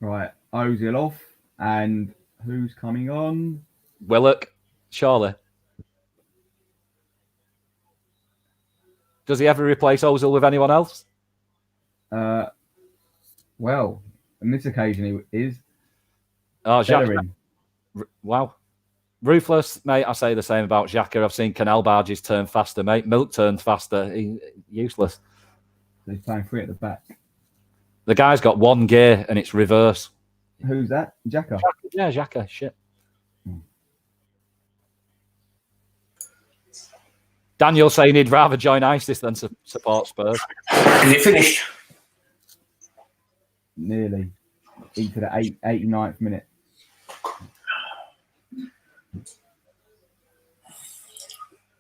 Right, Ozil off, and who's coming on? Willock, surely. Does he ever replace Ozil with anyone else? Well, on this occasion he is. Oh, Xhaka. Wow. Ruthless, mate. I say the same about Xhaka. I've seen canal barges turn faster, mate. Milk turns faster. Useless. He's playing 3 at the back. The guy's got one gear and it's reverse. Who's that? Xhaka? Yeah, Xhaka. Shit. Daniel saying he'd rather join ISIS than support Spurs. Is it finished? Nearly. Into the 89th minute.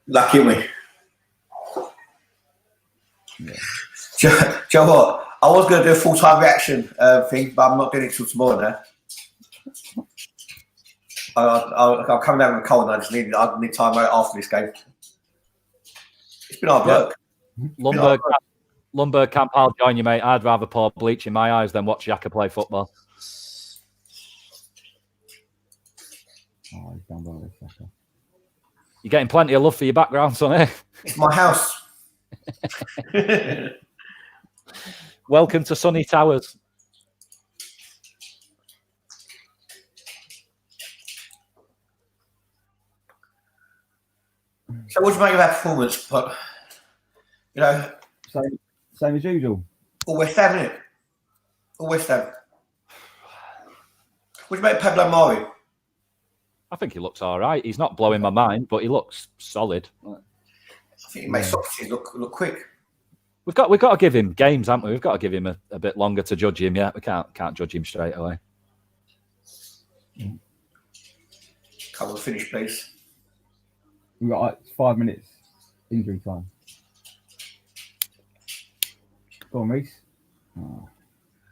Lucky me. Yeah. Do you know what? I was going to do a full-time reaction thing, but I'm not doing it till tomorrow now. I'll come down with a cold and I need time out after this game. It's been hard work. Lundberg Camp, I'll join you, mate. I'd rather pour bleach in my eyes than watch Xhaka play football. Oh, he's done well with Xhaka. You're getting plenty of love for your background, son, eh? It's my house. Welcome to Sunny Towers. So what do you make of our performance? But, you know... Same as usual. All West Ham, isn't it? All West Ham. What do you make of Pablo Mari? I think he looks all right. He's not blowing my mind, but he looks solid. I think he makes Socrates look quick. We've got to give him games, haven't we? We've got to give him a bit longer to judge him. Yeah, we can't judge him straight away. Come on, finish, please. We've got 5 minutes injury time. Go on, Reese. Oh.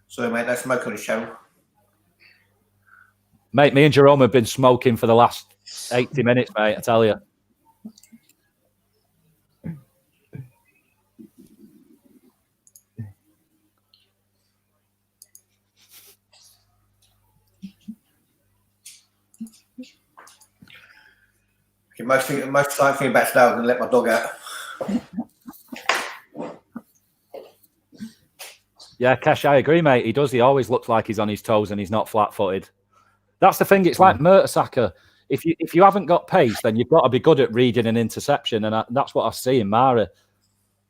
Sorry, mate, no smoke on his channel. Mate, me and Jerome have been smoking for the last 80 minutes, mate, I tell you. Okay, most exciting thing about today, I'm going to let my dog out. Yeah, Kesh, I agree, mate. He does. He always looks like he's on his toes and he's not flat-footed. That's the thing. It's like Mertesacker. If you haven't got pace, then you've got to be good at reading an interception, and that's what I see in Mara.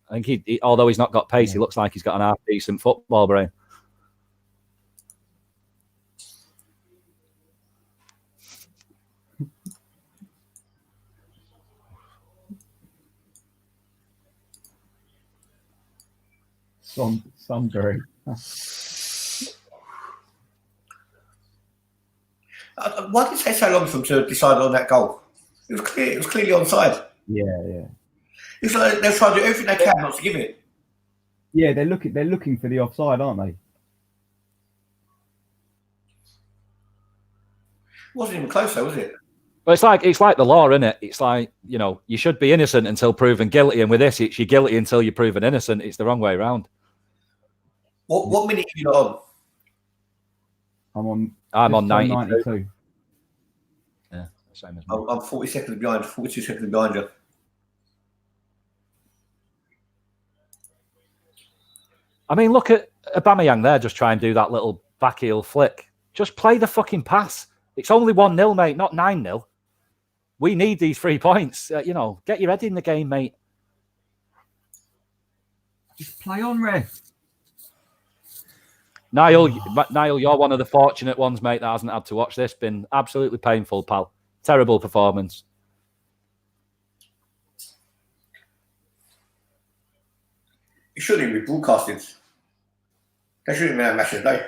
I think he although he's not got pace, he looks like he's got an half-decent football brain. Sunbury. Why did it take so long for him to decide on that goal? It was clear. It was clearly onside. Yeah. It's like they're trying to do everything they can not to give it. Yeah, they're looking for the offside, aren't they? It wasn't even close, though, was it? But it's like the law, isn't it? It's like, you should be innocent until proven guilty, and with this, it's you're guilty until you're proven innocent. It's the wrong way around. What minute are you on? I'm on 92. Yeah, same as me. I'm 40 seconds behind, 42 seconds behind you. I mean, look at Aubameyang there, just try and do that little back heel flick. Just play the fucking pass. It's only 1-0, mate, not 9-0. We need these 3 points. Get your head in the game, mate. Just play on, ref. Niall, you're one of the fortunate ones, mate, that hasn't had to watch this. Been absolutely painful, pal. Terrible performance. It shouldn't even be broadcasted. They shouldn't even have match of the day.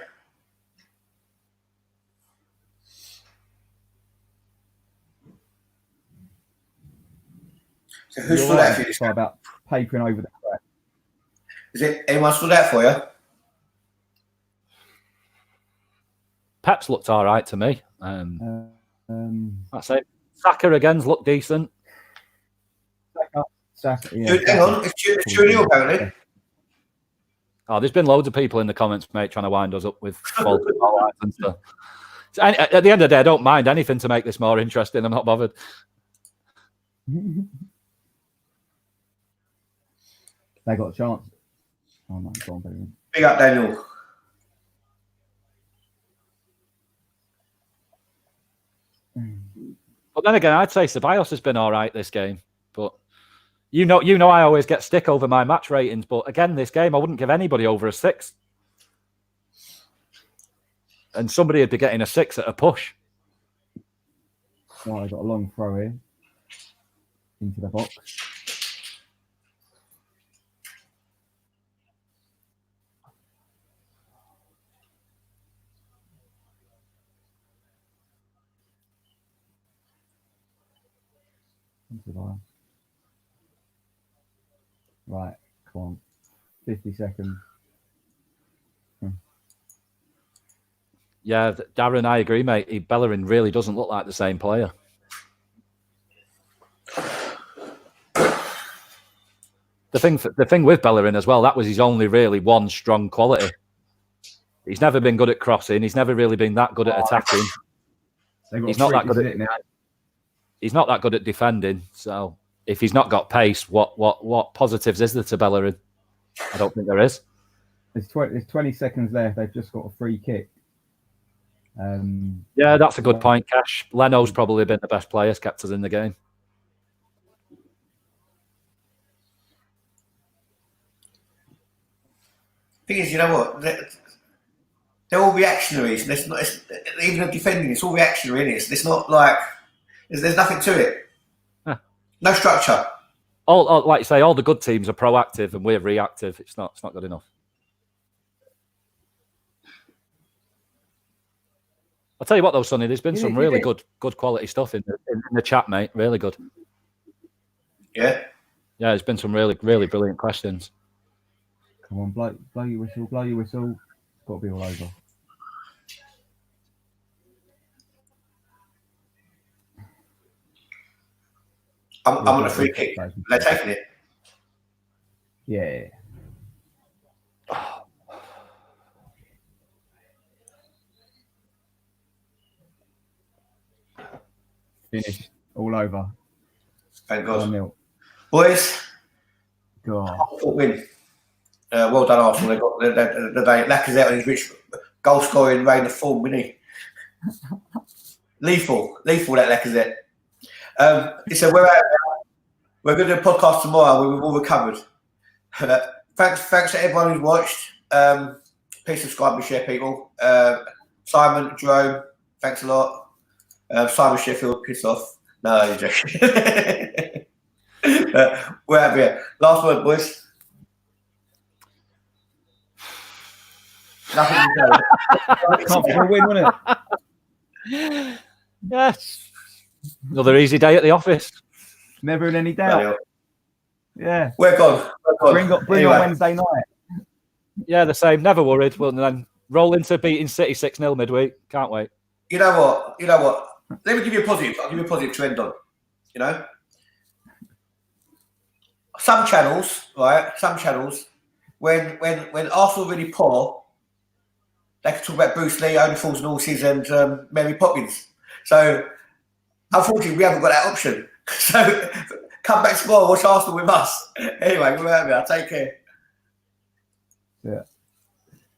So who stood out for you? Sorry about papering over the crack. Is it anyone stood out for you? Pep's looked all right to me. That's it. Saka again's looked decent. Saka, Hang on, it's 2-0 apparently. Oh, there's been loads of people in the comments, mate, trying to wind us up with faulty highlights and stuff. So, at the end of the day, I don't mind anything to make this more interesting. I'm not bothered. They got a chance. Oh my God, brilliant. Big up, Daniel. But then again, I'd say Ceballos has been all right this game. But you know, I always get stick over my match ratings. But again, this game, I wouldn't give anybody over a 6. And somebody would be getting a 6 at a push. Oh, I got a long throw here into the box. Right, come on. 50 seconds. Yeah, Darren, I agree, mate. Bellerin really doesn't look like the same player. The thing with Bellerin as well, that was his only really one strong quality. He's never been good at crossing. He's never really been that good at attacking. He's not that good at He's not that good at defending. So if he's not got pace, what positives is there to Bellerin? I don't think there is. There's 20 seconds left. They've just got a free kick. Yeah, that's a good point, Cash. Leno's probably been the best player, kept us in the game. Thing is, you know what? They're all reactionaries. Even the defending, it's all reactionary, isn't it? It's not like there's nothing to it. Huh. No structure. All like you say, all the good teams are proactive and we're reactive. It's not good enough. I'll tell you what, though, Sonny, there's been some really good quality stuff in the chat, mate. Really good. Yeah. Yeah, there's been some really brilliant questions. Come on, blow your whistle, blow your whistle. It's got to be all over. I'm on a free kick. They're taking it. Yeah. Finished. All over. Thank God. 1-0. Boys. God. Win. Well done, Arsenal. They got the Lacazette on his rich goal scoring reign of form, isn't he? Lethal, that Lacazette. He said, we're going to do a podcast tomorrow where we've all recovered. Thanks to everyone who's watched. Please subscribe and share, people. Simon, Jerome, thanks a lot. Simon Sheffield, piss off. No, you're joking. We're out here. Last word, boys. Nothing to say. Comfortable win, wasn't it? Yes. Another easy day at the office. Never in any doubt. Yeah. We're gone. Bring Anyway. on Wednesday night. Yeah, the same. Never worried. Well, then roll into beating City 6-0 midweek. Can't wait. You know what? Let me give you a positive. I'll give you a positive to end on. You know? Some channels, right? When Arsenal are really poor, they can talk about Bruce Lee, Only Fools and Horses, and Mary Poppins. So, unfortunately, we haven't got that option. So, come back tomorrow, watch Arsenal with us. Anyway, we're out here. Take care. Yeah.